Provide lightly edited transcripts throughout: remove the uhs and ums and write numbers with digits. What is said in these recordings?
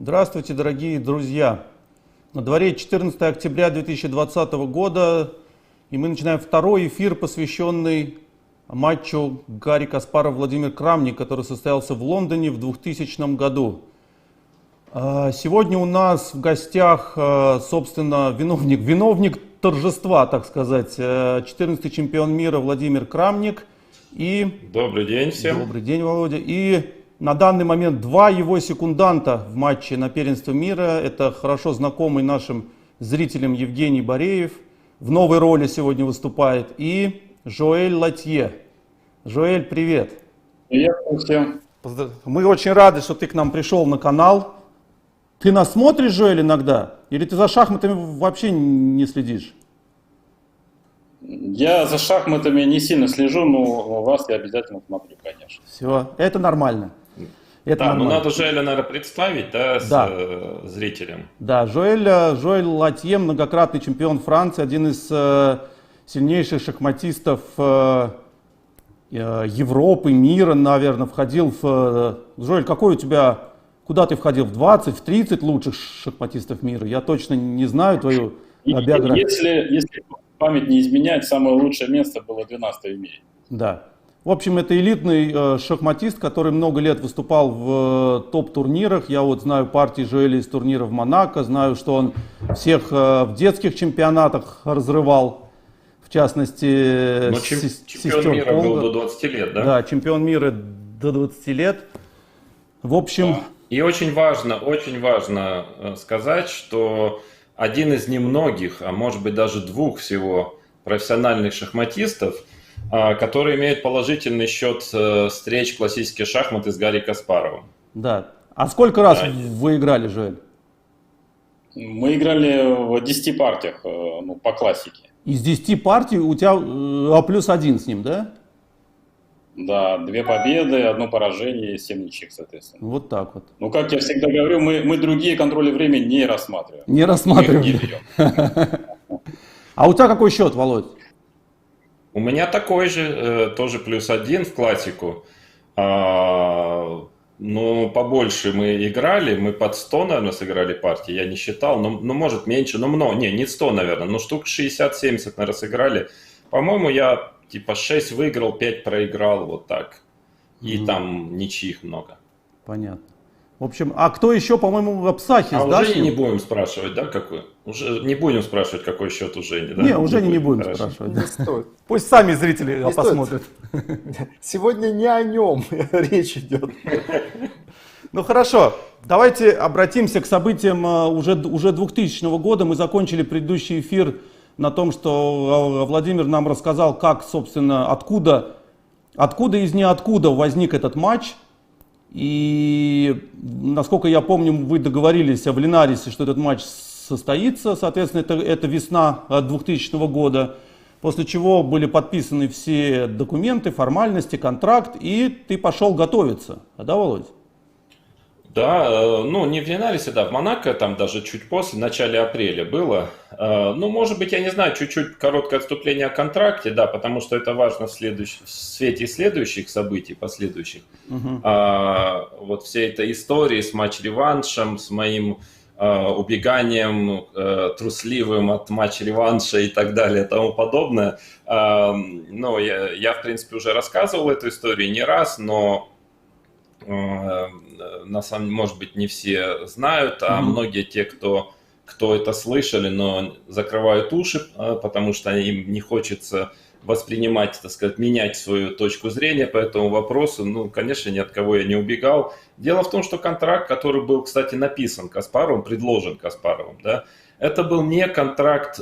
Здравствуйте, дорогие друзья! На дворе 14 октября 2020 года, и мы начинаем второй эфир, посвященный матчу Гарри Каспаров-Владимир Крамник, который состоялся в Лондоне в 2000 году. Сегодня у нас в гостях, собственно, виновник торжества, так сказать, 14-й чемпион мира Владимир Крамник. Добрый день всем. Добрый день, Володя. И на данный момент два его секунданта в матче на первенство мира. Это хорошо знакомый нашим зрителям Евгений Бореев. В новой роли сегодня выступает. И Жоэль Латье. Жоэль, привет. Привет всем. Мы очень рады, что ты к нам пришел на канал. Ты нас смотришь, Жоэль, иногда? Или ты за шахматами вообще не следишь? Я за шахматами не сильно слежу, но вас я обязательно смотрю, конечно. Все, это нормально. Это да, нормально. но надо Жоэля, наверное, представить, да, зрителям. Да, Жоэль Латье, многократный чемпион Франции, один из сильнейших шахматистов Европы, мира, наверное, входил в... Жоэль, какой у тебя... Куда ты входил? В 20, в 30 лучших шахматистов мира? Я точно не знаю твою биографию. Если память не изменяет, самое лучшее место было 12-е в мире. Да. В общем, это элитный шахматист, который много лет выступал в топ-турнирах. Я вот знаю партии Жоэля из турнира в Монако, знаю, что он всех в детских чемпионатах разрывал. В частности, чемпион мира был до 20 лет, да? Да, чемпион мира до 20 лет. В общем... И очень важно сказать, что один из немногих, а может быть даже двух всего профессиональных шахматистов, которые имеют положительный счет встреч классических шахматы с Гарри Каспаровым. Да. А сколько раз вы играли, Жоэль? Мы играли в 10 партиях, по классике. Из 10 партий у тебя +1 с ним, да? Да, 2 победы, 1 поражение и 7 ничьих, соответственно. Вот так вот. Ну, как я всегда говорю, мы другие контроли времени не рассматриваем. Не рассматриваем. Не берем. А у тебя какой счет, Володь? У меня такой же, тоже +1 в классику. Ну, побольше мы играли, мы под 100, наверное, сыграли партии, я не считал, но может меньше, но много, не 100, наверное, но штук 60-70, наверное, сыграли. По-моему, я типа 6 выиграл, 5 проиграл, вот так. И там ничьих много. Понятно. В общем, а кто еще, по-моему, Апсахис, да? Уже не будем спрашивать, да, какой? Уже не будем спрашивать, какой счет у Жени, да? Не, уже не будем спрашивать. Не стоит. Пусть сами зрители посмотрят. Сегодня не о нем речь идет. Ну хорошо, давайте обратимся к событиям уже 2000 года. Мы закончили предыдущий эфир на том, что Владимир нам рассказал, как, собственно, откуда из ниоткуда возник этот матч. И, насколько я помню, вы договорились в Линарисе, что этот матч состоится, соответственно, это весна 2000 года, после чего были подписаны все документы, формальности, контракт, и ты пошел готовиться, да, Володь? Да, ну не в Линарисе, да, в Монако, там даже чуть после, в начале апреля было. Ну, может быть, я не знаю, чуть-чуть короткое отступление о контракте, да, потому что это важно в свете следующих событий, последующих. Вот всей этой истории с матч-реваншем, с моим убеганием трусливым от матч-реванша и так далее и тому подобное. Ну, я, в принципе, уже рассказывал эту историю не раз, но... на самом деле, может быть, не все знают, а многие те, кто это слышали, но закрывают уши, потому что им не хочется воспринимать, так сказать, менять свою точку зрения по этому вопросу. Ну, конечно, ни от кого я не убегал. Дело в том, что контракт, который был, кстати, написан Каспаровым, предложен Каспаровым, да, это был не контракт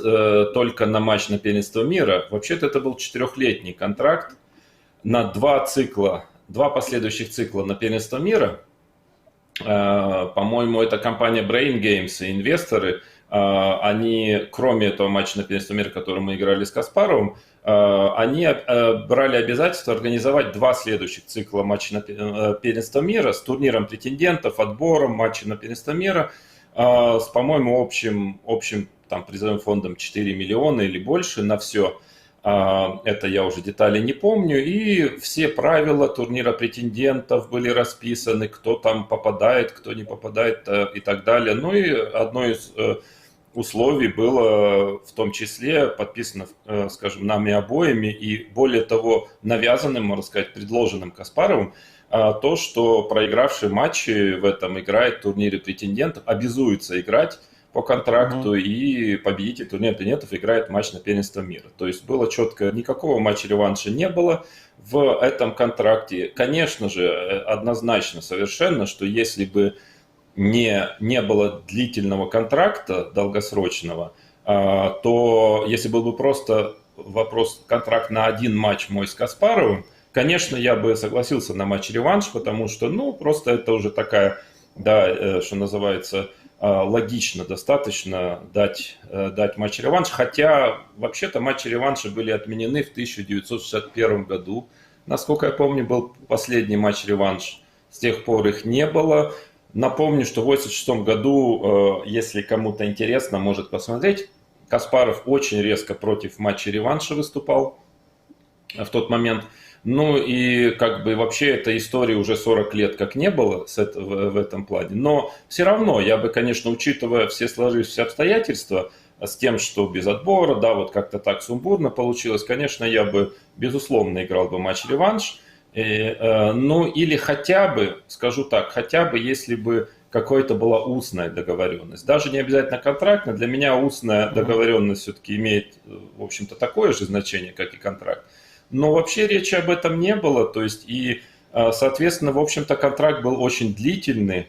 только на матч на первенство мира. Вообще-то это был 4-летний контракт на 2 последующих цикла на первенство мира. По-моему, это компания Brain Games и инвесторы, они, кроме этого матча на первенство мира, который мы играли с Каспаровым, они брали обязательство организовать 2 следующих цикла матча на первенство мира с турниром претендентов, отбором матча на первенство мира, с, по-моему, общим там, призовым фондом 4 миллиона или больше на все. Это я уже детали не помню. И все правила турнира претендентов были расписаны, кто там попадает, кто не попадает и так далее. Ну и одно из условий было в том числе подписано, скажем, нами обоими и более того навязанным, можно сказать, предложенным Каспаровым, то, что проигравший матчи в этом играет в турнире претендентов, обязуется играть по контракту, и победитель турнира претендентов играет матч на первенство мира. То есть было четко, никакого матча-реванша не было в этом контракте. Конечно же, однозначно совершенно, что если бы не было длительного контракта, долгосрочного, то если был бы просто вопрос контракт на один матч мой с Каспаровым, конечно, я бы согласился на матч-реванш, потому что, ну, просто это уже такая, да, что называется, логично достаточно дать матч-реванш. Хотя, вообще-то, матчи-реванши были отменены в 1961 году. Насколько я помню, был последний матч-реванш. С тех пор их не было. Напомню, что в 1986 году, если кому-то интересно, может посмотреть, Каспаров очень резко против матча-реванша выступал в тот момент. Ну и как бы вообще этой истории уже 40 лет как не было в этом плане. Но все равно я бы, конечно, учитывая все сложившиеся обстоятельства, с тем, что без отбора, да, вот как-то так сумбурно получилось, конечно, я бы, безусловно, играл бы матч-реванш. Ну или хотя бы, скажу так, хотя бы если бы какая-то была устная договоренность. Даже не обязательно контрактная. Для меня устная договоренность все-таки имеет, в общем-то, такое же значение, как и контракт. Но вообще речи об этом не было, то есть и, соответственно, в общем-то, контракт был очень длительный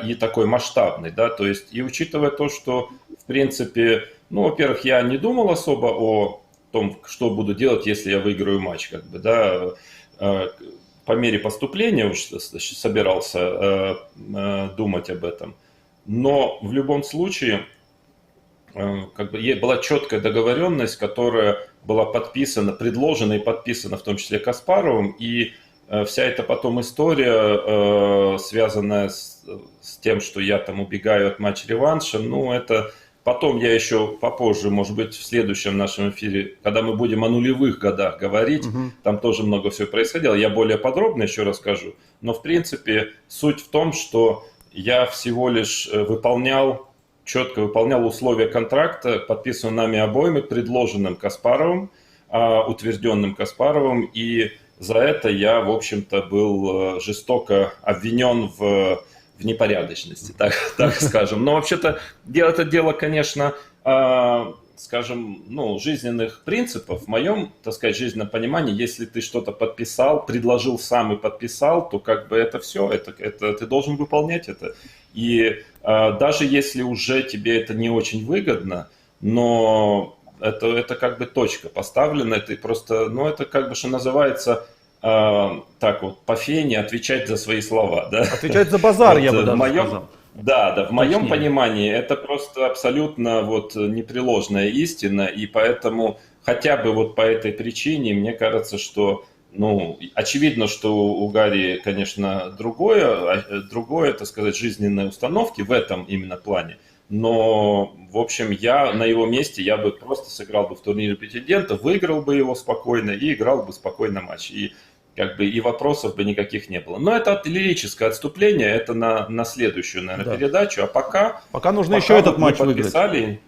и такой масштабный, да, то есть и учитывая то, что, в принципе, ну, во-первых, я не думал особо о том, что буду делать, если я выиграю матч, как бы, да, по мере поступления уж собирался думать об этом, но в любом случае, как бы была четкая договоренность, которая была подписана, предложена и подписана в том числе Каспаровым, и вся эта потом история, связанная с тем, что я там убегаю от матч-реванша, ну это потом я еще попозже, может быть, в следующем нашем эфире, когда мы будем о нулевых годах говорить, там тоже много всего происходило, я более подробно еще расскажу, но в принципе суть в том, что я всего лишь четко выполнял условия контракта, подписанного нами обоими, предложенным Каспаровым, утвержденным Каспаровым, и за это я, в общем-то, был жестоко обвинен в непорядочности, так скажем. Но вообще-то это дело, конечно, скажем, ну, жизненных принципов. В моем, так сказать, жизненном понимании, если ты что-то подписал, предложил сам и подписал, то как бы это все, это ты должен выполнять это. И даже если уже тебе это не очень выгодно, но это как бы точка поставлена, ты просто, ну это как бы, что называется, так вот, по фене отвечать за свои слова. Да? Отвечать за базар, вот, я бы даже сказал. Да, в моем понимании это просто абсолютно вот непреложная истина, и поэтому хотя бы вот по этой причине мне кажется, что, ну, очевидно, что у Гарри, конечно, другое, так сказать, жизненные установки в этом именно плане. Но, в общем, я на его месте, я бы просто сыграл бы в турнире претендента, выиграл бы его спокойно и играл бы спокойно матч. И как бы и вопросов бы никаких не было. Но это лирическое отступление, это на следующую, наверное, передачу. А пока нужно еще этот матч выиграть.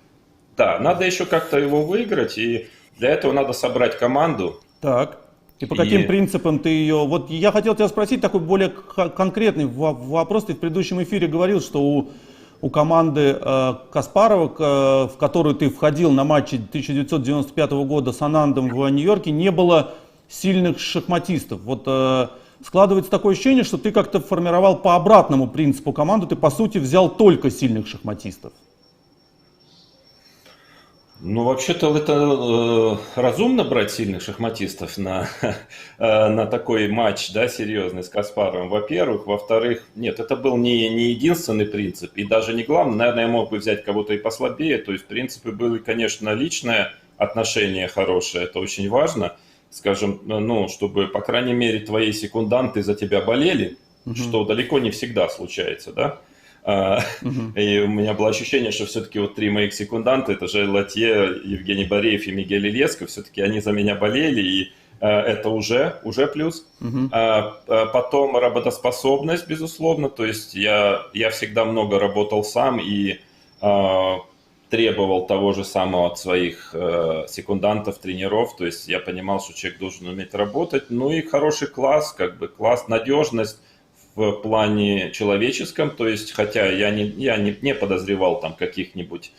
Да, надо еще как-то его выиграть, и для этого надо собрать команду. Так. И по каким принципам ты ее... Вот я хотел тебя спросить такой более конкретный вопрос. Ты в предыдущем эфире говорил, что у команды Каспарова, в которую ты входил на матче 1995 года с Анандом в Нью-Йорке, не было сильных шахматистов. Вот складывается такое ощущение, что ты как-то формировал по обратному принципу команду, ты по сути взял только сильных шахматистов. Ну, вообще-то это разумно брать сильных шахматистов на такой матч, да, серьезный с Каспаровым, во-первых. Во-вторых, нет, это был не единственный принцип и даже не главный. Наверное, я мог бы взять кого-то и послабее. То есть, в принципе, было, конечно, личное отношение хорошее, это очень важно. Скажем, ну, чтобы, по крайней мере, твои секунданты за тебя болели, что далеко не всегда случается, да. И у меня было ощущение, что все-таки вот 3 моих секунданта, это же Латье, Евгений Бореев и Мигель Ильеско, все-таки они за меня болели, и это уже плюс. Потом работоспособность, безусловно, то есть я всегда много работал сам и требовал того же самого от своих секундантов, тренеров, то есть я понимал, что человек должен уметь работать, ну и хороший класс, класс, надежность в плане человеческом, то есть хотя я не подозревал там каких-нибудь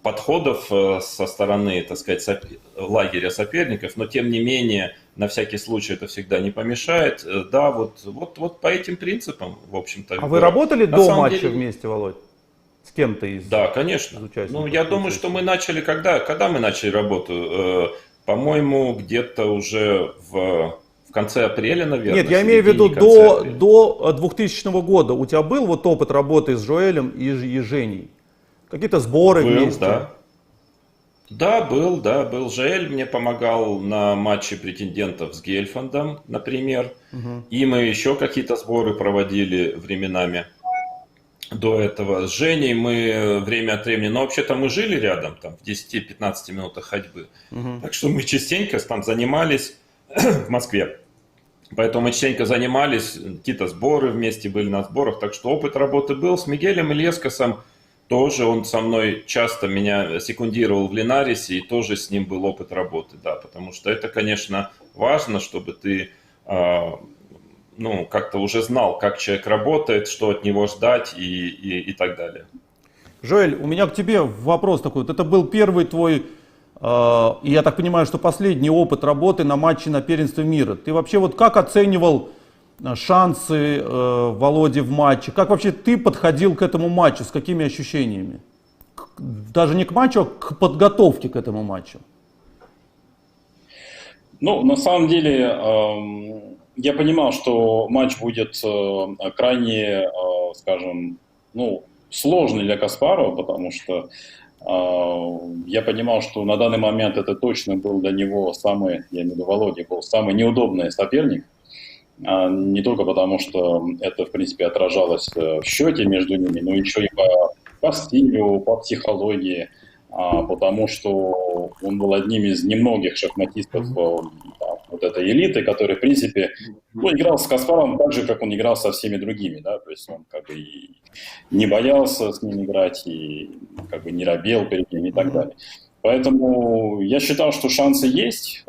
подходов со стороны, так сказать, лагеря соперников, но тем не менее, на всякий случай это всегда не помешает. Да, вот по этим принципам, в общем-то. А вы работали на до самом матча деле, вместе, Володь? С кем-то из Да, конечно. участников? Ну, я думаю, что мы начали, когда мы начали работу? По-моему, где-то уже в конце апреля, наверное. Нет, я имею в виду до 2000 года. У тебя был вот опыт работы с Жоэлем и Женей? Какие-то сборы вместе? Да. Да, был. Жоэль мне помогал на матче претендентов с Гельфандом, например. И мы еще какие-то сборы проводили временами до этого. С Женей мы время от времени, но вообще-то мы жили рядом, там, в 10-15 минутах ходьбы. Так что мы частенько там занимались в Москве. Поэтому мы частенько занимались, какие-то сборы вместе были на сборах. Так что опыт работы был. С Мигелем Ильескосом тоже, он со мной часто меня секундировал в Линарисе, и тоже с ним был опыт работы, да, потому что это, конечно, важно, чтобы ты как-то уже знал, как человек работает, что от него ждать и так далее. Жоэль, у меня к тебе вопрос такой. Вот это был первый твой, и я так понимаю, что последний опыт работы на матче на первенстве мира. Ты вообще вот как оценивал шансы Володи в матче? Как вообще ты подходил к этому матчу? С какими ощущениями? Даже не к матчу, а к подготовке к этому матчу. Ну, на самом деле, я понимал, что матч будет крайне, скажем, сложный для Каспарова, потому что я понимал, что на данный момент это точно был для него самый, я имею в виду Володя, был самый неудобный соперник. Не только потому, что это, в принципе, отражалось в счете между ними, но еще и по стилю, по психологии, потому что он был одним из немногих шахматистов вот этой элиты, который, в принципе, играл с Каспаровым так же, как он играл со всеми другими, да, то есть он как бы и не боялся с ним играть, и как бы не робел перед ним и так далее. Поэтому я считал, что шансы есть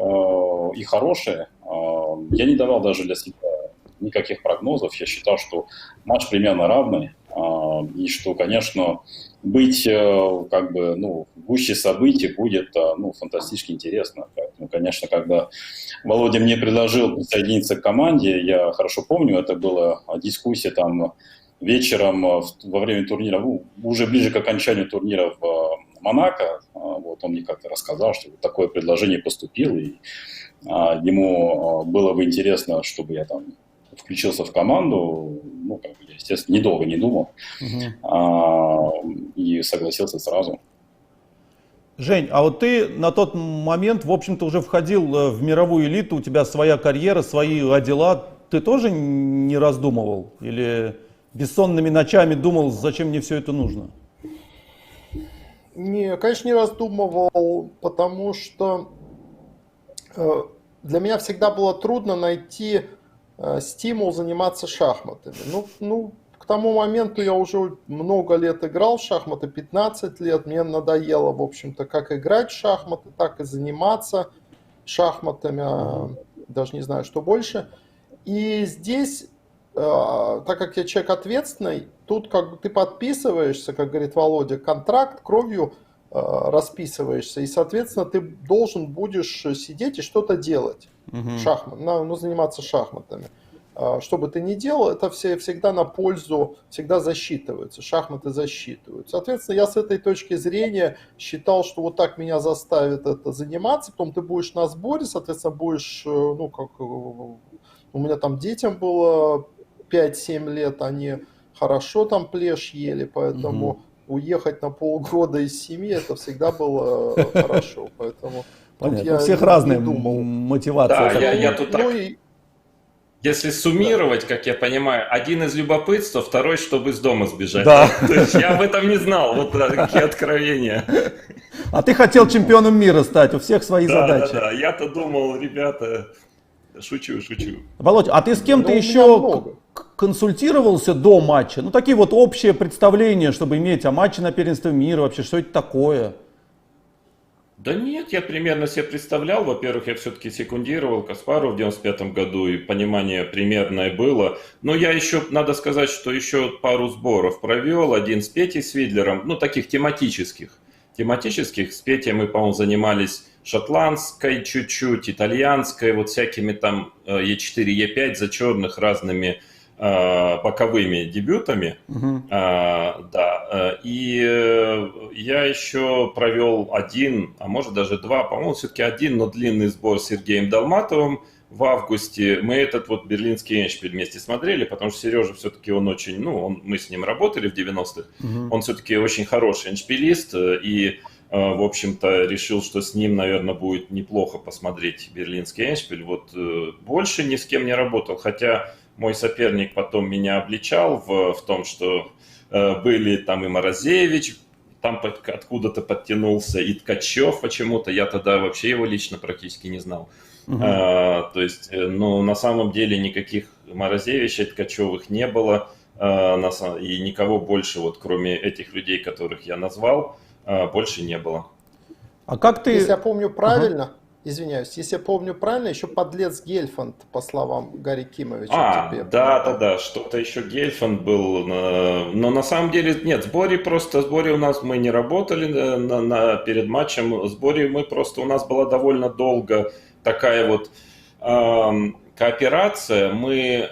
и хорошие. Я не давал даже для себя никаких прогнозов. Я считал, что матч примерно равный. И что, конечно, быть в гуще событий будет фантастически интересно. Поэтому, конечно, когда Володя мне предложил присоединиться к команде, я хорошо помню, это была дискуссия там вечером во время турнира, уже ближе к окончанию турнира в Монако. Вот он мне как-то рассказал, что такое предложение поступило, и ему было бы интересно, чтобы я там включился в команду. Я, естественно, недолго не думал и согласился сразу. Жень, а вот ты на тот момент, в общем-то, уже входил в мировую элиту, у тебя своя карьера, свои дела. Ты тоже не раздумывал? Или бессонными ночами думал, зачем мне все это нужно? Не, конечно, не раздумывал, потому что для меня всегда было трудно найти стимул заниматься шахматами. К тому моменту я уже много лет играл в шахматы, 15 лет. Мне надоело, в общем-то, как играть в шахматы, так и заниматься шахматами, даже не знаю, что больше. И здесь, так как я человек ответственный, тут как бы ты подписываешься, как говорит Володя, контракт, кровью расписываешься, и, соответственно, ты должен будешь сидеть и что-то делать, заниматься шахматами. Что бы ты ни делал, это всегда на пользу, всегда засчитывается, шахматы засчитывают. Соответственно, я с этой точки зрения считал, что вот так меня заставит это заниматься, потом ты будешь на сборе, соответственно, будешь, у меня там детям было 5-7 лет, они хорошо там плешь ели, поэтому уехать на полгода из семьи, это всегда было хорошо, поэтому понятно. У всех разные мотивации. Да, я тут так... Если суммировать, как я понимаю, один из любопытства, второй, чтобы из дома сбежать. Да. То есть я об этом не знал, вот такие откровения. А ты хотел чемпионом мира стать, у всех свои задачи. Да, я-то думал, ребята, шучу. Володь, а ты с кем-то Ну, у меня еще много. консультировался до матча? Ну, такие вот общие представления, чтобы иметь о матче на первенстве мира, вообще, что это такое? Да нет, я примерно себе представлял. Во-первых, я все-таки секундировал Каспару в 95 году, и понимание примерное было. Но я еще, надо сказать, что еще пару сборов провел. Один с Петей Свидлером, ну, таких тематических. С Петей мы, по-моему, занимались шотландской чуть-чуть, итальянской, вот всякими там Е4, Е5 за черных разными боковыми дебютами. Да, и я еще провел один, а может даже два, по-моему, все-таки один, но длинный сбор с Сергеем Долматовым в августе. Мы этот вот берлинский эндшпиль вместе смотрели, потому что Сережа все-таки он очень, ну, мы с ним работали в 90-х, он все-таки очень хороший эндшпилист, и в общем-то, решил, что с ним, наверное, будет неплохо посмотреть берлинский эндшпиль. Вот больше ни с кем не работал, хотя мой соперник потом меня обличал в том, что были там и Морозевич, там откуда-то подтянулся, и Ткачев почему-то, я тогда вообще его лично практически не знал. То есть, ну, на самом деле никаких Морозевичей, Ткачевых не было, и никого больше, вот кроме этих людей, которых я назвал, больше не было. А как ты... Если я помню правильно, извиняюсь, если я помню правильно, еще подлец Гельфанд, по словам Гарри Кимовича. Да, что-то еще Гельфанд был, но на самом деле нет, в сборе у нас мы не работали перед матчем, в сборе мы просто, у нас была довольно долго такая вот кооперация, мы...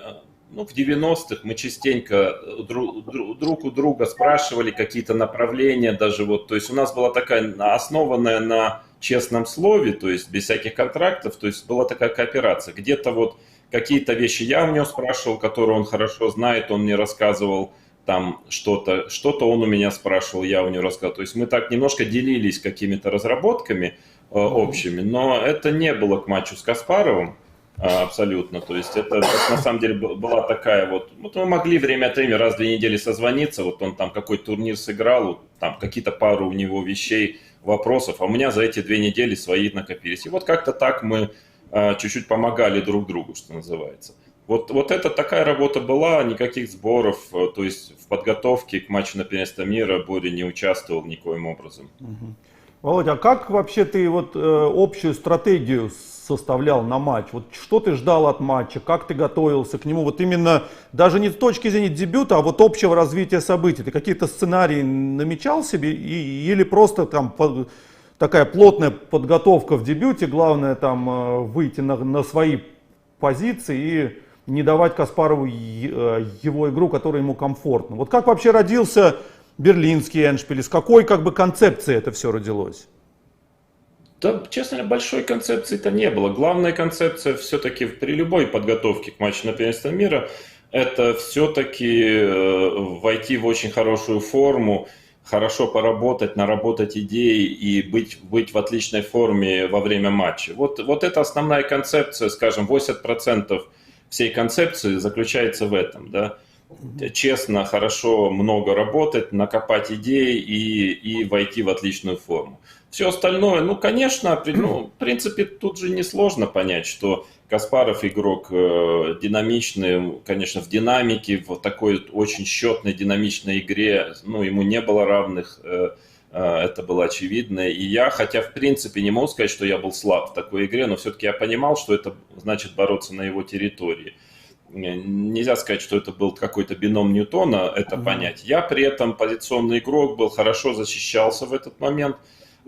Ну, в 90-х мы частенько друг у друга спрашивали какие-то направления, даже вот, то есть у нас была такая, основанная на честном слове, то есть без всяких контрактов, то есть была такая кооперация. Где-то вот какие-то вещи я у него спрашивал, которые он хорошо знает, он мне рассказывал там что-то он у меня спрашивал, я у него рассказывал. То есть мы так немножко делились какими-то разработками общими, но это не было к матчу с Каспаровым. Абсолютно, то есть это на самом деле была такая вот мы могли время от времени, раз в 2 недели созвониться, вот он там какой-то турнир сыграл, там какие-то пару у него вещей, вопросов, а у меня за эти 2 недели свои накопились. И вот как-то так мы чуть-чуть помогали друг другу, что называется. Вот это такая работа была, никаких сборов, то есть в подготовке к матчу на первенство мира Боря не участвовал никоим образом. Володя, а как вообще ты вот общую стратегию составлял на матч? Вот что ты ждал от матча, как ты готовился к нему? Вот именно даже не с точки зрения дебюта, а вот общего развития событий. Ты какие-то сценарии намечал себе или просто там такая плотная подготовка в дебюте, главное там выйти на свои позиции и не давать Каспарову его игру, которая ему комфортна? Вот как вообще родился берлинский эндшпиль, из какой как бы концепции это все родилось? Да, честно говоря, большой концепции-то не было. Главная концепция все-таки при любой подготовке к матчу на первенство мира – это все-таки войти в очень хорошую форму, хорошо поработать, наработать идеи и быть в отличной форме во время матча. Вот это основная концепция, скажем, 80% всей концепции заключается в этом, да. Честно, хорошо, много работать, накопать идей и войти в отличную форму. Все остальное, ну, конечно, в принципе, тут же несложно понять, что Каспаров игрок динамичный, конечно, в динамике, в такой очень счетной, динамичной игре, ну, ему не было равных, это было очевидно. И я, хотя, в принципе, не могу сказать, что я был слаб в такой игре, но все-таки я понимал, что это значит бороться на его территории. Нельзя сказать, что это был какой-то бином Ньютона, это понять. Я при этом позиционный игрок был, хорошо защищался в этот момент,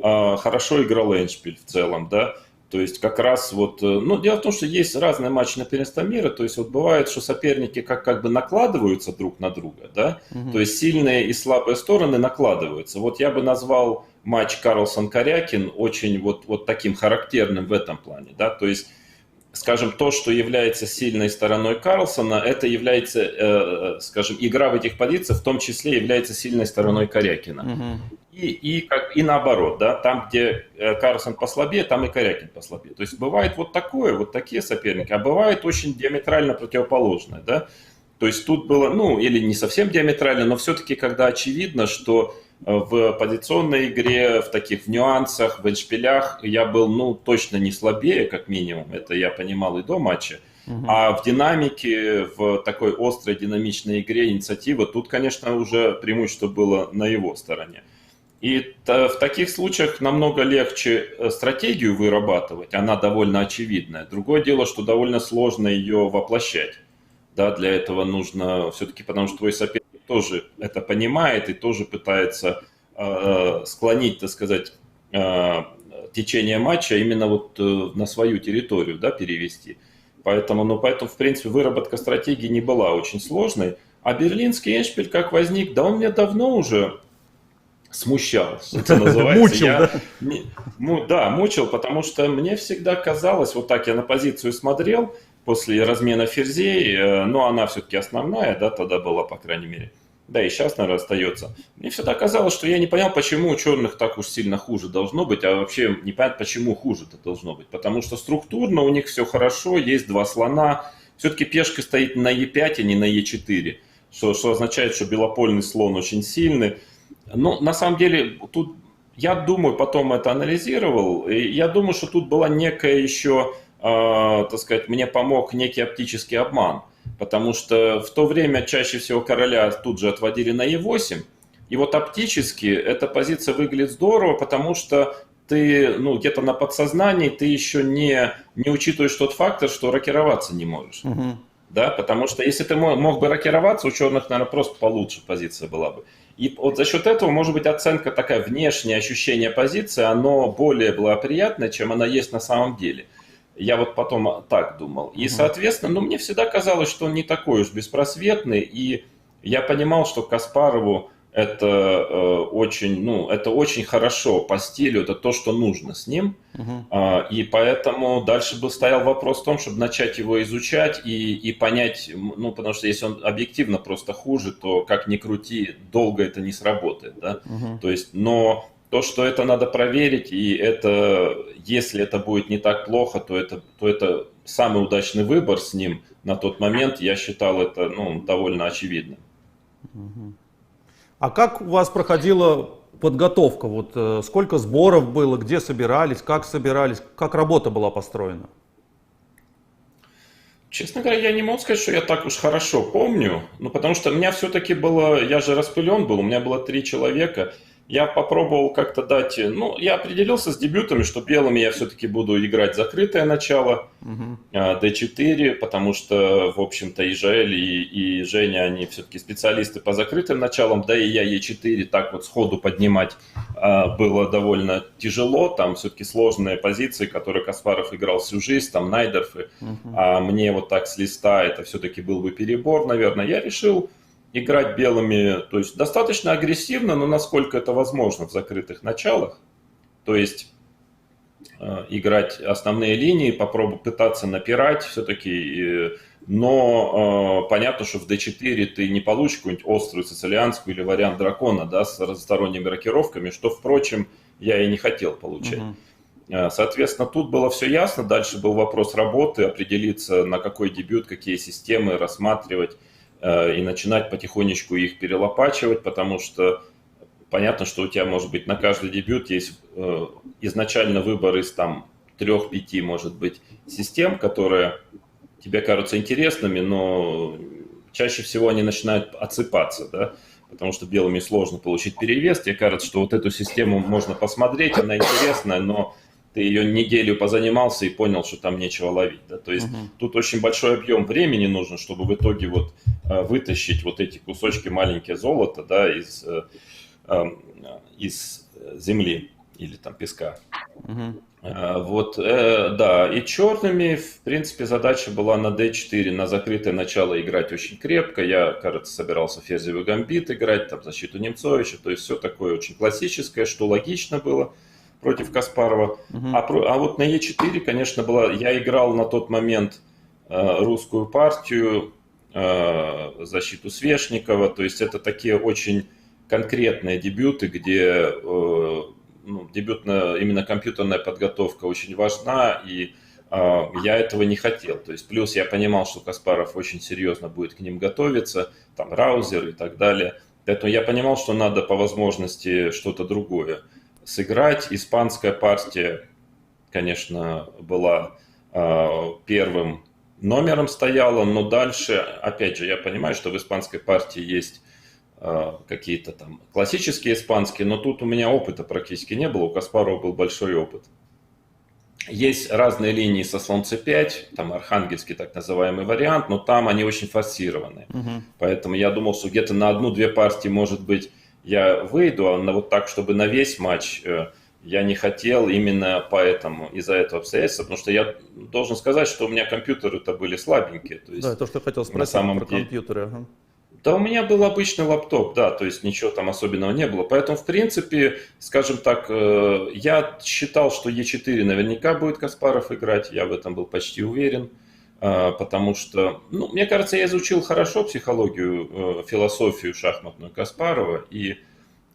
хорошо играл эндшпиль в целом, да. То есть как раз вот, ну, дело в том, что есть разные матчи на первенство мира, то есть вот бывает, что соперники как бы накладываются друг на друга, да, то есть сильные и слабые стороны накладываются. Вот я бы назвал матч Карлсон-Корякин очень вот таким характерным в этом плане, да, то есть, скажем, то, что является сильной стороной Карлсона, это является, скажем, игра в этих позициях, в том числе является сильной стороной Корякина. и наоборот, да, там, где Карлсон послабее, там и Корякин послабее. То есть бывает вот такое, вот такие соперники, а бывает очень диаметрально противоположное, да. То есть тут было, ну, или не совсем диаметрально, но все-таки, когда очевидно, что в позиционной игре, в таких в нюансах, в эндшпилях я был, ну, точно не слабее, как минимум, это я понимал и до матча. А в динамике, в такой острой динамичной игре инициатива, тут, конечно, уже преимущество было на его стороне. И в таких случаях намного легче стратегию вырабатывать, она довольно очевидная. Другое дело, что довольно сложно ее воплощать. Да, для этого нужно все-таки, потому что твой соперник тоже это понимает и тоже пытается склонить, так сказать, течение матча именно вот на свою территорию, да, перевести. Поэтому, в принципе, выработка стратегии не была очень сложной. А берлинский эндшпиль как возник, да он меня давно уже смущал, что это называется. Мучил, да, мучил, потому что мне всегда казалось, вот так я на позицию смотрел, после размена ферзей, но она все-таки основная, да, тогда была, по крайней мере. Да, и сейчас, наверное, остается. Мне всегда казалось, что я не понял, почему у черных так уж сильно хуже должно быть, а вообще не понятно, почему хуже это должно быть. Потому что структурно у них все хорошо, есть два слона. Все-таки пешка стоит на Е5, а не на Е4, что означает, что белопольный слон очень сильный. Но на самом деле тут, я думаю, потом это анализировал, и я думаю, что тут была некая еще, так сказать, мне помог некий оптический обман. Потому что в то время чаще всего короля тут же отводили на Е8. И вот оптически эта позиция выглядит здорово, потому что ты, ну, где-то на подсознании ты еще не учитываешь тот фактор, что рокироваться не можешь. Да, потому что если ты мог бы рокироваться, у черных, наверное, просто получше позиция была бы. И вот за счет этого, может быть, оценка такая, внешнее ощущение позиции, оно более благоприятное, чем она есть на самом деле. Я вот потом так думал. И, соответственно, ну, мне всегда казалось, что он не такой уж беспросветный. И я понимал, что Каспарову это очень, ну, это очень хорошо по стилю, это то, что нужно с ним. И поэтому дальше был стоял вопрос в том, чтобы начать его изучать и понять, ну, потому что если он объективно просто хуже, то как ни крути, долго это не сработает, да. То есть, но то, что это надо проверить, и это, если это будет не так плохо, то это самый удачный выбор с ним на тот момент, я считал это, ну, довольно очевидным. А как у вас проходила подготовка? Вот сколько сборов было, где собирались, как работа была построена? Честно говоря, я не могу сказать, что я так уж хорошо помню, ну, потому что у меня все-таки было, я же распылен был, у меня было 3 человека. Я попробовал как-то дать, ну, я определился с дебютами, что белыми я все-таки буду играть закрытое начало, d4, потому что, в общем-то, и Жаэль, и Женя, они все-таки специалисты по закрытым началам, да и я Е4 так вот сходу поднимать было довольно тяжело, там все-таки сложные позиции, которые Каспаров играл всю жизнь, там Найдерфы, а мне вот так с листа это все-таки был бы перебор, наверное. Я решил играть белыми, то есть достаточно агрессивно, но насколько это возможно в закрытых началах. То есть играть основные линии, попробовать пытаться напирать все-таки. Но понятно, что в d4 ты не получишь какую-нибудь острую сицилианскую или вариант дракона, да, с разносторонними рокировками, что, впрочем, я и не хотел получать. Соответственно, тут было все ясно. Дальше был вопрос работы, определиться, на какой дебют, какие системы рассматривать, и начинать потихонечку их перелопачивать, потому что понятно, что у тебя может быть на каждый дебют есть изначально выбор из там 3-5, может быть, систем, которые тебе кажутся интересными, но чаще всего они начинают отсыпаться, да, потому что белыми сложно получить перевес. Тебе кажется, что вот эту систему можно посмотреть, она интересная, но ты ее неделю позанимался и понял, что там нечего ловить. Да? То есть тут очень большой объем времени нужно, чтобы в итоге вот вытащить вот эти кусочки маленькие золота, да, из земли или там песка. Вот, да, и черными, в принципе, задача была на d4, на закрытое начало играть очень крепко. Я, кажется, собирался ферзевый гамбит играть, там защиту Немцовича, то есть все такое очень классическое, что логично было против Каспарова. А вот на Е4, конечно, я играл на тот момент русскую партию, защиту Свешникова, то есть это такие очень конкретные дебюты, где дебютная именно компьютерная подготовка очень важна, и я этого не хотел. То есть плюс я понимал, что Каспаров очень серьезно будет к ним готовиться, там Раузер и так далее. Поэтому я понимал, что надо по возможности что-то другое сыграть. Испанская партия, конечно, была первым номером стояла, но дальше, опять же, я понимаю, что в испанской партии есть какие-то там классические испанские, но тут у меня опыта практически не было, у Каспарова был большой опыт. Есть разные линии со слон c5, там архангельский так называемый вариант, но там они очень форсированы. Поэтому я думал, что где-то на одну-две партии, может быть, я выйду, а вот так, чтобы на весь матч я не хотел именно поэтому, из-за этого обстоятельства, потому что я должен сказать, что у меня компьютеры-то были слабенькие. То есть, Да, то, что я хотел спросить на самом про деле, компьютеры. Ага. да, у меня был обычный лаптоп, да, то есть ничего там особенного не было. Поэтому, в принципе, скажем так, я считал, что Е4 наверняка будет Каспаров играть, я в этом был почти уверен, потому что, мне кажется, я изучил хорошо психологию, философию шахматную Каспарова, и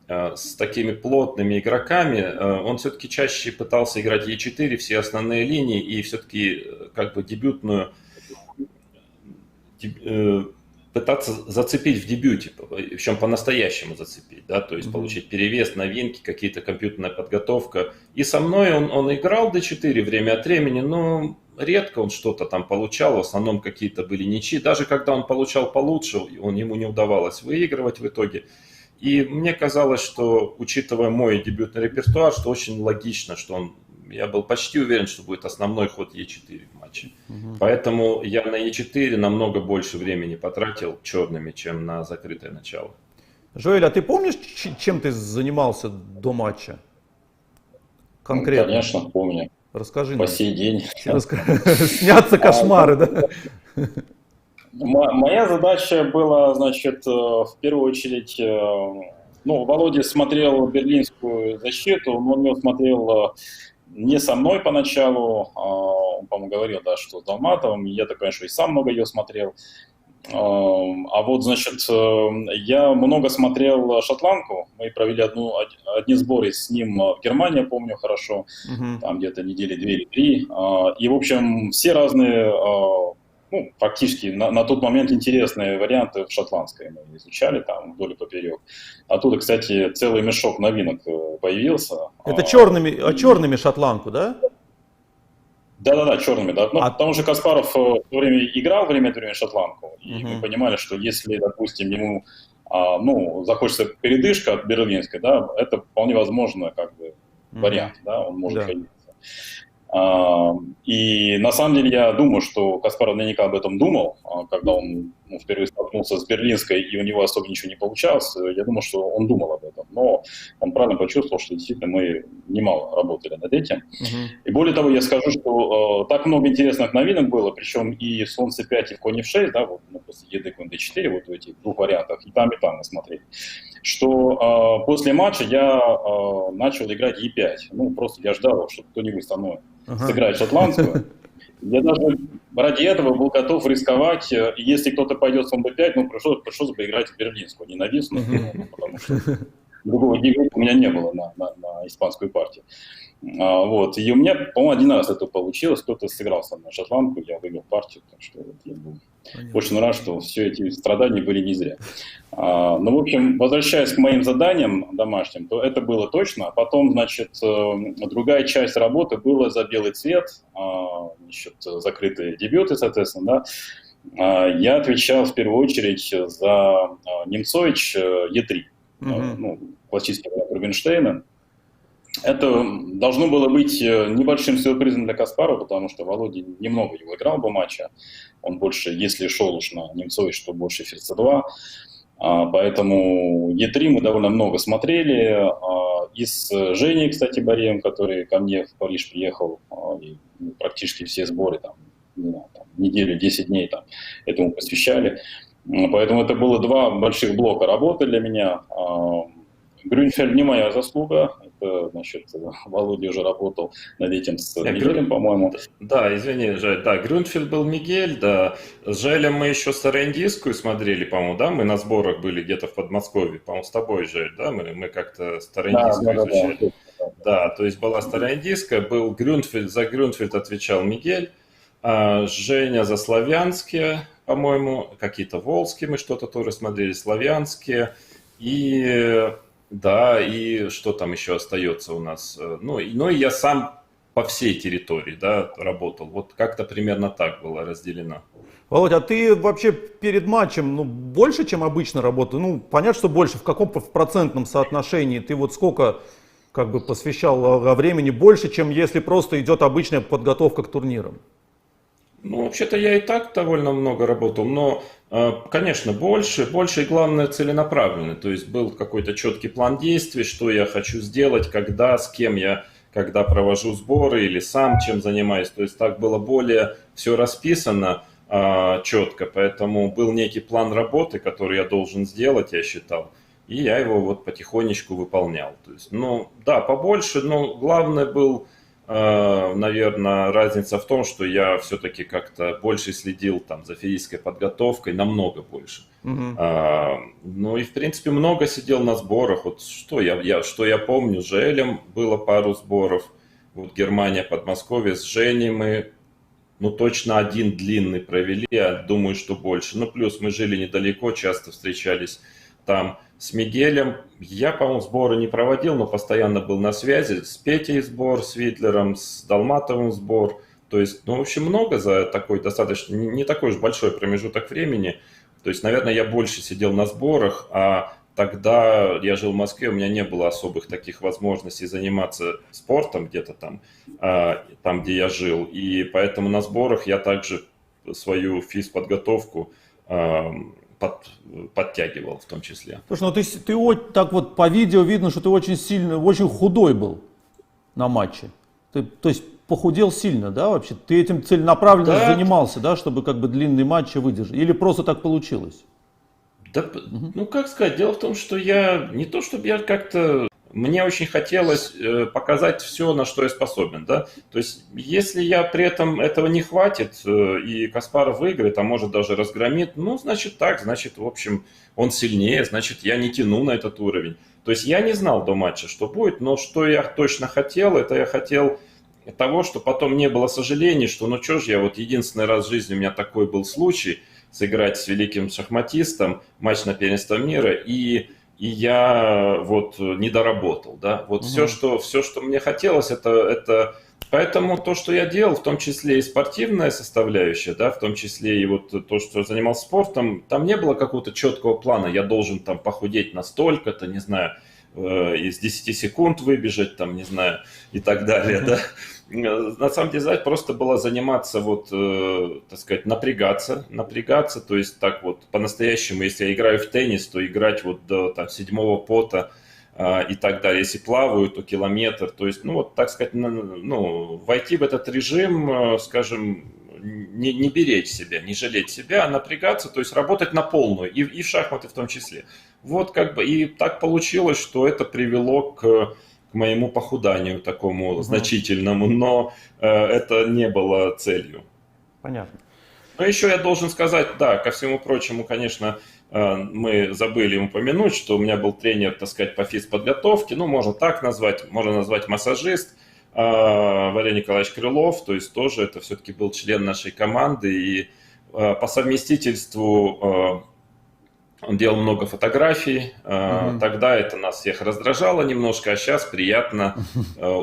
с такими плотными игроками он все-таки чаще пытался играть Е4, все основные линии, и все-таки как бы дебютную пытаться зацепить в дебюте, причем по-настоящему зацепить, да, то есть получить перевес, новинки, какие-то компьютерная подготовка. И со мной он играл d4 время от времени, но редко он что-то там получал, в основном какие-то были ничьи. Даже когда он получал получше, ему не удавалось выигрывать в итоге. И мне казалось, что, учитывая мой дебютный репертуар, что очень логично, что я был почти уверен, что будет основной ход Е4 в матче. Поэтому я на Е4 намного больше времени потратил черными, чем на закрытое начало. Жоэль, а ты помнишь, чем ты занимался до матча? Конкретно? Конечно, помню. Расскажи по нам. сей день. Снятся кошмары, да? Моя задача была, значит, в первую очередь, Володя смотрел берлинскую защиту, но он ее смотрел не со мной поначалу, он, по-моему, говорил, да, что с Долматовым, я так понимаю, что и сам много ее смотрел. А вот, значит, я много смотрел шотландку, мы провели одни сборы с ним в Германии, помню хорошо, там где-то недели 2 или 3, и, в общем, все разные, фактически на тот момент интересные варианты в шотландской мы изучали там вдоль и поперек. Оттуда, кстати, целый мешок новинок появился. Это черными шотландку, да? Да, черными, да. Потому что Каспаров в то время играл время от времени шотландку, и мы понимали, что если, допустим, ему захочется передышка от берлинской, да, это вполне возможно как бы вариант, да, он может появиться. И на самом деле я думаю, что Каспаров наверняка об этом думал, когда он впервые столкнулся с берлинской, и у него особо ничего не получалось. Я думаю, что он думал об этом, но он правильно почувствовал, что действительно мы немало работали над этим. И более того, я скажу, что так много интересных новинок было, причем и слон c5, и в коне f6, да, вот после еды конь d4, вот в этих двух вариантах, и там мы смотрели, что после матча я начал играть e5. Просто я ждал, что кто-нибудь со мной сыграет шотландскую. Я даже ради этого был готов рисковать. И если кто-то пойдет с b5, пришлось бы играть в берлинскую, ненавистную, потому что другого дебюта у меня не было на испанскую партию. Вот. И у меня, по-моему, один раз это получилось. Кто-то сыграл со мной шотландку, я выиграл партию. Так что я был очень рад, что все эти страдания были не зря. В общем, возвращаясь к моим заданиям домашним, то это было точно. А потом, значит, другая часть работы была за белый цвет, значит, закрытые дебюты, соответственно, да. Я отвечал в первую очередь за Немцович Е3, классический вариант Рубинштейна. Это должно было быть небольшим сюрпризом для Каспарова, потому что Володя немного его играл бы матча. Он больше, если шел уж на Немцович, то больше ферзь c2. Поэтому Е3 мы довольно много смотрели. И с Женей, кстати, Бореем, который ко мне в Париж приехал, и практически все сборы, неделю, 10 дней этому посвящали. Поэтому это было два больших блока работы для меня. Грюнфельд не моя заслуга. Это, значит, Володя уже работал над этим с Мигелем, по-моему. Да, извини, Жаль. Да, Грюнфельд был Мигель, да. С Желем мы еще Староиндийскую смотрели, по-моему, да? Мы на сборах были где-то в Подмосковье, по-моему, с тобой, Жель, да? Мы как-то Староиндийскую изучали. Да, то есть была Староиндийская, был Грюнфельд, за Грюнфельд отвечал Мигель, а Женя за славянские, по-моему, какие-то волжские мы что-то тоже смотрели, славянские. И да, и что там еще остается у нас? Ну и я сам по всей территории, да, работал. Вот как-то примерно так было разделено. Володя, а ты вообще перед матчем, ну, больше, чем обычно работал? Ну, понятно, что больше. В каком процентном соотношении? Ты вот сколько как бы посвящал времени больше, чем если просто идет обычная подготовка к турнирам? Ну, вообще-то я и так довольно много работал, но, конечно, больше и, главное, целенаправленно. То есть был какой-то четкий план действий, что я хочу сделать, когда, с кем я, когда провожу сборы или сам чем занимаюсь. То есть так было более все расписано четко, поэтому был некий план работы, который я должен сделать, я считал. И я его вот потихонечку выполнял. То есть, ну, да, побольше, но главное был... Наверное, разница в том, что я все-таки как-то больше следил там за физической подготовкой, намного больше. Ну и в принципе много сидел на сборах. Вот что я помню, с Желем было пару сборов. Вот Германия, Подмосковье, с Женей мы, ну точно один длинный провели, я думаю, что больше. Ну плюс мы жили недалеко, часто встречались там. С Мигелем я, по-моему, сборы не проводил, но постоянно был на связи. С Петей сбор, с Витлером, с Долматовым сбор. То есть, ну, в общем, много за такой достаточно, не такой уж большой промежуток времени. То есть, наверное, я больше сидел на сборах, а тогда я жил в Москве, у меня не было особых таких возможностей заниматься спортом где-то там, где я жил. И поэтому на сборах я также свою физподготовку подтягивал в том числе. Слушай, ну ты так вот по видео видно, что ты очень сильно, очень худой был на матче. Ты, то есть похудел сильно, да, вообще? Ты этим целенаправленно занимался, да, чтобы как бы длинные матчи выдержать? Или просто так получилось? Да, ну как сказать, дело в том, что я, не то чтобы я как-то... Мне очень хотелось показать все, на что я способен, да. То есть, если я при этом этого не хватит, и Каспаров выиграет, а может даже разгромит, ну, значит так, значит, в общем, он сильнее, значит, я не тяну на этот уровень. То есть, я не знал до матча, что будет, но что я точно хотел, это я хотел того, что потом не было сожалений, что, ну, что ж, я вот единственный раз в жизни у меня такой был случай, сыграть с великим шахматистом, матч на первенство мира, и я вот не доработал, да, вот все, что мне хотелось, это, поэтому то, что я делал, в том числе и спортивная составляющая, да, в том числе и вот то, что занимался спортом, там не было какого-то четкого плана, я должен там похудеть на столько-то, не знаю, из 10 секунд выбежать, там, не знаю, и так далее, да. На самом деле, просто было заниматься, вот, так сказать, напрягаться, то есть так вот по-настоящему, если я играю в теннис, то играть вот до там, 7-го пота и так далее. Если плаваю, то километр, то есть, ну вот, так сказать, ну, войти в этот режим, скажем, не беречь себя, не жалеть себя, а напрягаться, то есть работать на полную, и в шахматы в том числе. Вот как бы, и так получилось, что это привело к моему похуданию такому значительному, но это не было целью. Понятно. Но еще я должен сказать, да, ко всему прочему, конечно, мы забыли упомянуть, что у меня был тренер, так сказать, по физподготовке, ну, можно так назвать, можно назвать массажист, Валерий Николаевич Крылов, то есть тоже это все-таки был член нашей команды, и по совместительству он делал много фотографий, тогда это нас всех раздражало немножко, а сейчас приятно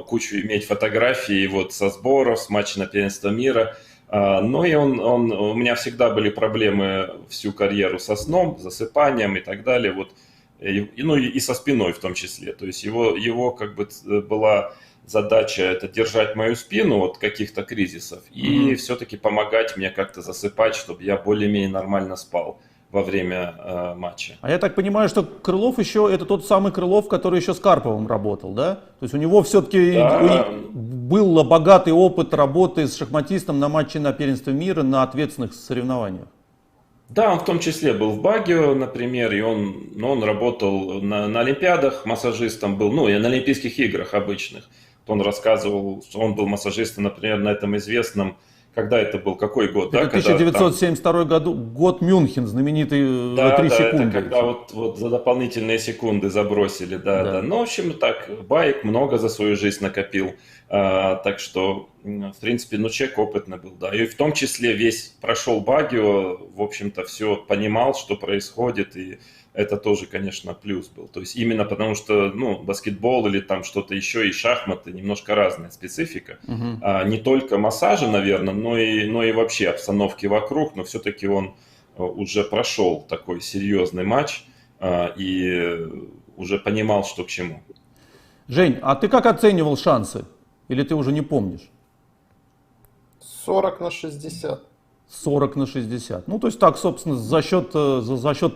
кучу иметь фотографий вот со сборов, с матча на первенство мира. Ну и у меня всегда были проблемы всю карьеру со сном, засыпанием и так далее, вот, ну и со спиной в том числе. То есть его как бы была задача это держать мою спину от каких-то кризисов и все-таки помогать мне как-то засыпать, чтобы я более-менее нормально спал во время матча. А я так понимаю, что Крылов еще, это тот самый Крылов, который еще с Карповым работал, да? То есть у него все-таки был богатый опыт работы с шахматистом на матче на первенстве мира, на ответственных соревнованиях. Да, он в том числе был в Багио, например, и он работал на Олимпиадах, массажистом был, ну, и на Олимпийских играх обычных. Он рассказывал, что он был массажистом, например, на этом известном, когда это был, какой год, да? Это Когда там 1972 год Мюнхен, знаменитый да, 3 да, это секунды. когда вот за дополнительные секунды забросили, да, Да. да. Ну, в общем, так, Баек много за свою жизнь накопил, так что, в принципе, ну, человек опытный был, да. И в том числе весь прошел Багио, в общем-то, все понимал, что происходит, и это тоже, конечно, плюс был. То есть именно потому что, ну, баскетбол или там что-то еще, и шахматы, немножко разная специфика. Мгм. Не только массажа, наверное, но и вообще обстановки вокруг, но все-таки он уже прошел такой серьезный матч и уже понимал, что к чему. Жень, а ты как оценивал шансы? Или ты уже не помнишь? 40/60. 40/60. Ну, то есть так, собственно, за счет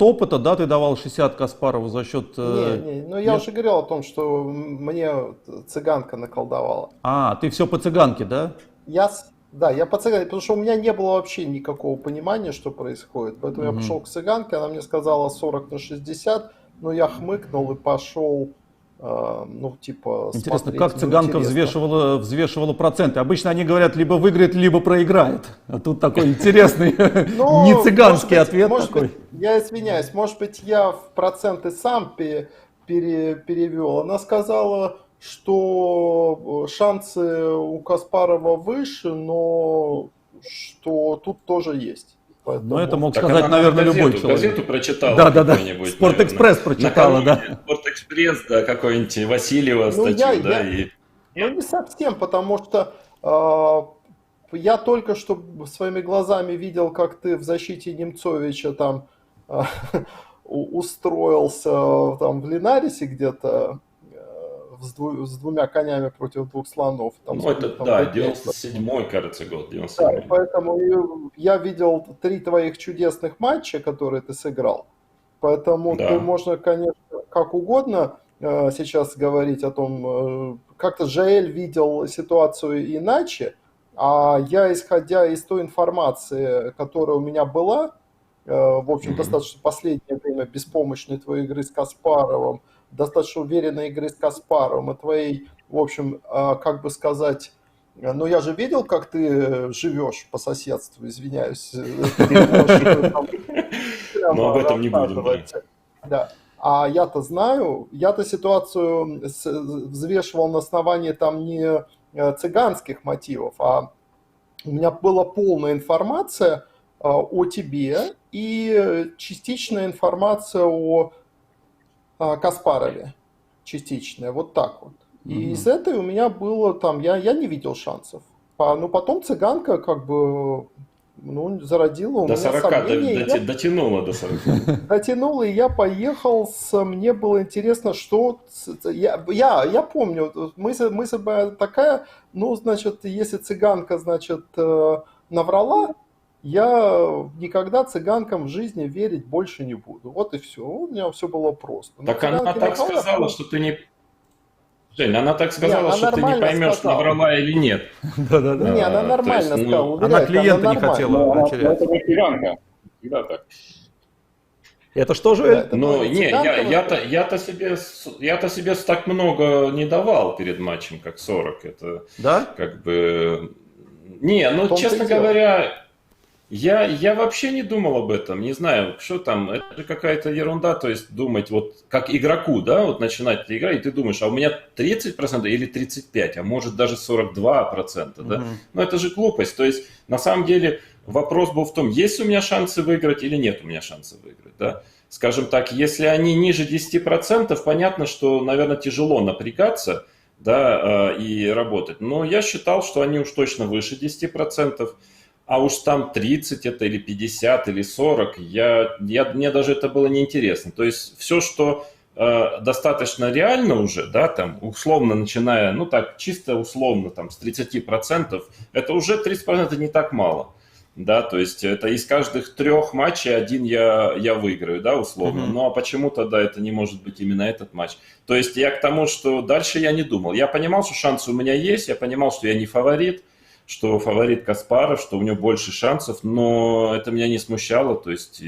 опыта, да, ты давал 60 Каспарову, за счет... Ну я нет? уже говорил о том, что мне цыганка наколдовала. Ты все по цыганке, да? Да, я по цыганке, потому что у меня не было вообще никакого понимания, что происходит. Поэтому я пошел к цыганке, она мне сказала 40/60, но я хмыкнул и пошел, ну, типа, Интересно, смотреть. как цыганка взвешивала проценты? Обычно они говорят, либо выиграет, либо проиграет. А тут такой интересный, Ну, не цыганский может быть, ответ может такой. быть, я извиняюсь, может быть, я в проценты сам перевел. Она сказала, что шансы у Каспарова выше, но что тут тоже есть. Но это мог Так сказать, она, наверное, газету, любой человек. газету прочитала Да. какой-нибудь, Спортэкспресс наверное. прочитала, да. Накануне Спортэкспресс, да, какой-нибудь Васильева Ну, статью, да, и... Ну, не совсем, потому что я только что своими глазами видел, как ты в защите Немцовича там устроился там в Линарисе где-то с двумя конями против двух слонов. Там, Ну, это, там, да, поднялся. 97-й, кажется, год, Да, 97-й. поэтому я видел 3 твоих чудесных матча, которые ты сыграл. Поэтому Да. ты можно, конечно, как угодно сейчас говорить о том, как-то Жаэль видел ситуацию иначе, а я, исходя из той информации, которая у меня была, в общем, Мгм. достаточно последнее время беспомощной твоей игры с Каспаровым, достаточно уверенной игры с Каспаровым и твоей, в общем, как бы сказать, ну я же видел, как ты живешь по соседству, извиняюсь. Ты не можешь там прямо Но об этом не будем, да. рассказывать. Да. А я-то знаю, я-то ситуацию взвешивал на основании там не цыганских мотивов, а у меня была полная информация о тебе и частичная информация о Каспарове. Частичная, вот так вот. И из этой у меня было там, я не видел шансов. Ну, потом цыганка как бы, ну, зародила у До меня 40 сомнения. Я дотянула до 40. дотянул, и я поехал. Мне было интересно, что... Я помню, мысль была такая, ну, значит, если цыганка, значит, наврала, я никогда цыганкам в жизни верить больше не буду. Вот и все. У меня все было просто. Но Так она цыганки так наврала, сказала, что ты не... Жень, она так Не, сказала, она что ты не нормально поймешь, сказала. наврала или нет. Да. Не, она то нормально есть, ну, сказала. Она уверяет, клиента не нормально. хотела Но терять. это же цыганка. Всегда так. Это что же? Да, это Ну, твоя не, цыганка, я-то себе так много не давал перед матчем, как 40. Это Да? как бы... Не, ну, В том-то честно и дело. говоря, я вообще не думал об этом. Не знаю, что там, это же какая-то ерунда. То есть думать, вот как игроку, да, вот начинать играть, и ты думаешь, а у меня 30% или 35%, а может даже 42%, да? Мгм. Но это же глупость. То есть, на самом деле, вопрос был в том, есть у меня шансы выиграть или нет у меня шанса выиграть, да? Скажем так, если они ниже 10%, понятно, что, наверное, тяжело напрягаться, да, и работать. Но я считал, что они уж точно выше 10%, а уж там 30 это или 50 или 40, мне даже это было неинтересно. То есть все, что достаточно реально уже, да, там, условно начиная, ну так, чисто условно, там, с 30%, это уже 30% не так мало. Да, то есть это из каждых 3 матчей один я выиграю, да, условно. Ну а почему тогда это не может быть именно этот матч? То есть я к тому, что дальше я не думал. Я понимал, что шансы у меня есть, я понимал, что я не фаворит, что фаворит Каспаров, что у него больше шансов, но это меня не смущало. То есть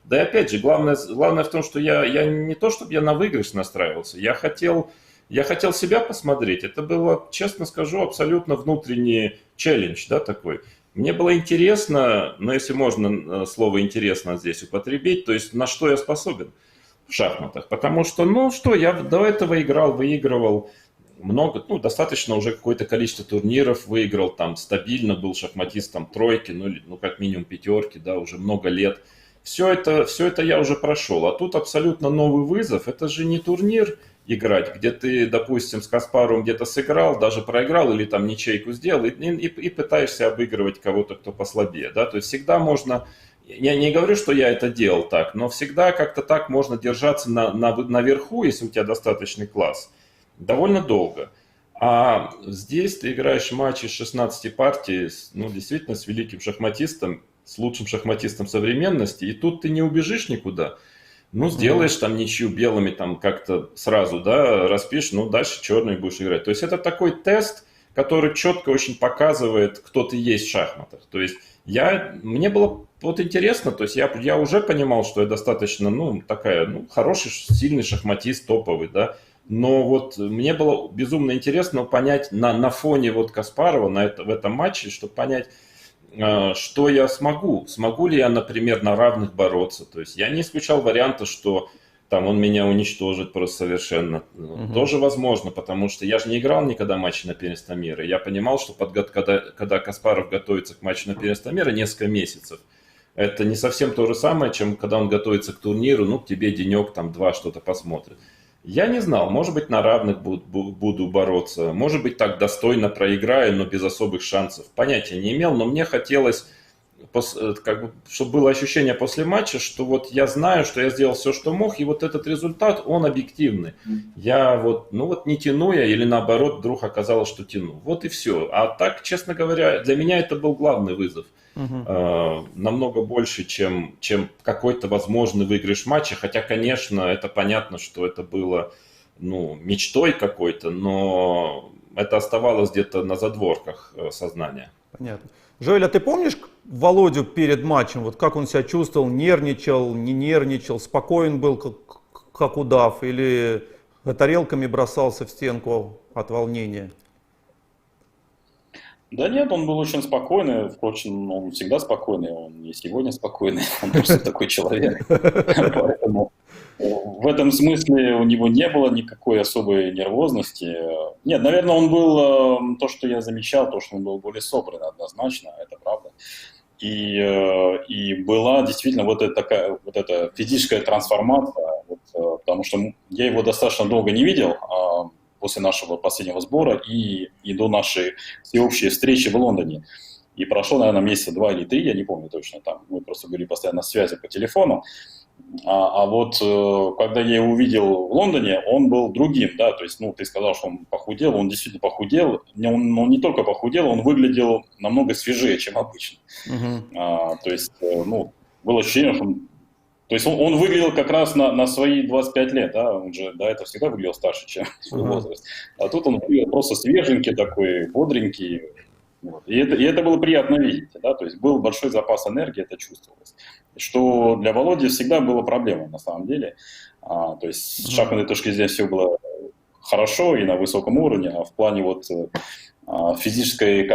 да и опять же, главное в том, что я не то, чтобы я на выигрыш настраивался, я хотел себя посмотреть. Это было, честно скажу, абсолютно внутренний челлендж, да, такой. Мне было интересно, но если можно слово «интересно» здесь употребить, то есть на что я способен в шахматах. Потому что, я до этого выигрывал много, достаточно уже какое-то количество турниров выиграл, там стабильно был шахматистом тройки, как минимум пятерки, да, уже много лет. Все это я уже прошел. А тут абсолютно новый вызов. Это же не турнир играть, где ты, допустим, с Каспаровым где-то сыграл, даже проиграл или там ничейку сделал, и пытаешься обыгрывать кого-то, кто послабее. Да? То есть всегда можно, я не говорю, что я это делал так, но всегда как-то так можно держаться наверху, если у тебя достаточный класс, довольно долго. А здесь ты играешь матч из 16 партий, действительно с великим шахматистом, с лучшим шахматистом современности, и тут ты не убежишь никуда. Сделаешь там ничью белыми, там как-то сразу, да, распишешь, дальше черный будешь играть. То есть это такой тест, который четко очень показывает, кто ты есть в шахматах. То есть мне было вот интересно, то есть я уже понимал, что я достаточно, хороший, сильный шахматист, топовый, да. Но вот мне было безумно интересно понять на фоне вот Каспарова в этом матче, чтобы понять, что я смогу ли я, например, на равных бороться. То есть я не исключал варианта, что там он меня уничтожит просто совершенно. Тоже возможно, потому что я же не играл никогда матчи на первенство мира. Я понимал, что когда Каспаров готовится к матчу на первенство мира несколько месяцев, это не совсем то же самое, чем когда он готовится к турниру, к тебе денек, там, два что-то посмотрит. Я не знал, может быть, на равных буду бороться, может быть, так достойно проиграю, но без особых шансов. Понятия не имел, но мне хотелось, чтобы было ощущение после матча, что вот я знаю, что я сделал все, что мог, и вот этот результат, он объективный. Я не тяну я, или наоборот, вдруг оказалось, что тяну. Вот и все. А так, честно говоря, для меня это был главный вызов. Намного больше, чем какой-то возможный выигрыш матча. Хотя, конечно, это понятно, что это было мечтой какой-то, но это оставалось где-то на задворках сознания. Понятно. Жоэль, а ты помнишь Володю перед матчем? Вот как он себя чувствовал? Нервничал, не нервничал, спокоен был, как удав? Или тарелками бросался в стенку от волнения? Да нет, он был очень спокойный, впрочем, он всегда спокойный, он и сегодня спокойный, он просто такой человек. Поэтому в этом смысле у него не было никакой особой нервозности. Нет, наверное, он был, то, что я замечал, то, что он был более собран однозначно, это правда. И была действительно вот эта физическая трансформация, потому что я его достаточно долго не видел, после нашего последнего сбора и до нашей всеобщей встречи в Лондоне. И прошло, наверное, месяца 2 или 3, я не помню точно, там мы просто были постоянно на связи по телефону. А вот когда я его увидел в Лондоне, он был другим, да, то есть, ты сказал, что он похудел, он действительно похудел, он не только похудел, он выглядел намного свежее, чем обычно. То есть, было ощущение, что он выглядел как раз на свои 25 лет, да, он же до этого всегда выглядел старше, чем свой возраст. А тут он выглядел просто свеженький такой, бодренький. Вот. И это было приятно видеть, да, то есть был большой запас энергии, это чувствовалось. Что для Володи всегда была проблема, на самом деле. То есть с шахматной точки зрения все было хорошо и на высоком уровне, а в плане физической,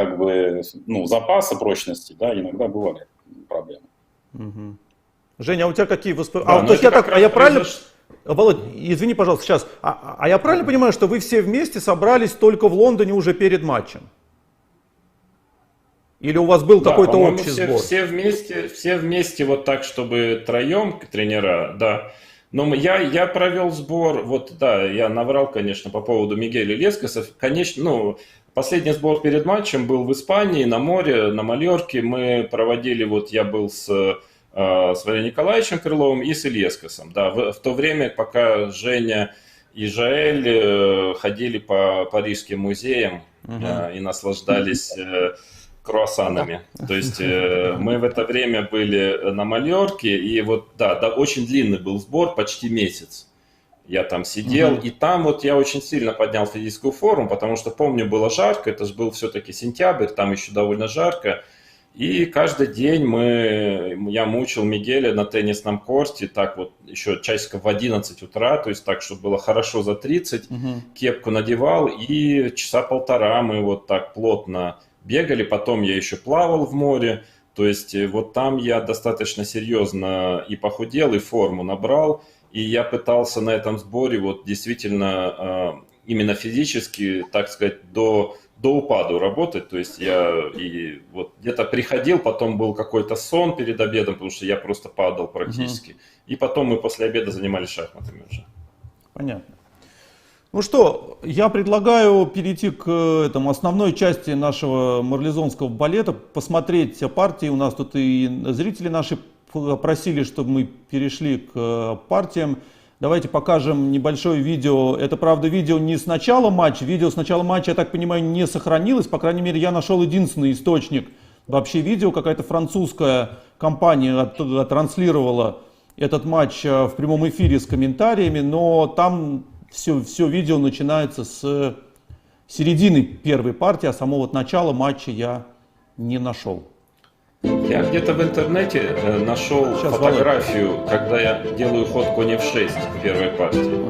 запаса прочности, да, иногда бывали проблемы. Женя, а у тебя какие воспоминания? Я правильно... Володь, извини, пожалуйста, сейчас. А я правильно понимаю, что вы все вместе собрались только в Лондоне уже перед матчем? Или у вас был какой-то общий сбор? Все вместе вот так, чтобы троем тренера, да. Но я провел сбор, я наврал, конечно, по поводу Мигеля Лескаса. Конечно, последний сбор перед матчем был в Испании, на море, на Мальорке. Мы проводили, я был с Валерием Николаевичем Крыловым и с Ильескасом. Да, в то время, пока Женя и Жоэль ходили по парижским музеям и наслаждались круассанами. То есть мы в это время были на Мальорке, и очень длинный был сбор, почти месяц. Я там сидел, и там вот я очень сильно поднял физическую форму, потому что, помню, было жарко, это же был все-таки сентябрь, там еще довольно жарко. И каждый день я мучил Мигеля на теннисном корте, так вот еще часиков в 11 утра, то есть так, чтобы было хорошо за 30, кепку надевал, и часа полтора мы вот так плотно бегали, потом я еще плавал в море, то есть вот там я достаточно серьезно и похудел, и форму набрал, и я пытался на этом сборе вот действительно именно физически, так сказать, до упаду работать, то есть я и вот где-то приходил, потом был какой-то сон перед обедом, потому что я просто падал практически, и потом мы после обеда занимались шахматами уже. Понятно. Ну что, я предлагаю перейти к основной части нашего марлезонского балета, посмотреть партии. У нас тут и зрители наши просили, чтобы мы перешли к партиям. Давайте покажем небольшое видео. Это, правда, видео не с начала матча. Видео с начала матча, я так понимаю, не сохранилось. По крайней мере, я нашел единственный источник вообще видео. Какая-то французская компания транслировала этот матч в прямом эфире с комментариями. Но там все видео начинается с середины первой партии, а самого начала матча я не нашел. Я где-то в интернете нашел фотографию, когда я делаю ход конь f6 в первой партии.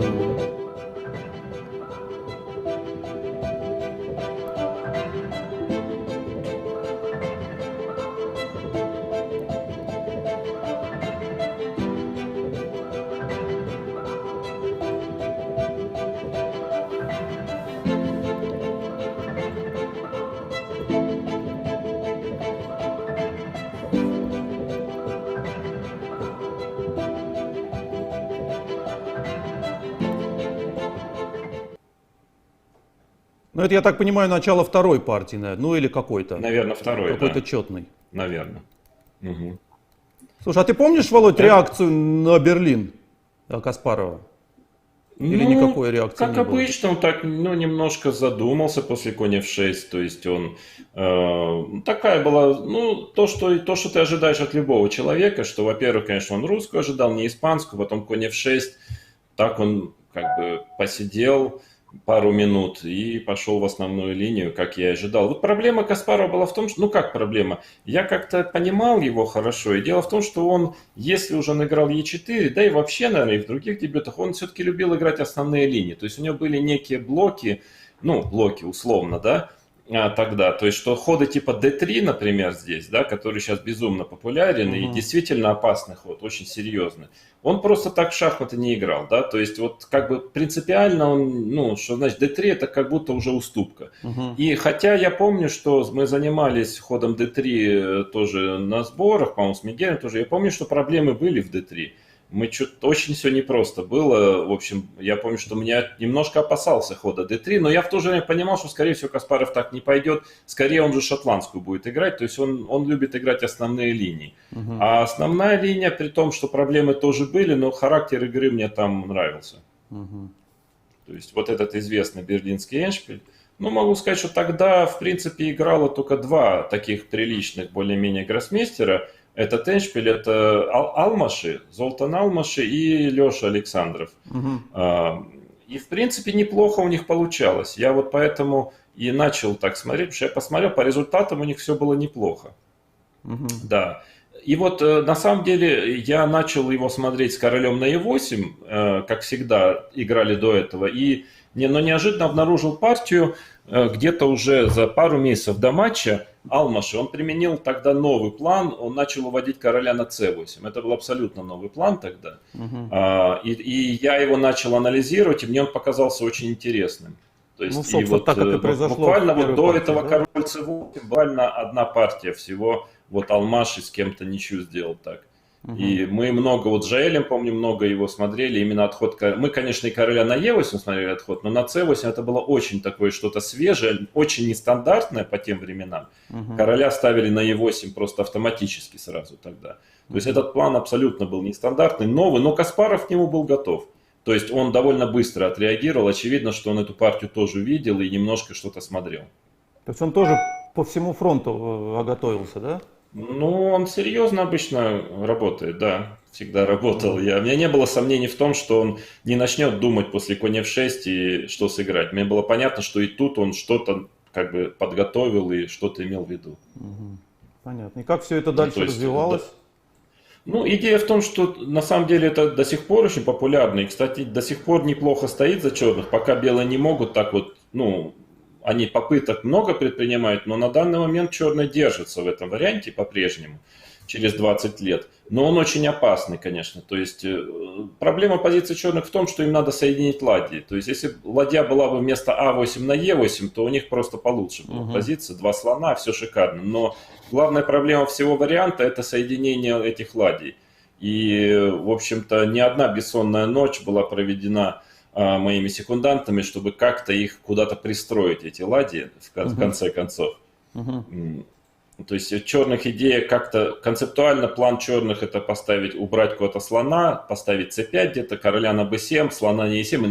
Ну, это, я так понимаю, начало второй партии, наверное, ну или какой-то. Наверное, второй, какой-то да. четный. Наверное. Угу. Слушай, а ты помнишь, Володь, реакцию на Берлин Каспарова? Или никакой реакции как не было? обычно, он так, немножко задумался после конь f6, то есть он такая была, то, что ты ожидаешь от любого человека, что, во-первых, конечно, он русскую ожидал, не испанскую, потом конь f6, так он как бы посидел пару минут и пошел в основную линию, как я и ожидал. Вот проблема Каспарова была в том, что, как проблема, я как-то понимал его хорошо, и дело в том, что он, если уже он играл Е4, да и вообще, наверное, и в других дебютах, он все-таки любил играть основные линии, то есть у него были некие блоки, блоки условно, да, тогда, то есть что ходы типа D3, например, здесь, да, который сейчас безумно популярен и действительно опасный ход, очень серьезный, он просто так в шахматы не играл, да, то есть вот как бы принципиально он, что значит D3 это как будто уже уступка. И хотя я помню, что мы занимались ходом D3 тоже на сборах, по-моему, с Мигелем тоже, я помню, что проблемы были в D3. Мы что-то очень все непросто было. В общем, я помню, что меня немножко опасался хода D3, но я в то же время понимал, что, скорее всего, Каспаров так не пойдет. Скорее, он же шотландскую будет играть, то есть он любит играть основные линии. А основная линия, при том, что проблемы тоже были, но характер игры мне там нравился. То есть вот этот известный берлинский эндшпиль. Могу сказать, что тогда, в принципе, играло только два таких приличных, более-менее гроссмейстера. Это эндшпиль, это Алмаши, Золтан Алмаши и Леша Александров. И, в принципе, неплохо у них получалось. Я вот поэтому и начал так смотреть, потому что я посмотрел, по результатам у них все было неплохо. Да. И вот, на самом деле, я начал его смотреть с королем на e8, как всегда играли до этого, но неожиданно обнаружил партию где-то уже за пару месяцев до матча Алмаши. Он применил тогда новый план, он начал уводить короля на c8. Это был абсолютно новый план тогда. И я его начал анализировать, и мне он показался очень интересным. То есть, собственно, вот, так как и произошло буквально вот до партии, этого да? король c8, буквально одна партия всего, вот Алмаши с кем-то ничью сделал так. И мы много, вот с Жаэлем, помню, много его смотрели, именно отход короля. Мы, конечно, и короля на Е8 смотрели отход, но на С8 это было очень такое что-то свежее, очень нестандартное по тем временам. Короля ставили на Е8 просто автоматически сразу тогда. То есть этот план абсолютно был нестандартный, новый, но Каспаров к нему был готов. То есть он довольно быстро отреагировал, очевидно, что он эту партию тоже видел и немножко что-то смотрел. То есть он тоже по всему фронту готовился, да? Он серьезно обычно работает, да. всегда работал. У меня не было сомнений в том, что он не начнет думать после конь f6 и что сыграть. Мне было понятно, что и тут он что-то как бы подготовил и что-то имел в виду. Понятно. И как все это дальше то есть, развивалось? Ну, идея в том, что на самом деле это до сих пор очень популярно. И, кстати, до сих пор неплохо стоит за черных, пока белые не могут так вот, ну, они попыток много предпринимают, но на данный момент черные держатся в этом варианте по-прежнему, через 20 лет. Но он очень опасный, конечно. То есть проблема позиции черных в том, что им надо соединить ладьи. То есть если ладья была бы вместо А8 на Е8, то у них просто получше была позиция. Два слона, все шикарно. Но главная проблема всего варианта – это соединение этих ладей. И, в общем-то, ни одна бессонная ночь была проведена моими секундантами, чтобы как-то их куда-то пристроить, эти ладьи, в конце концов. То есть в черных идея как-то концептуально план черных это поставить, убрать куда-то слона, поставить c5 где-то, короля на b7, слона на e7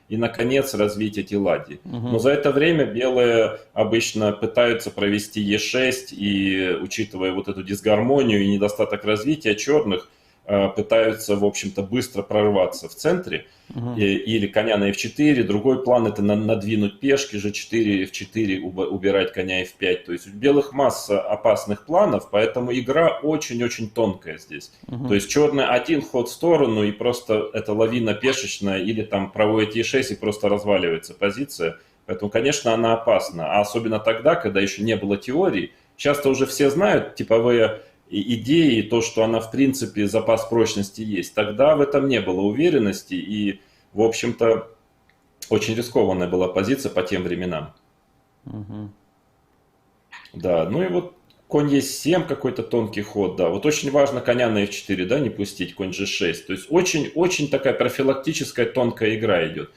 и наконец развить эти ладьи. Но за это время белые обычно пытаются провести e6 и, учитывая вот эту дисгармонию и недостаток развития черных, пытаются, в общем-то, быстро прорваться в центре, или коня на f4. Другой план – это надвинуть пешки, g4, f4, убирать коня f5. То есть у белых масса опасных планов, поэтому игра очень-очень тонкая здесь. То есть черный один ход в сторону, и просто это лавина пешечная, или там проводит e6 и просто разваливается позиция. Поэтому, конечно, она опасна. А особенно тогда, когда еще не было теории. Часто уже все знают типовые идеи, то, что она в принципе запас прочности есть. Тогда в этом не было уверенности и, в общем-то, очень рискованная была позиция по тем временам. Да, ну и вот конь Е7 какой-то тонкий ход, да. Вот очень важно коня на F4, да, не пустить, конь G6. То есть очень такая профилактическая тонкая игра идет.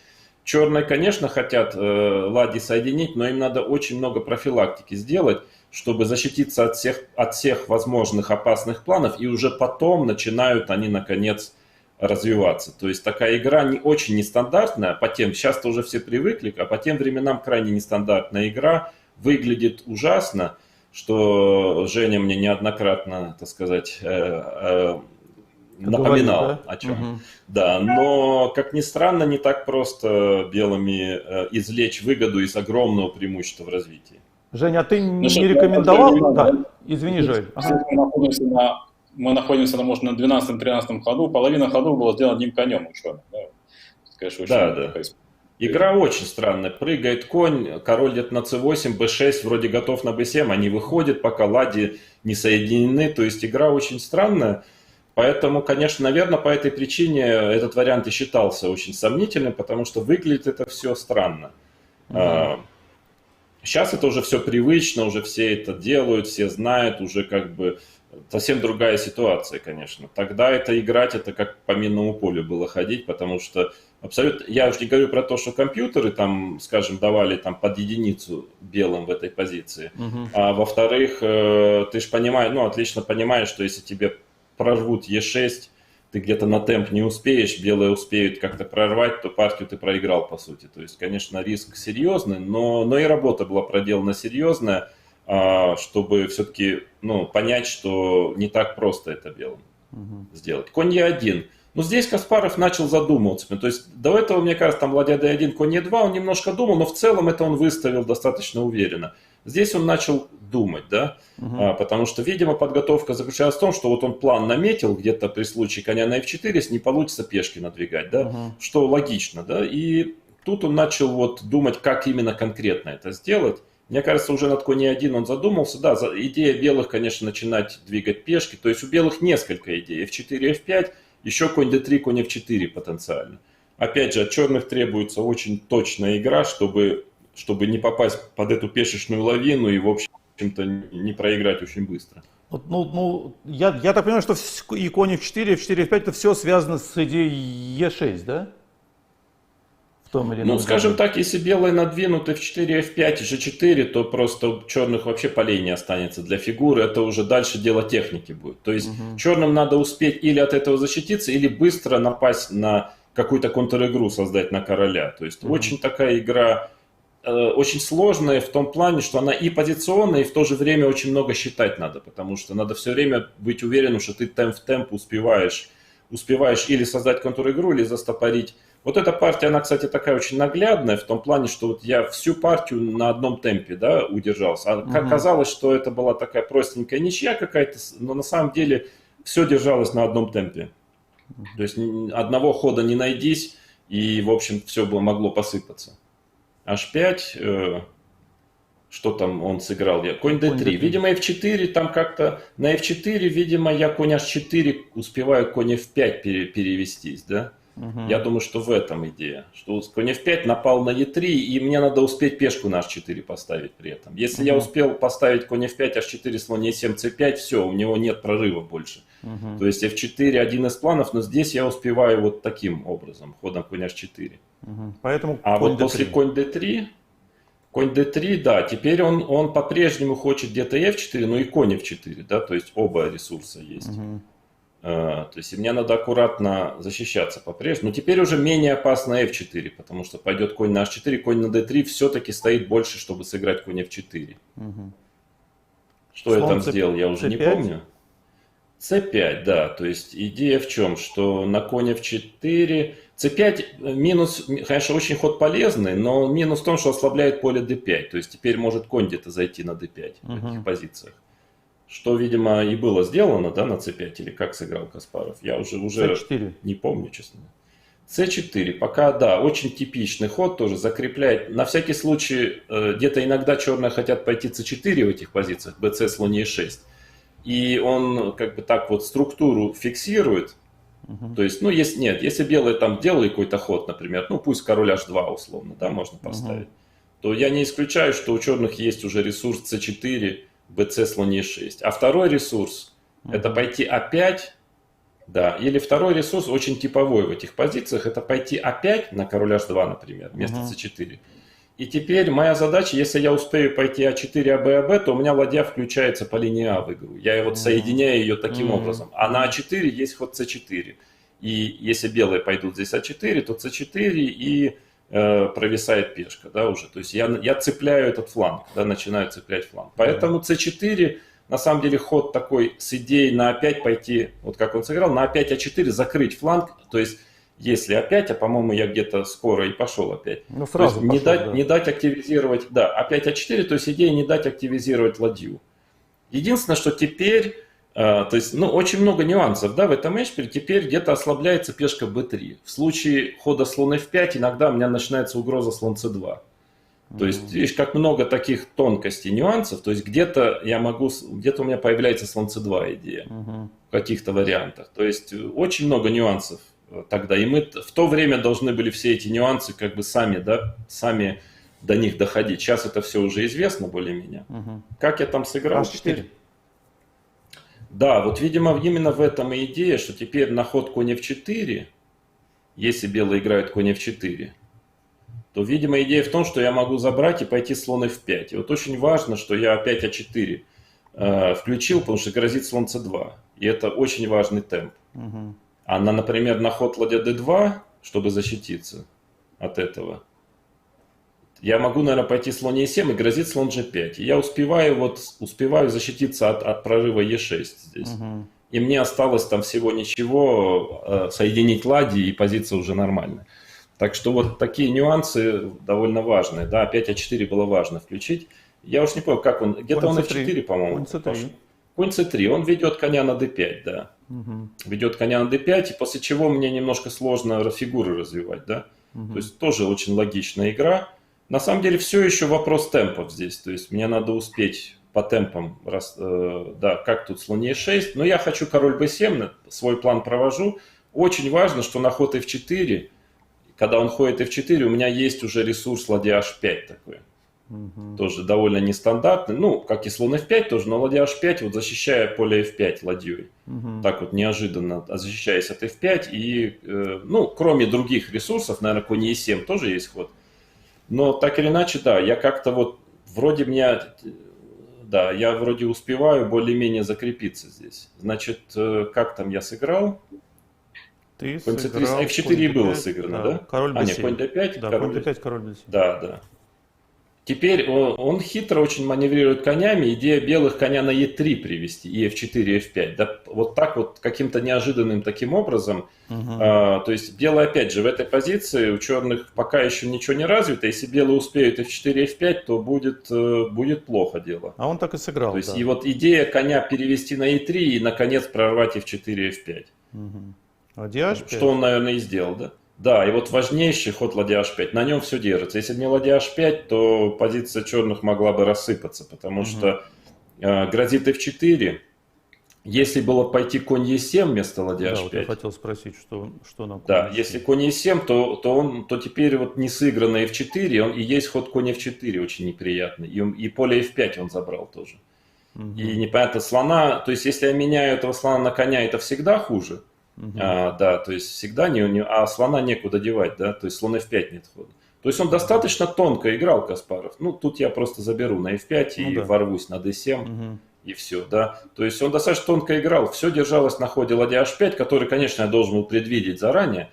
Черные, конечно, хотят ладьи соединить, но им надо очень много профилактики сделать, чтобы защититься от всех возможных опасных планов, и уже потом начинают они, наконец, развиваться. То есть такая игра не очень нестандартная, сейчас-то уже все привыкли, а по тем временам крайне нестандартная игра, выглядит ужасно, что Женя мне неоднократно, так сказать, напоминал, да? О чем. Да, но, как ни странно, не так просто белыми извлечь выгоду из огромного преимущества в развитии. Женя, а ты не рекомендовал? Да, извини, Жень. Мы находимся, может, на 12-13 ходу. Половина ходов была сделана одним конем ученым. Да. Конечно, да. Игра очень странная. Прыгает конь, король где-то на c8, b6, вроде готов на b7, они выходят, пока ладьи не соединены. То есть игра очень странная. Поэтому, конечно, наверное, по этой причине этот вариант и считался очень сомнительным, потому что выглядит это все странно. Сейчас это уже все привычно, уже все это делают, все знают, уже как бы совсем другая ситуация, конечно. Тогда это играть, это как по минному полю было ходить, потому что абсолютно, я уже не говорю про то, что компьютеры там, скажем, давали там под единицу белым в этой позиции, а во-вторых, ты же понимаешь, отлично понимаешь, что если тебе прорвут Е6, ты где-то на темп не успеешь, белые успеют как-то прорвать, то партию ты проиграл, по сути. То есть, конечно, риск серьезный, но и работа была проделана серьезная, чтобы все-таки понять, что не так просто это белым сделать. Конь Е1. Здесь Каспаров начал задумываться. То есть, до этого, мне кажется, там ладья D1, конь Е2, он немножко думал, но в целом это он выставил достаточно уверенно. Здесь он начал думать, да, потому что, видимо, подготовка заключалась в том, что вот он план наметил где-то при случае коня на f4, если не получится пешки надвигать, да, что логично, да, и тут он начал вот думать, как именно конкретно это сделать. Мне кажется, уже над конь Е1 он задумался, да, идея белых, конечно, начинать двигать пешки, то есть у белых несколько идей, f4, f5, еще конь d3, конь f4 потенциально. Опять же, от черных требуется очень точная игра, чтобы не попасть под эту пешечную лавину и, в общем-то, не проиграть очень быстро. Я так понимаю, что и конь f4, f4, f5 это все связано с идеей e6, да? В том или ином скажем так, если белые надвинут f4, f5 и g4, то просто у черных вообще полей не останется для фигуры. Это уже дальше дело техники будет. То есть черным надо успеть или от этого защититься, или быстро напасть на какую-то контр-игру создать на короля. То есть очень такая игра очень сложная в том плане, что она и позиционная, и в то же время очень много считать надо, потому что надо все время быть уверенным, что ты темп в темп успеваешь или создать контр-игру, или застопорить. Вот эта партия, она, кстати, такая очень наглядная в том плане, что вот я всю партию на одном темпе, да, удержался. А казалось, что это была такая простенькая ничья какая-то, но на самом деле все держалось на одном темпе. То есть одного хода не найдись, и, в общем, все бы могло посыпаться. H5, что там он сыграл? Конь D3. Видимо, F4, там как-то на F4, видимо, я конь H4 успеваю конь F5 перевестись, да? Я думаю, что в этом идея. Что конь F5 напал на E3, и мне надо успеть пешку на H4 поставить при этом. Если я успел поставить конь F5, H4, слон E7, C5, все, у него нет прорыва больше. То есть F4 один из планов, но здесь я успеваю вот таким образом, ходом конь H4. Поэтому а конь вот после конь D3, да, теперь он по-прежнему хочет где-то F4, но и конь F4, да, то есть оба ресурса есть. То есть мне надо аккуратно защищаться по-прежнему. Но теперь уже менее опасно F4, потому что пойдет конь на H4, конь на D3 все-таки стоит больше, чтобы сыграть конь F4. Что я там сделал, я уже не помню. C5, да, то есть идея в чем, что на конь F4, C5 минус, конечно, очень ход полезный, но минус в том, что ослабляет поле D5, то есть теперь может конь где-то зайти на D5 в этих позициях. Что, видимо, и было сделано, да, на C5, или как сыграл Каспаров, я уже C4. Не помню, честно. C4, пока, да, очень типичный ход, тоже закрепляет. На всякий случай, где-то иногда черные хотят пойти C4 в этих позициях, BC, слон E6. И он как бы так вот структуру фиксирует. То есть, ну, если белые там делали какой-то ход, например, ну, пусть король H2 условно, да, можно поставить, то я не исключаю, что у черных есть уже ресурс C4, BC, слон E6. А второй ресурс это пойти А5, да, или второй ресурс очень типовой в этих позициях, это пойти А5 на король H2, например, вместо C4. И теперь моя задача, если я успею пойти А4, АБ, то у меня ладья включается по линии А в игру. Я вот соединяю ее таким образом. А на А4 есть ход С4. И если белые пойдут здесь А4, то С4 и провисает пешка, да, уже. То есть я цепляю этот фланг, да, начинаю цеплять фланг. Поэтому С4, на самом деле, ход такой с идеей на А5 пойти, вот как он сыграл, на А5, А4 закрыть фланг, то есть если опять, а по-моему я где-то скоро и пошел опять. Ну, сразу то есть пошел, не дать активизировать, да, опять А4, то есть идея не дать активизировать ладью. Единственное, что теперь, то есть, ну, очень много нюансов, да, в этом эшпиле теперь где-то ослабляется пешка b3. В случае хода слон f5 иногда у меня начинается угроза слон c2. То есть, видишь, как много таких тонкостей, нюансов, то есть где-то у меня появляется слон c2 идея в каких-то вариантах. То есть очень много нюансов тогда. И мы в то время должны были все эти нюансы как бы сами до них доходить. Сейчас это все уже известно более-менее. Как я там сыграл теперь? Да, вот, видимо, именно в этом и идея, что теперь на ход конь f4, если белые играют конь f4, то, видимо, идея в том, что я могу забрать и пойти слон f5. И вот очень важно, что я опять a4 включил, потому что грозит слон c2. И это очень важный темп. А например, на ход ладья d2, чтобы защититься от этого, я могу, наверное, пойти слон e7 и грозит слон g5. И я успеваю защититься от прорыва e6 здесь. И мне осталось там всего ничего, соединить ладьи, и позиция уже нормальная. Так что вот такие нюансы довольно важные. Да, опять А4 было важно включить. Я уж не помню, как он. Где-то он F4, по-моему. Конь C3. Он ведет коня на D5, да. Ведет коня на D5, и после чего мне немножко сложно фигуры развивать, да. То есть тоже очень логичная игра. На самом деле все еще вопрос темпов здесь. То есть мне надо успеть по темпам, да, как тут слон E6. Но я хочу король B7, свой план провожу. Очень важно, что на ход F4, когда он ходит F4, у меня есть уже ресурс ладья H5 такой. Тоже довольно нестандартный. Ну, как и слон F5 тоже, но ладья H5, вот защищая поле F5 ладьей. Так вот неожиданно защищаясь от F5. И, ну, кроме других ресурсов, наверное, конь E7 тоже есть ход. Но так или иначе, да, я как-то вот вроде я вроде успеваю более-менее закрепиться здесь. Значит, как там я сыграл? Ты конь сыграл F4 было сыграно, да? Король B7. Нет, конь D5. Да, конь D5, король B7. Да. Теперь он хитро очень маневрирует конями. Идея белых коня на Е3 привести, и F4, F5. Да, вот так вот, каким-то неожиданным таким образом. То есть белые, опять же, в этой позиции у черных пока еще ничего не развито. Если белые успеют F4, F5, то будет плохо дело. А он так и сыграл, То есть да. и вот идея коня перевести на E3 и, наконец, прорвать F4, F5. Ладья H5. Что он, наверное, и сделал, да? Да, и вот важнейший ход ладья H5, на нем все держится. Если бы не ладья H5, то позиция черных могла бы рассыпаться, потому что грозит F4. Если было пойти конь E7 вместо ладья Да, вот я H5, хотел спросить, что на да, конь если E7. конь E7, то теперь вот не сыгранный F4, и есть ход конь F4 очень неприятный, и поле F5 он забрал тоже. И непонятно, слона, то есть если я меняю этого слона на коня, это всегда хуже. Да, то есть всегда а слона некуда девать, да, то есть слон F5 нет хода. То есть он достаточно тонко играл, Каспаров. Ну, тут я просто заберу на F5 и ворвусь на D7, и все, да. То есть он достаточно тонко играл, все держалось на ходе ладья H5, который, конечно, я должен был предвидеть заранее.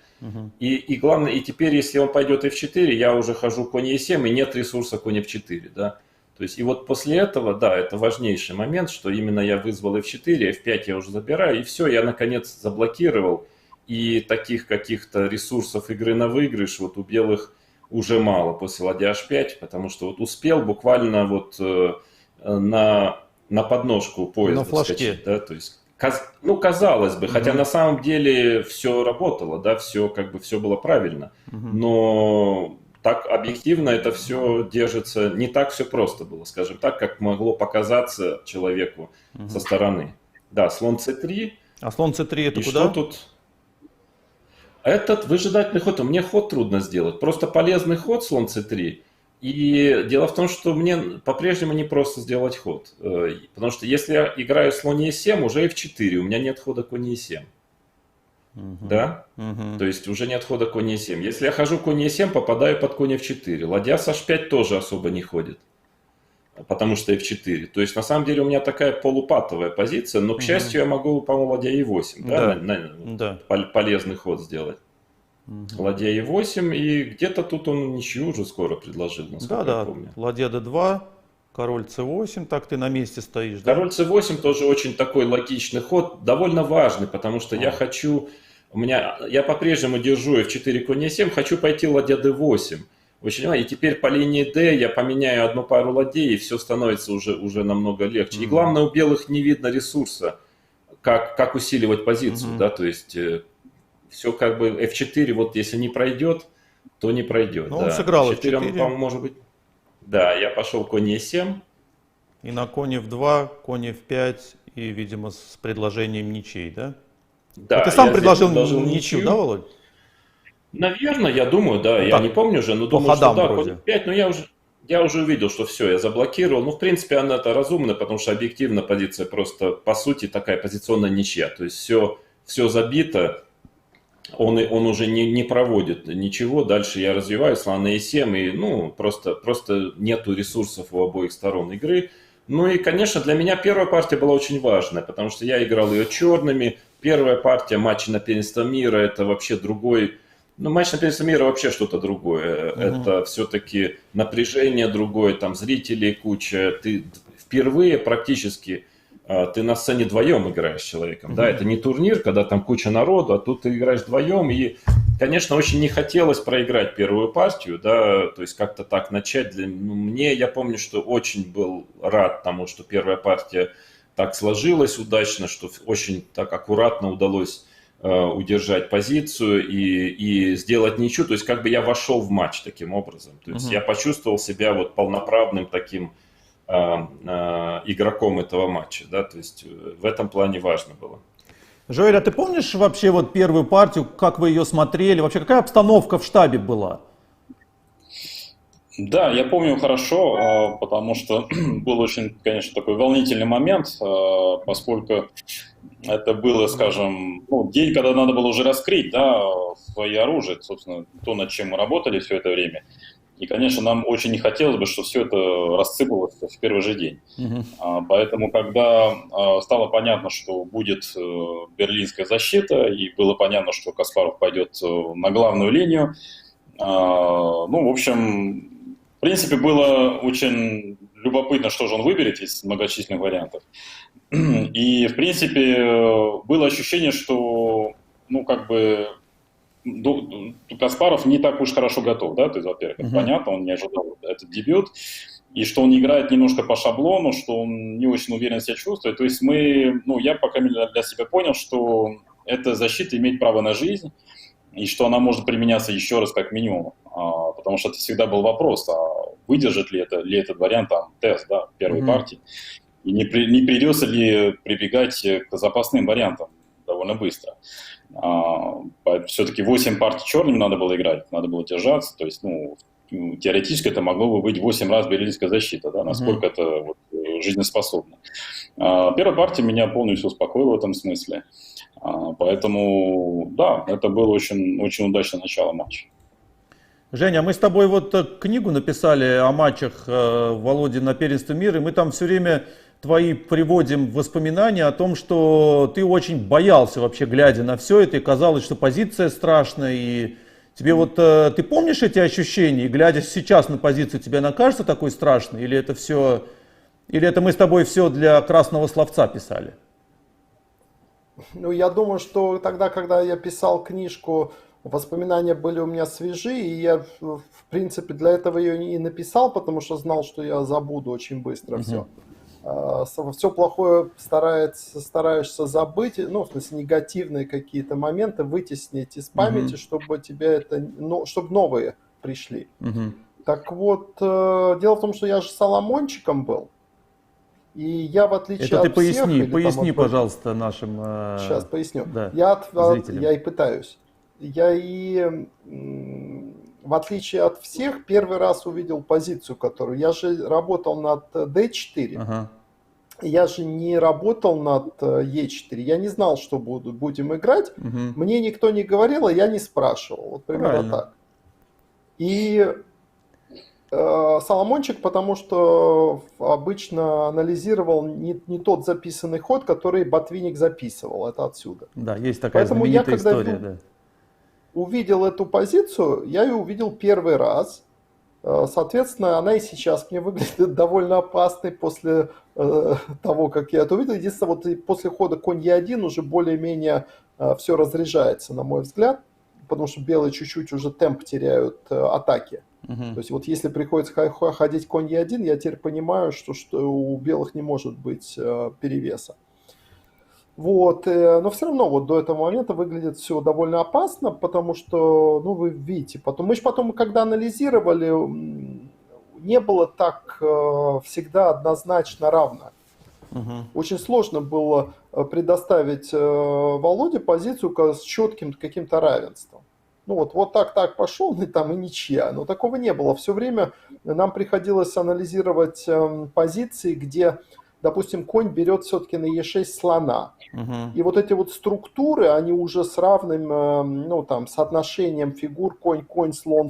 И главное, и теперь, если он пойдет F4, я уже хожу конь E7, и нет ресурса конь F4, да. То есть и вот после этого, да, это важнейший момент, что именно я вызвал F4, F5 я уже забираю, и все, я наконец заблокировал. И таких каких-то ресурсов игры на выигрыш вот у белых уже мало после ладья H5, потому что вот успел буквально вот на подножку поезда На флажке. вскочить, да, то есть, ну, казалось бы, хотя на самом деле все работало, да, все как бы все было правильно, но так объективно это все держится, не так все просто было, скажем так, как могло показаться человеку со стороны. Да, слон c3. А слон c3 это И куда? что тут? Этот выжидательный ход, мне ход трудно сделать, просто полезный ход слон c3. И дело в том, что мне по-прежнему не просто сделать ход, потому что если я играю слон e7, уже f4, у меня нет хода конь e7. Да? То есть уже нет хода конь e7. Если я хожу конь e7, попадаю под конь f4. Ладья с h5 тоже особо не ходит, потому что f4. То есть на самом деле у меня такая полупатовая позиция, но, к счастью, я могу, по-моему, ладья e8, да. Полезный ход сделать. Ладья e8, и где-то тут он ничью уже скоро предложил, насколько я помню. Ладья d2, король c8, так ты на месте стоишь, да? Король c8 тоже очень такой логичный ход, довольно важный, потому что я хочу... Я по-прежнему держу f4, конь e7, хочу пойти ладья d8. Очень, и теперь по линии d я поменяю одну пару ладей, и все становится уже намного легче. И главное, у белых не видно ресурса, как усиливать позицию, да, то есть все как бы f4, вот если не пройдет, то не пройдет. Но да. он сыграл f4, f4. по-моему, может быть... Да, я пошел конь e7. И на конь f2, конь f5, и, видимо, с предложением ничей, да? Да, ты сам я предложил предложил ничью, да, Володь? Наверное, я думаю, да, я так, не помню уже, но по думаю, ходам что да, вроде. конь 5, но я уже увидел, что все, я заблокировал. Ну, в принципе, она это разумно, потому что объективно позиция просто, по сути, такая позиционная ничья. То есть все забито, он уже не проводит ничего. Дальше я развиваю слон на e7, и ну, просто нету ресурсов у обоих сторон игры. Ну и, конечно, для меня первая партия была очень важная, потому что я играл ее черными. Первая партия матча на первенство мира, это вообще другой... Ну, матч на первенство мира вообще что-то другое. Это все-таки напряжение другое, там зрителей куча. Ты впервые практически ты на сцене вдвоем играешь с человеком. Да, это не турнир, когда там куча народу, а тут ты играешь вдвоем. И, конечно, очень не хотелось проиграть первую партию, да, то есть как-то так начать. Я помню, что очень был рад тому, что первая партия так сложилась удачно, что очень так аккуратно удалось удержать позицию и сделать ничью. То есть как бы я вошел в матч таким образом. То есть я почувствовал себя вот полноправным таким игроком этого матча. Да? То есть в этом плане важно было. Жоэль, а ты помнишь вообще вот первую партию, как вы ее смотрели? Вообще какая обстановка в штабе была? Да, я помню хорошо, потому что был очень, конечно, такой волнительный момент, поскольку это было, скажем, день, когда надо было уже раскрыть, да, свои оружия, собственно, то, над чем мы работали все это время. И, конечно, нам очень не хотелось бы, чтобы все это рассыпалось в первый же день. Поэтому, когда стало понятно, что будет берлинская защита, и было понятно, что Каспаров пойдет на главную линию, ну, в общем, В принципе, было очень любопытно, что же он выберет из многочисленных вариантов. И, в принципе, было ощущение, что, ну, как бы, Каспаров не так уж хорошо готов, да, то есть, во-первых, это понятно, он не ожидал этот дебют, и что он играет немножко по шаблону, что он не очень уверенно себя чувствует. То есть я, по крайней мере, для себя понял, что эта защита имеет право на жизнь, и что она может применяться еще раз как минимум, потому что это всегда был вопрос, выдержит ли этот вариант там, тест, да, первой партии, и не придется ли прибегать к запасным вариантам довольно быстро. Все-таки 8 партий черным надо было играть, надо было держаться, то есть, теоретически это могло бы быть 8 раз берлинская защита, да, насколько это жизнеспособно. Первая партия меня полностью успокоила в этом смысле. Поэтому, да, это было очень, очень удачное начало матча. Женя, мы с тобой книгу написали о матчах Володи на первенстве мира, и мы там все время твои приводим воспоминания о том, что ты очень боялся вообще, глядя на все это, и казалось, что позиция страшная, и тебе ты помнишь эти ощущения, и глядя сейчас на позицию, тебе она кажется такой страшной, или это мы с тобой все для красного словца писали? Я думаю, что тогда, когда я писал книжку, воспоминания были у меня свежи, и я, в принципе, для этого ее и написал, потому что знал, что я забуду очень быстро все. Все плохое стараешься забыть, в смысле негативные какие-то моменты вытеснить из памяти, чтобы чтобы новые пришли. Так вот, дело в том, что я же соломончиком был. И я, в отличие это от ты поясни, всех... поясни, пожалуйста, нашим Сейчас поясню. Да, Я и пытаюсь. В отличие от всех, первый раз увидел позицию, которую... Я же работал над D4. Я же не работал над E4. Я не знал, что будем играть. Мне никто не говорил, а я не спрашивал. Вот примерно Правильно. так. И... Соломончик, потому что обычно анализировал не тот записанный ход, который Ботвинник записывал. Это отсюда. Да, есть такая Поэтому я, знаменитая когда история. увидел эту позицию, я ее увидел первый раз. Соответственно, она и сейчас мне выглядит довольно опасной после того, как я это увидел. Единственное, после хода конь Е1 уже более-менее все разряжается, на мой взгляд, потому что белые чуть-чуть уже темп теряют атаки. То есть если приходится ходить конь Е1, я теперь понимаю, что у белых не может быть перевеса. Но все равно до этого момента выглядит все довольно опасно, потому что, вы видите, мы же потом, когда анализировали, не было так всегда однозначно равно. Очень сложно было предоставить Володе позицию с четким каким-то равенством. Так пошел, и ничья. Но такого не было. Все время нам приходилось анализировать позиции, где, допустим, конь берет все-таки на Е6 слона. И эти структуры, они уже с равным соотношением фигур конь, слон,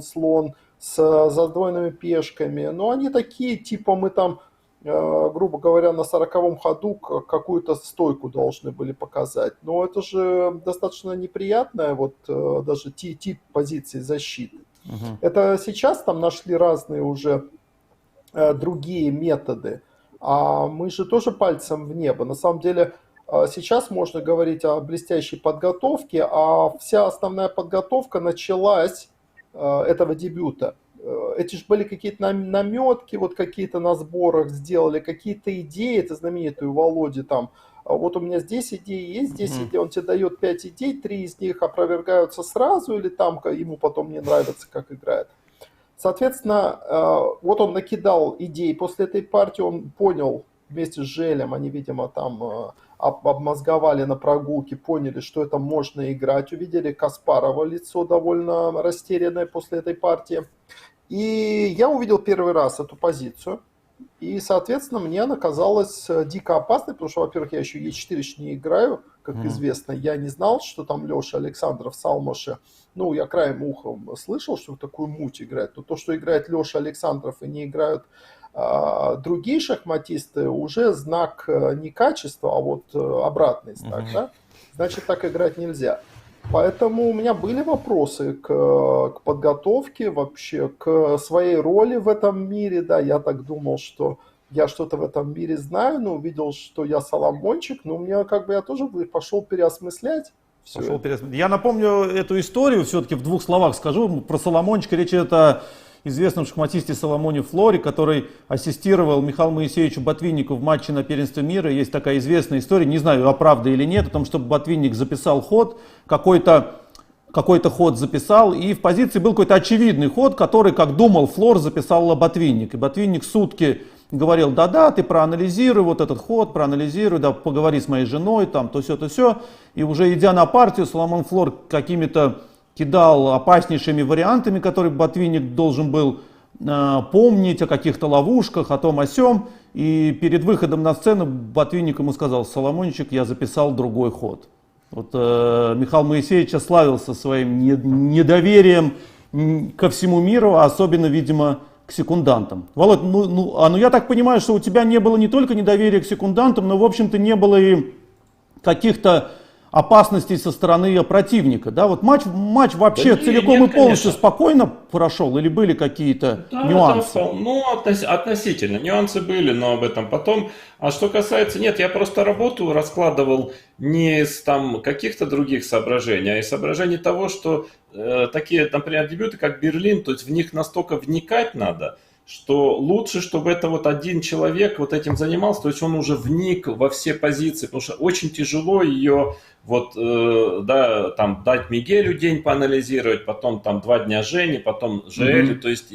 с задвоенными пешками. Но они такие, типа мы там, грубо говоря, на 40-м ходу какую-то стойку должны были показать. Но это же достаточно неприятная, даже тип позиции защиты. Это сейчас там нашли разные уже другие методы. А мы же тоже пальцем в небо. На самом деле сейчас можно говорить о блестящей подготовке, а вся основная подготовка началась этого дебюта. Эти же были какие-то наметки, какие-то на сборах сделали, какие-то идеи, это знаменитые у Володи там. У меня здесь идеи есть, здесь идеи, он тебе дает 5 идей, 3 из них опровергаются сразу, или там ему потом не нравится, как играет. Соответственно, он накидал идей после этой партии, он понял вместе с Желем, они, видимо, там обмозговали на прогулке, поняли, что это можно играть, увидели Каспарова лицо довольно растерянное после этой партии. И я увидел первый раз эту позицию, и, соответственно, мне она казалась дико опасной, потому что, во-первых, я еще Е4 не играю, как известно, я не знал, что там Леша Александров в Салмаше. Я краем ухом слышал, что такую муть играет, но то, что играет Леша Александров и не играют другие шахматисты, уже знак не качества, а обратный знак, да? Значит, так играть нельзя. Поэтому у меня были вопросы к подготовке, вообще к своей роли в этом мире. Да, я так думал, что я что-то в этом мире знаю, но увидел, что я соломончик, но мне как бы я тоже пошел переосмыслять все Пошел это. Я напомню эту историю, все-таки в двух словах скажу. Про Соломончика речь идет о известном шахматисте Соломоне Флоре, который ассистировал Михаилу Моисеевичу Ботвиннику в матче на первенстве мира. Есть такая известная история, не знаю, правда или нет, о том, что Ботвинник записал ход, какой-то ход записал, и в позиции был какой-то очевидный ход, который, как думал Флор, записал Ботвинник. И Ботвинник сутки говорил: да-да, ты проанализируй вот этот ход, проанализируй, да, поговори с моей женой, там, то все, то все. И уже идя на партию, Соломон Флор какими-то кидал опаснейшими вариантами, которые Ботвинник должен был помнить, о каких-то ловушках, о том, о сём. И перед выходом на сцену Ботвинник ему сказал: Соломончик, я записал другой ход. Вот Михаил Моисеевич славился своим недоверием ко всему миру, а особенно, видимо, к секундантам. Володь, ну я так понимаю, что у тебя не было не только недоверия к секундантам, но, в общем-то, не было и каких-то опасностей со стороны противника. Да? Вот матч вообще Да целиком нет, и полностью конечно. спокойно прошел или были какие-то Да, нюансы? ну, относительно. Нюансы были, но об этом потом. А что касается, нет, я просто работу раскладывал не из там каких-то других соображений, а из соображений того, что такие, например, дебюты, как Берлин, то есть в них настолько вникать надо, что лучше, чтобы это вот один человек вот этим занимался, то есть он уже вник во все позиции, потому что очень тяжело ее вот, да, там дать Мигелю день поанализировать, потом там 2 дня Жене, потом Желю, то есть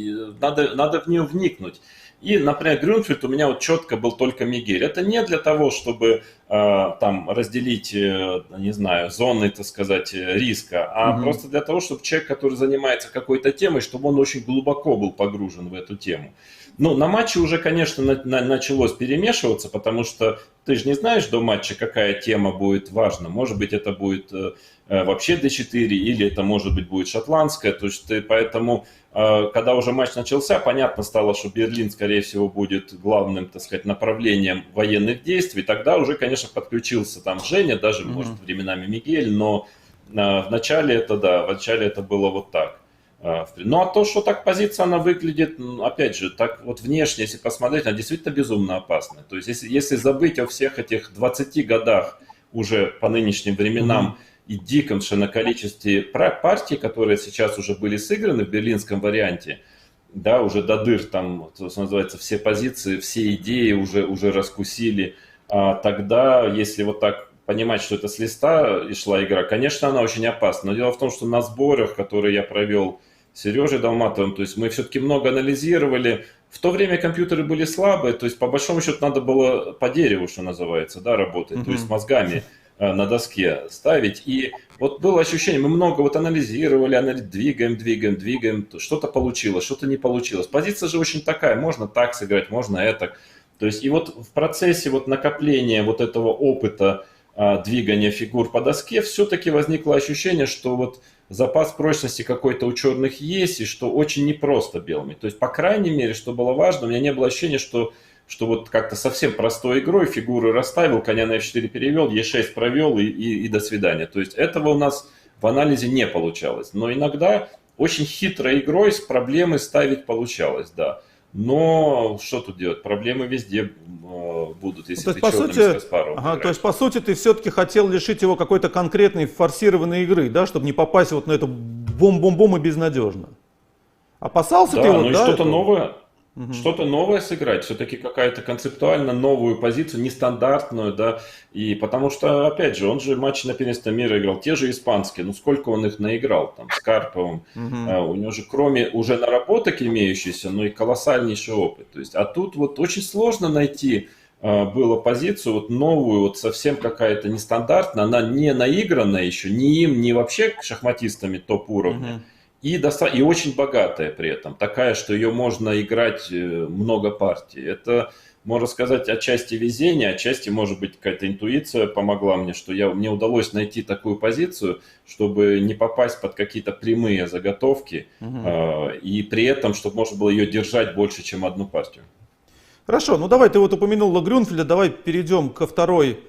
надо в нее вникнуть. И, например, Грюнфельд у меня вот четко был только Мигель. Это не для того, чтобы там разделить, не знаю, зоны, так сказать, риска, а просто для того, чтобы человек, который занимается какой-то темой, чтобы он очень глубоко был погружен в эту тему. Ну, на матче уже, конечно, началось перемешиваться, потому что ты же не знаешь до матча, какая тема будет важна. Может быть, это будет вообще D4, или это, может быть, будет шотландская. То есть ты поэтому, когда уже матч начался, понятно стало, что Берлин, скорее всего, будет главным, так сказать, направлением военных действий. Тогда уже, конечно, подключился там Женя, даже, может, временами Мигель, но в начале это было вот так. Ну а то, что так позиция она выглядит, опять же, так вот внешне, если посмотреть, она действительно безумно опасная. То есть если забыть о всех этих 20 годах уже по нынешним временам и диком совершенно количестве партий, которые сейчас уже были сыграны в берлинском варианте, да, уже до дыр, там, что называется, все позиции, все идеи уже раскусили, тогда, если вот так понимать, что это с листа и шла игра, конечно, она очень опасна. Но дело в том, что на сборах, которые я провел с Сережей Долматовым, то есть мы все-таки много анализировали. В то время компьютеры были слабые, то есть по большому счету надо было по дереву, что называется, да, работать, то есть мозгами на доске ставить. И вот было ощущение, мы много вот анализировали, двигаем, что-то получилось, что-то не получилось. Позиция же очень такая, можно так сыграть, можно это. То есть и вот в процессе вот накопления вот этого опыта двигания фигур по доске, все-таки возникло ощущение, что вот запас прочности какой-то у черных есть, и что очень непросто белыми. То есть, по крайней мере, что было важно, у меня не было ощущения, что вот как-то совсем простой игрой фигуры расставил, коня на f4 перевел, e6 провел и до свидания. То есть, этого у нас в анализе не получалось. Но иногда очень хитрой игрой с проблемой ставить получалось, да. Но что тут делать? Проблемы везде будут, если Ну, ты черным с Каспаровым играешь. то есть, по сути, ты все-таки хотел лишить его какой-то конкретной форсированной игры, да, чтобы не попасть вот на эту бом-бом-бом и безнадежно. Опасался Да, ты вот, ну и да? что-то этого? новое. Что-то новое сыграть, все-таки какая-то концептуально новую позицию, нестандартную, да, и потому что, опять же, он же матчи на первенстве мира играл, те же испанские, ну сколько он их наиграл, там, с Карповым, у него же кроме уже наработок имеющихся, но и колоссальнейший опыт, то есть, а тут вот очень сложно найти было позицию вот новую, вот совсем какая-то нестандартная, она не наигранная еще, ни им, ни вообще шахматистами топ-уровня. И очень богатая при этом, такая, что ее можно играть много партий. Это, можно сказать, отчасти везение, отчасти, может быть, какая-то интуиция помогла мне, что мне удалось найти такую позицию, чтобы не попасть под какие-то прямые заготовки, и при этом, чтобы можно было ее держать больше, чем одну партию. Хорошо, ну давай, ты вот упомянул Грюнфельда, давай перейдем ко второй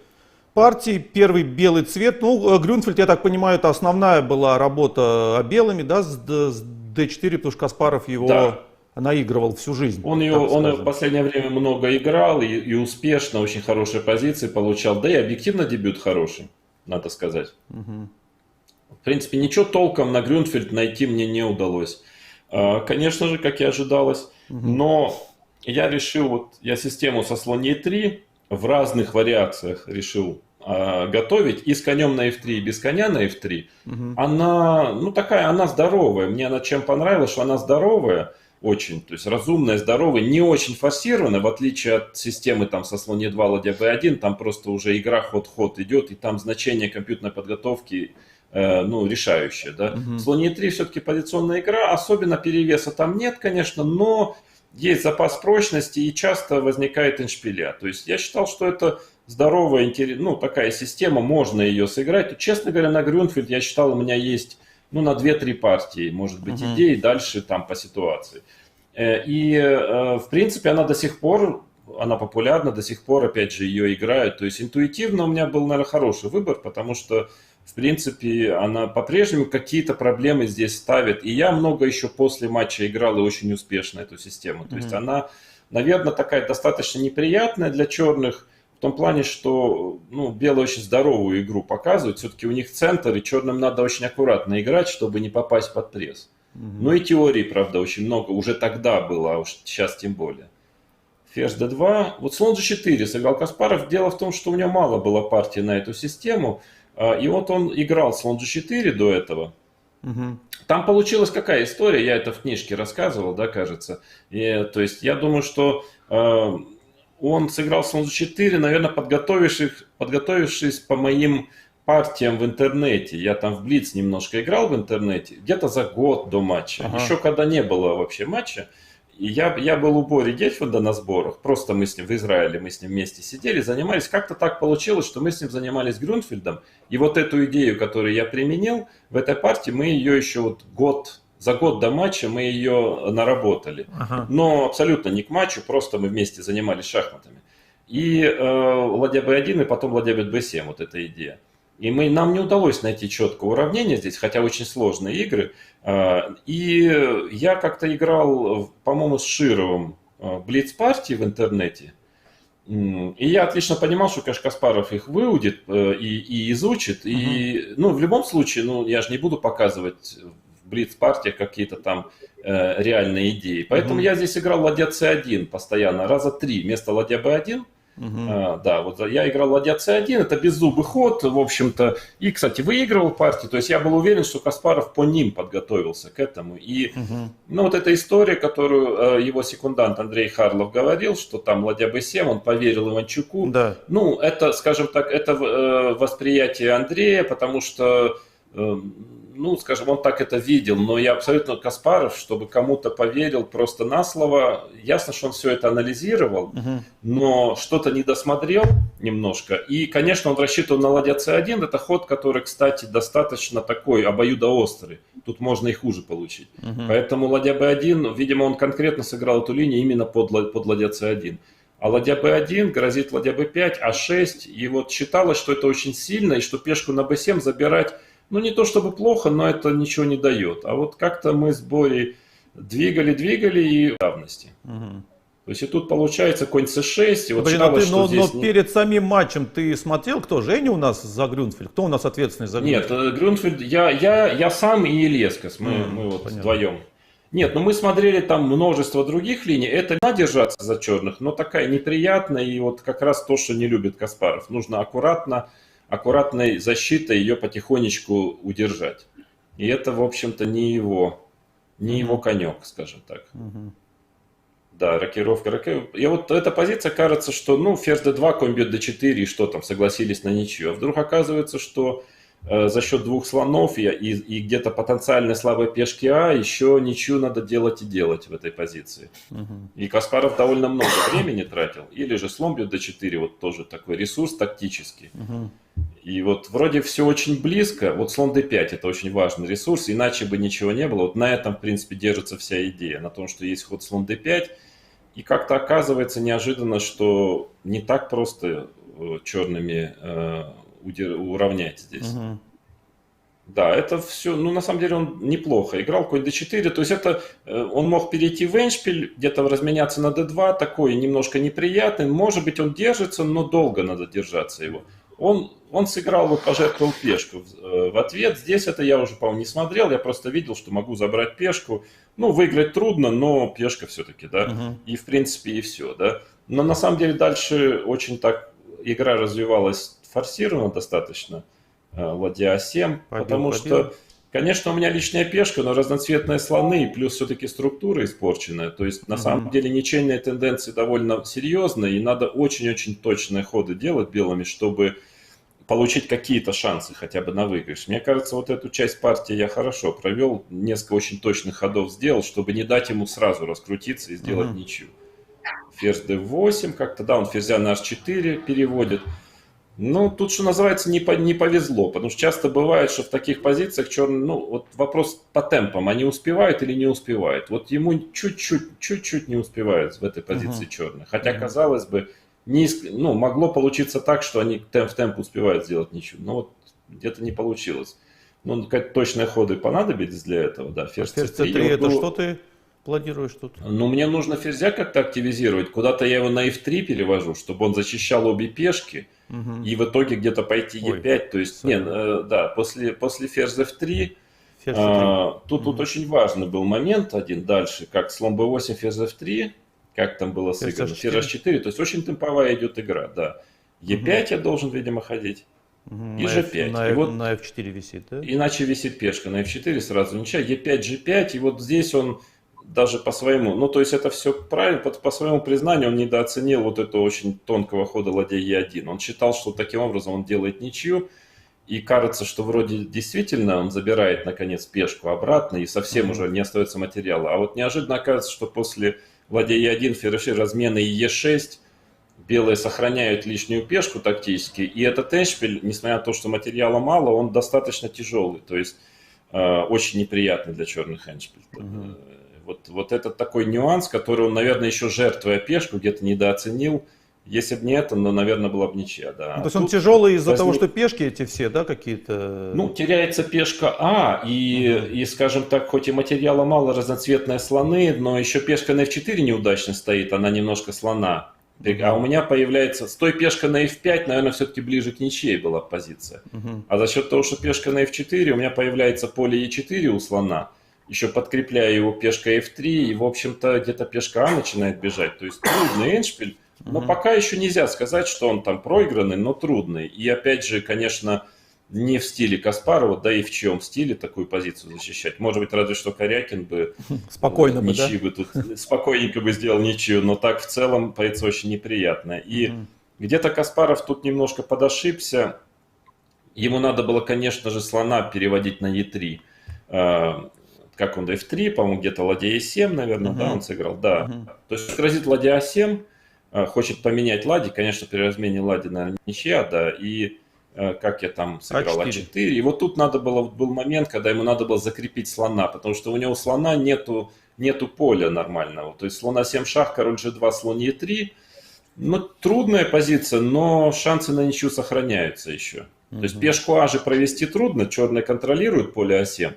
партий. Первый белый цвет. Ну, Грюнфельд, я так понимаю, это основная была работа белыми, да, с d4, потому что Каспаров его Да. наигрывал всю жизнь. Он в последнее время много играл и успешно, очень хорошие позиции получал. Да и объективно дебют хороший, надо сказать. В принципе, ничего толком на Грюнфельд найти мне не удалось. Конечно же, как и ожидалось. Но я решил, я систему со слон e3 в разных вариациях решил готовить. И с конем на f3, и без коня на f3. Она, она здоровая. Мне она чем понравилась, что она здоровая. Очень, то есть разумная, здоровая, не очень форсированная, в отличие от системы там со слон e2, ладья b1, там просто уже игра ход-ход идет, и там значение компьютерной подготовки решающее. Да? Слон e3 все-таки позиционная игра, особенно перевеса там нет, конечно, но есть запас прочности и часто возникает эндшпиля. То есть я считал, что это здоровая, такая система, можно ее сыграть. Честно говоря, на Грюнфельд я считал, у меня есть на 2-3 партии, может быть, идеи, дальше там по ситуации. И, в принципе, она до сих пор, она популярна, до сих пор, опять же, ее играют. То есть интуитивно у меня был, наверное, хороший выбор, потому что, в принципе, она по-прежнему какие-то проблемы здесь ставит. И я много еще после матча играл и очень успешно эту систему. То есть она, наверное, такая достаточно неприятная для черных, в том плане, что белые очень здоровую игру показывают. Все-таки у них центр, и черным надо очень аккуратно играть, чтобы не попасть под пресс. Ну и теорий, правда, очень много. Уже тогда было, а уж сейчас тем более. Ферзь d2. Вот слон g4 сыграл Каспаров. Дело в том, что у него мало было партий на эту систему. И вот он играл слон g4 до этого. Там получилась какая история, я это в книжке рассказывал, да, кажется. То есть я думаю, что он сыграл слон g4, наверное, подготовившись по моим партиям в интернете. Я там в Блиц немножко играл в интернете, где-то за год до матча. Еще когда не было вообще матча. И я был у Бори Гельфанда на сборах. Просто мы с ним в Израиле, мы с ним вместе сидели, занимались. Как-то так получилось, что мы с ним занимались Грюнфельдом. И вот эту идею, которую я применил в этой партии, мы ее еще за год до матча мы ее наработали. Но абсолютно не к матчу, просто мы вместе занимались шахматами. И ладья b1, и потом ладья b7, вот эта идея. И нам не удалось найти четкое уравнение здесь, хотя очень сложные игры. И я как-то играл, по-моему, с Шировым в блиц-партии в интернете. И я отлично понимал, что, конечно, Каспаров их выудит и изучит. И, в любом случае, я же не буду показывать в блиц-партиях какие-то там реальные идеи. Поэтому я здесь играл ладья c1 постоянно, раза 3 вместо ладья b1. Я играл ладья c1, это беззубый ход, в общем-то, и, кстати, выигрывал партию, то есть я был уверен, что Каспаров по ним подготовился к этому, и, вот эта история, которую его секундант Андрей Харлов говорил, что там ладья b7, он поверил Иванчуку, это, скажем так, это восприятие Андрея, потому что, скажем, он так это видел, но я абсолютно Каспаров, чтобы кому-то поверил просто на слово. Ясно, что он все это анализировал, но что-то не досмотрел немножко. И, конечно, он рассчитывал на ладья c1. Это ход, который, кстати, достаточно такой обоюдоострый. Тут можно и хуже получить. Поэтому ладья b1, видимо, он конкретно сыграл эту линию именно под ладья c1. А ладья b1 грозит ладья b5, а6. И вот считалось, что это очень сильно, и что пешку на b7 забирать, не то чтобы плохо, но это ничего не дает. А вот как-то мы с Борей двигали и в давности. То есть и тут получается конь c6. И вот считалось, что здесь... Но перед самим матчем ты смотрел, кто? Женя у нас за Грюнфельд? Кто у нас ответственный за Грюнфельд? Нет, Грюнфельд, я сам и Ильескас, мы вот вдвоем. Нет, мы смотрели там множество других линий. Это не держаться за черных, но такая неприятная. И вот как раз то, что не любит Каспаров. Нужно аккуратной защитой ее потихонечку удержать. И это, в общем-то, не его конек, скажем так. Да, рокировка. И вот эта позиция, кажется, что, ферзь d2, конь бьет d4, и что там, согласились на ничью. А вдруг оказывается, что за счет двух слонов и где-то потенциально слабой пешки А еще ничью надо делать в этой позиции. И Каспаров довольно много времени тратил. Или же слон бьет d4, вот тоже такой ресурс тактический. И вот вроде все очень близко. Вот слон d5 это очень важный ресурс, иначе бы ничего не было. Вот на этом, в принципе, держится вся идея. На том, что есть ход слон d5. И как-то оказывается неожиданно, что не так просто черными уравнять здесь. Мгм. Да, это все, ну, на самом деле он неплохо играл, конь d4, то есть это, он мог перейти в эндшпиль, где-то разменяться на d2, такой немножко неприятный, может быть, он держится, но долго надо держаться его. Он сыграл, вот пожертвовал пешку в ответ, здесь это я уже, по-моему, не смотрел, я просто видел, что могу забрать пешку, ну, выиграть трудно, но пешка все-таки, да, Мгм. и в принципе и все, да. Но на самом деле дальше очень так игра развивалась форсированно достаточно, ладья А7, Побил, потому побил. что, конечно, у меня лишняя пешка, но разноцветные слоны, и плюс все-таки структура испорченная. То есть, на самом деле, ничейные тенденции довольно серьезные, и надо очень-очень точные ходы делать белыми, чтобы получить какие-то шансы хотя бы на выигрыш. Мне кажется, вот эту часть партии я хорошо провел, несколько очень точных ходов сделал, чтобы не дать ему сразу раскрутиться и сделать ничью. Ферзь d8 как-то, да, он ферзя на h4 переводит. Ну, тут, что называется, не повезло, потому что часто бывает, что в таких позициях черный, ну, вот вопрос по темпам, они успевают или не успевают. Вот ему чуть-чуть не успевают в этой позиции черный. Хотя, казалось бы, ну, могло получиться так, что они в темп успевают сделать ничего, но вот где-то не получилось. Ну, какие-то точные ходы понадобились для этого, да, ферзь Ферзь c3. c3, это Ну, что ты планируешь тут? ну, мне нужно ферзя как-то активизировать. Куда-то я его на f3 перевожу, чтобы он защищал обе пешки. И в итоге где-то пойти e5. То есть, нет, да, после ферзь f3, Ферзь c3. тут очень важный был момент один дальше, как слон b8, ферзь f3, как там было Ферзь сыграно, h4. ферзь h4. То есть очень темповая идет игра, да. e5 я должен, видимо, ходить. И g5. И вот На f4 висит, да? иначе висит пешка на f4 сразу ничья, e5, g5, и вот здесь он даже по своему, ну то есть это все правильно, по своему признанию он недооценил вот этого очень тонкого хода ладья e1. Он считал, что таким образом он делает ничью, и кажется, что вроде действительно он забирает наконец пешку обратно, и совсем уже не остается материала. А вот неожиданно оказывается, что после ладья e1, ферзь размены и e6, белые сохраняют лишнюю пешку тактически, и этот эндшпиль, несмотря на то, что материала мало, он достаточно тяжелый, то есть очень неприятный для черных эндшпиль. Вот это такой нюанс, который он, наверное, еще жертвуя пешку, где-то недооценил. Если бы не это, ну, наверное, была бы ничья, да. То есть он тяжелый из-за того, что пешки эти все, да, какие-то? Ну, теряется пешка А, и, скажем так, хоть и материала мало, разноцветные слоны, но еще пешка на f4 неудачно стоит, она немножко слона. А у меня появляется, с той пешкой на f5, наверное, все-таки ближе к ничьей была позиция. А за счет того, что пешка на f4, у меня появляется поле e4 у слона, еще подкрепляя его пешкой f3, и, в общем-то, где-то пешка А начинает бежать. То есть трудный эндшпиль, но пока еще нельзя сказать, что он там проигранный, но трудный. И опять же, конечно, не в стиле Каспарова, да и в чьем стиле такую позицию защищать. Может быть, разве что Корякин бы Спокойно бы, да? ничью бы тут спокойненько бы сделал ничью, но так в целом позиция очень неприятная. И где-то Каспаров тут немножко подошибся. Ему надо было, конечно же, слона переводить на e3. Как он, f3, по-моему, где-то ладья e7, наверное, да, он сыграл, да. То есть грозит ладья a7, хочет поменять ладьи, конечно, при размене ладьи, наверное, ничья, да, и как я там сыграл, А4. а4. И вот тут был момент, когда ему надо было закрепить слона, потому что у него слона нету поля нормального. То есть слон а7 шах, король g2, слон e3. Ну, трудная позиция, но шансы на ничью сохраняются еще. То есть пешку А же провести трудно, черные контролируют поле а7.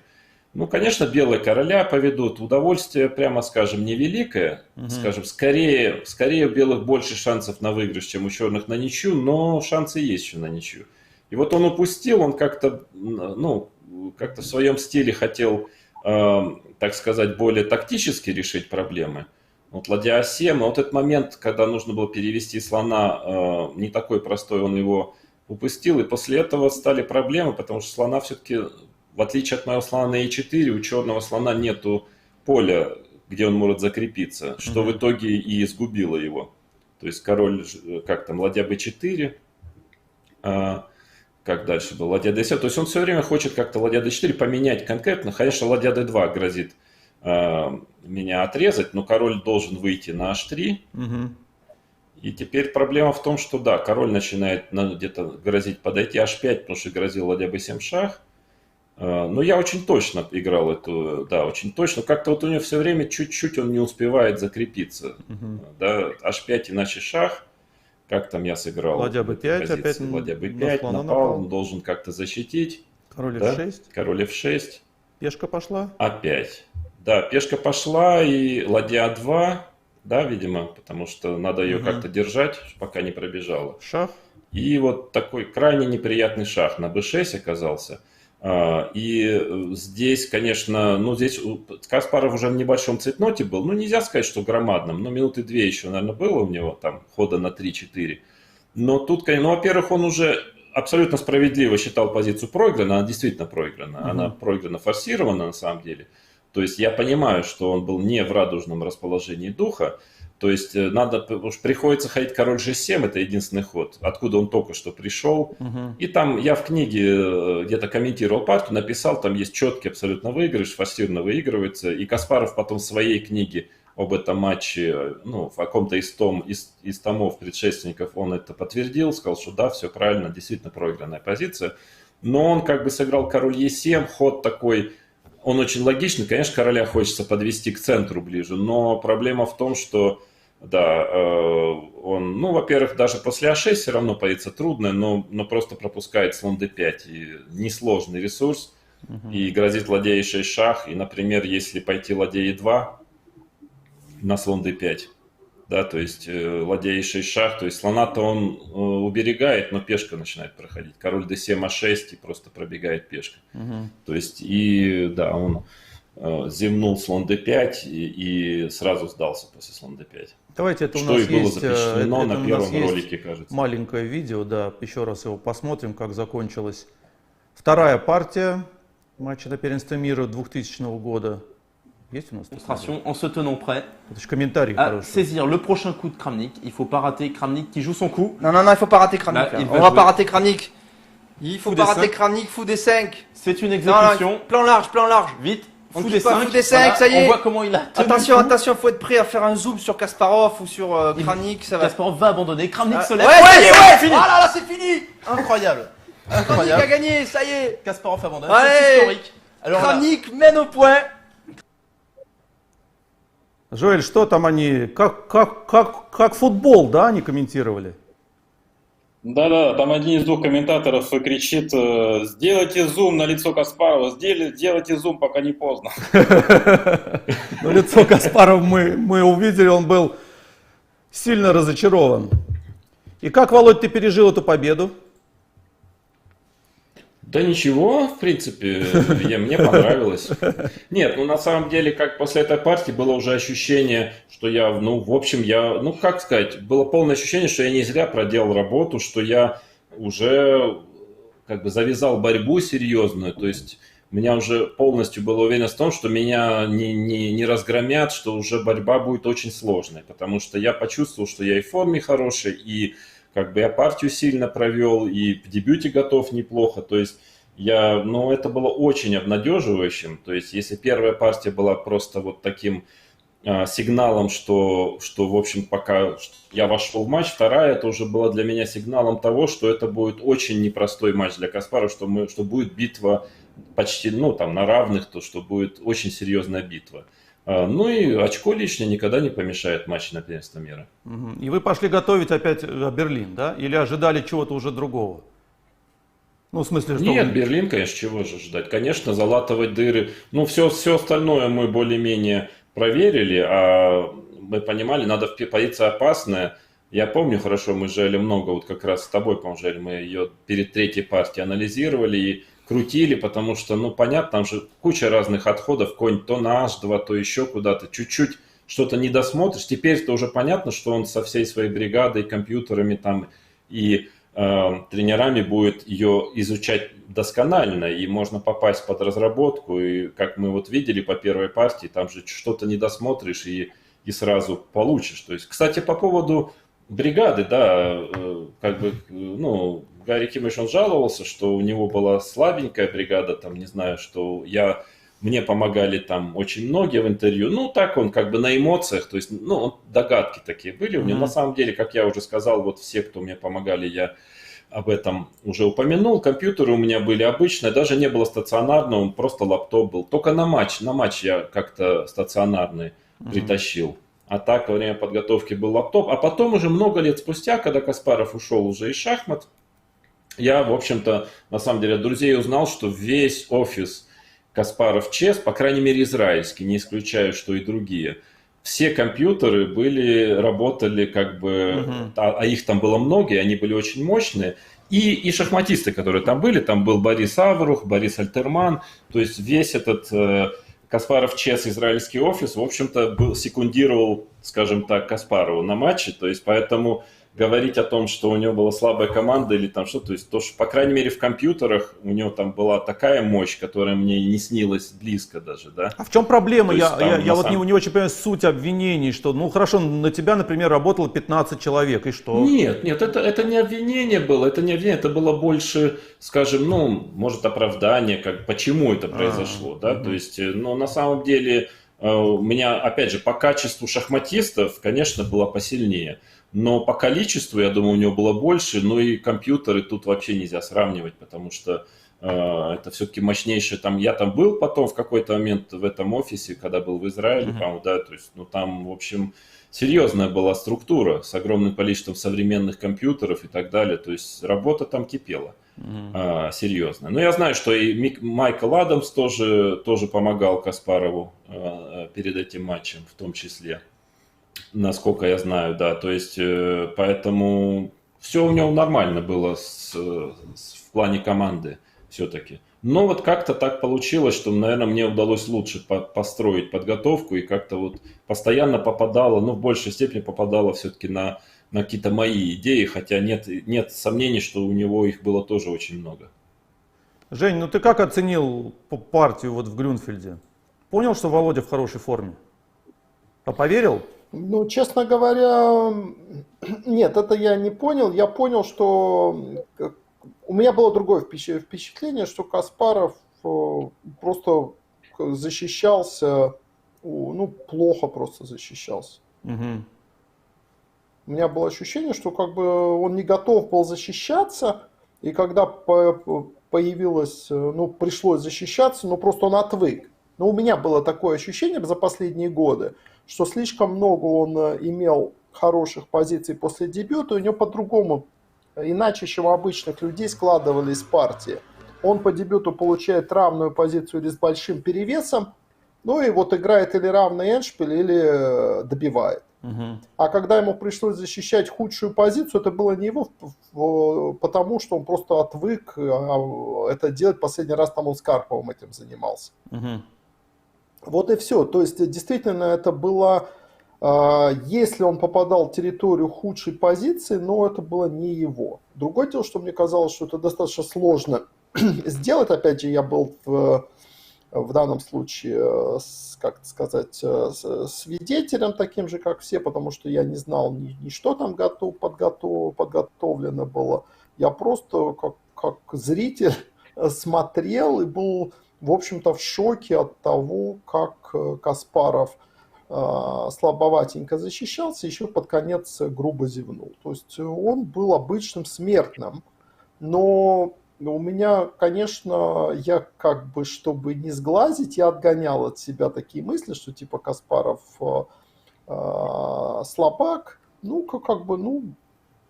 Ну, конечно, белые короля поведут. Удовольствие, прямо скажем, невеликое. Скажем, скорее у белых больше шансов на выигрыш, чем у черных на ничью, но шансы есть еще на ничью. И вот он упустил, он как-то, ну, как-то в своем стиле хотел, так сказать, более тактически решить проблемы. Вот ладья а7, а вот этот момент, когда нужно было перевести слона, не такой простой, он его упустил. И после этого стали проблемы, потому что слона все-таки, в отличие от моего слона на e4, у черного слона нету поля, где он может закрепиться, что в итоге и изгубило его. То есть король, как там, ладья b4, как дальше было, ладья d7. То есть он все время хочет как-то ладья d4 поменять конкретно. Конечно, ладья d2 грозит меня отрезать, но король должен выйти на h3. И теперь проблема в том, что да, король начинает где-то грозить подойти h5, потому что грозил ладья b7 шах. Но я очень точно играл эту, да, очень точно. Как-то вот у него все время чуть-чуть он не успевает закрепиться. Да, h5 иначе шах. Как там я сыграл? Ладья в этой B5 позиции? опять Ладья на B5 слона напал, напал. он должен как-то защитить. Король Да? F6. Король F6. Пешка пошла. Опять. Да, пешка пошла и ладья А2, да, видимо, потому что надо ее как-то держать, пока не пробежала. Шах. И вот такой крайне неприятный шах на b6 оказался. И здесь, конечно, ну здесь Каспаров уже в небольшом цветноте был. Ну нельзя сказать, что громадном, но минуты 2 еще, наверное, было у него там хода на 3-4. Но тут, конечно, ну, во-первых, он уже абсолютно справедливо считал позицию проиграна, она действительно проиграна. Она проиграна форсирована на самом деле. То есть я понимаю, что он был не в радужном расположении духа. То есть надо, уж приходится ходить король G7, это единственный ход, откуда он только что пришел. И там я в книге где-то комментировал партию, написал, там есть четкий абсолютно выигрыш, форсированно выигрывается. И Каспаров потом в своей книге об этом матче, ну, в каком-то из томов предшественников он это подтвердил, сказал, что да, все правильно, действительно проигранная позиция. Но он как бы сыграл король Е7, ход такой... Он очень логичный, конечно, короля хочется подвести к центру ближе, но проблема в том, что, да, он, ну, во-первых, даже после А6 все равно позиция трудная, но просто пропускает слон d5, и несложный ресурс, и грозит ладья e6 шах, и, например, если пойти ладья e2 на слон d5, да, то есть ладья e6 шах, то есть слона-то он уберегает, но пешка начинает проходить. Король d7 а6 и просто пробегает пешка. То есть и да, он зевнул слон d5 и сразу сдался после слон d5. Давайте, это у Что нас и было есть, запечатлено это на у нас первом есть ролике, кажется. маленькое видео, да, еще раз его посмотрим, как закончилась вторая партия матча на первенстве мира 2000 года. Есть у нас такое? Démonstration en se tenant prêt Это же комментарий à хороший. saisir le prochain coup de Kramnik. Il faut pas rater Kramnik qui joue son coup. Non, non, non, il faut pas rater Kramnik. Là, là. il va On va jouer. pas rater Kramnik. Il faut Fou pas des rater cinq. Kramnik, fou des 5. C'est une Non, exécution. non, plan large, plan large. Vite. On Fou quitte des pas, 5. fou des cinq, ça y est. On voit comment il a tenu Attention, le coup. attention, faut être prêt à faire un zoom sur Kasparov ou sur Kramnik, ça va. Kasparov va abandonner. Kramnik se Ouais, lève. ça y est, ouais, fini. Oh là là, c'est fini. Incroyable. Kramnik a Incroyable. gagné, ça y est. Kasparov abandonne. Allez. C'est historique. Alors là, Kramnik mène au point. Жоэль, что там они, как футбол, да, они комментировали? Да-да, там один из двух комментаторов кричит: сделайте зум на лицо Каспарова, сделайте зум, пока не поздно. Но лицо Каспарова мы увидели, он был сильно разочарован. И как, Володь, ты пережил эту победу? Да ничего, в принципе, мне понравилось. Нет, ну на самом деле, как после этой партии было уже ощущение, что я, ну, в общем, ну, как сказать, было полное ощущение, что я не зря проделал работу, что я уже как бы завязал борьбу серьезную, то есть у меня уже полностью была уверенность в том, что меня не разгромят, что уже борьба будет очень сложной, потому что я почувствовал, что я и в форме хорошей, и как бы я партию сильно провел, и в дебюте готов неплохо. То есть ну, это было очень обнадеживающим. То есть если первая партия была просто вот таким сигналом, что, в общем, пока я вошел в матч, вторая это уже была для меня сигналом того, что это будет очень непростой матч для Каспарова, что будет битва почти, ну, там, на равных, то, что будет очень серьезная битва. Ну и очко лишнее никогда не помешает матче на первенство мира. И вы пошли готовить опять Берлин, да? Или ожидали чего-то уже другого? Ну, в смысле, что... Нет, Берлин, конечно, чего же ждать? Конечно, залатывать дыры. Ну, все остальное мы более-менее проверили, а мы понимали, надо позиция опасная. Я помню хорошо, мы жали много, вот как раз с тобой, по-моему, жали, мы ее перед третьей партией анализировали и крутили, потому что, ну, понятно, там же куча разных отходов, конь то на H2, то еще куда-то, чуть-чуть что-то не досмотришь. Теперь-то уже понятно, что он со всей своей бригадой, компьютерами там и тренерами будет ее изучать досконально, и можно попасть под разработку, и как мы вот видели по первой партии, там же что-то не досмотришь и сразу получишь. То есть, кстати, по поводу бригады, да, как бы, ну, Гарри Кимович, он жаловался, что у него была слабенькая бригада, там, не знаю, что мне помогали там очень многие в интервью. Ну, так он как бы на эмоциях, то есть, ну, догадки такие были у него. На самом деле, как я уже сказал, вот все, кто мне помогали, я об этом уже упомянул. Компьютеры у меня были обычные, даже не было стационарного, просто лаптоп был. Только на матч я как-то стационарный притащил. а так во время подготовки был лаптоп. А потом уже много лет спустя, когда Каспаров ушел уже из шахмат, я, в общем-то, на самом деле от друзей узнал, что весь офис Каспаров Чес, по крайней мере израильский, не исключаю, что и другие, все компьютеры работали как бы, а их там было много, и они были очень мощные. И шахматисты, которые там были, там был Борис Аврух, Борис Альтерман, то есть весь этот Каспаров Чес израильский офис, в общем-то, секундировал, скажем так, Каспарову на матче, то есть поэтому говорить о том, что у него была слабая команда или там что, то есть то, что, по крайней мере, в компьютерах у него там была такая мощь, которая мне и не снилась близко даже, да. А в чем проблема? То есть там, Я вот не очень понимаю суть обвинений, что, ну хорошо, на тебя, например, работало 15 человек, и что? Нет, это не обвинение было, это не обвинение, это было больше, скажем, ну, может, оправдание, как, почему это произошло, да, то есть, но на самом деле у меня, опять же, по качеству шахматистов, конечно, было посильнее. Но по количеству, я думаю, у него было больше, ну и компьютеры тут вообще нельзя сравнивать, потому что это все-таки мощнейшее. Я там был потом в какой-то момент в этом офисе, когда был в Израиле, по-моему, да, то есть, ну там, в общем, серьезная была структура с огромным количеством современных компьютеров и так далее, то есть работа там кипела, серьезная. Но я знаю, что и Майкл Адамс тоже помогал Каспарову перед этим матчем в том числе. Насколько я знаю, да, то есть, поэтому все у него нормально было в плане команды все-таки. Но вот как-то так получилось, что, наверное, мне удалось лучше построить подготовку и как-то вот постоянно попадало, ну, в большей степени попадало все-таки на какие-то мои идеи, хотя нет сомнений, что у него их было тоже очень много. Жень, ну ты как оценил партию вот в Грюнфельде? Понял, что Володя в хорошей форме? А поверил? Ну, честно говоря, нет, это я не понял. Я понял, что у меня было другое впечатление, что Каспаров просто защищался, ну, плохо просто защищался. Угу. У меня было ощущение, что как бы он не готов был защищаться, и когда появилось, ну, пришлось защищаться, ну, просто он отвык. Но у меня было такое ощущение за последние годы, что слишком много он имел хороших позиций после дебюта, у него по-другому, иначе, чем у обычных людей, складывались партии. Он по дебюту получает равную позицию или с большим перевесом, ну и вот играет или равный эндшпиль, или добивает. А когда ему пришлось защищать худшую позицию, это было не его, потому что он просто отвык это делать. Последний раз там он с Карповым этим занимался. Вот и все. То есть, действительно, это было, если он попадал в территорию худшей позиции, но это было не его. Другое дело, что мне казалось, что это достаточно сложно сделать. Опять же, я был в данном случае, как сказать, свидетелем таким же, как все, потому что я не знал ни что там подготовлено было. Я просто как зритель смотрел и был, в общем-то, в шоке от того, как Каспаров слабоватенько защищался, еще под конец грубо зевнул. То есть он был обычным смертным, но у меня, конечно, я как бы, чтобы не сглазить, я отгонял от себя такие мысли, что типа Каспаров слабак. Ну, как бы, ну,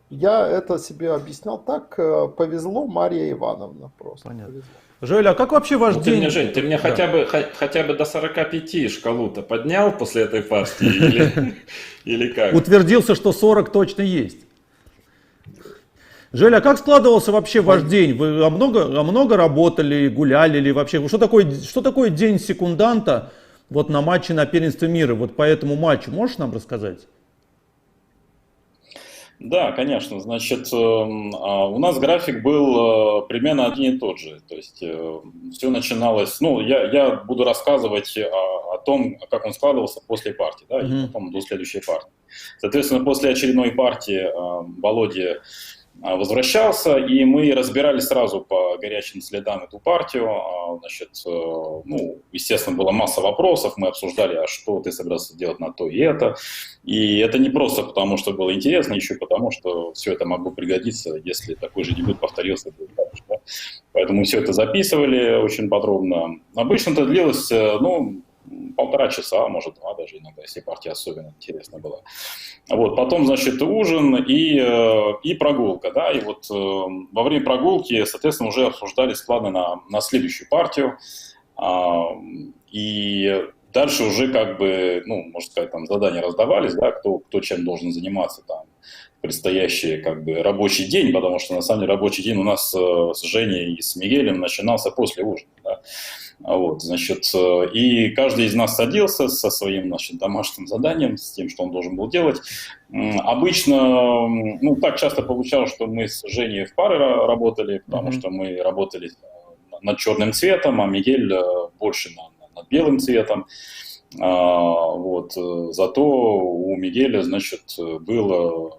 я это себе объяснял так. Повезло, Мария Ивановна просто. Понятно. Повезло. Жель, а как вообще ваш день? Жень, ты мне хотя бы до 45 шкалу-то поднял после этой партии или как? Утвердился, что 40 точно есть. Желя, а как складывался вообще ваш день? Вы много работали, гуляли или вообще? Что такое день секунданта вот на матче на первенстве мира? Вот по этому матчу можешь нам рассказать? Да, конечно. Значит, у нас график был примерно один и тот же. То есть все начиналось... Ну, я буду рассказывать о том, как он складывался после партии, да, и потом до следующей партии. Соответственно, после очередной партии Володя возвращался, и мы разбирали сразу по горячим следам эту партию. Значит, ну, естественно, была масса вопросов, мы обсуждали, а что ты собирался делать на то и это. И это не просто потому, что было интересно, еще и потому, что все это могло пригодиться, если такой же дебют повторился. Да? Поэтому мы все это записывали очень подробно. Обычно это длилось, ну, 1,5 часа, может 2 даже иногда, если партия особенно интересна была. Вот, потом, значит, ужин и прогулка, да, и вот во время прогулки, соответственно, уже обсуждались планы на следующую партию, и дальше уже как бы, ну, можно сказать, там задания раздавались, да, кто чем должен заниматься там предстоящий как бы рабочий день, потому что на самом деле рабочий день у нас с Женей и с Мигелем начинался после ужина, да. Вот, значит, и каждый из нас садился со своим, значит, домашним заданием, с тем, что он должен был делать. Обычно, ну, так часто получалось, что мы с Женей в пары работали, потому что мы работали над черным цветом, а Мигель больше над белым цветом. Вот, зато у Мигеля, значит, было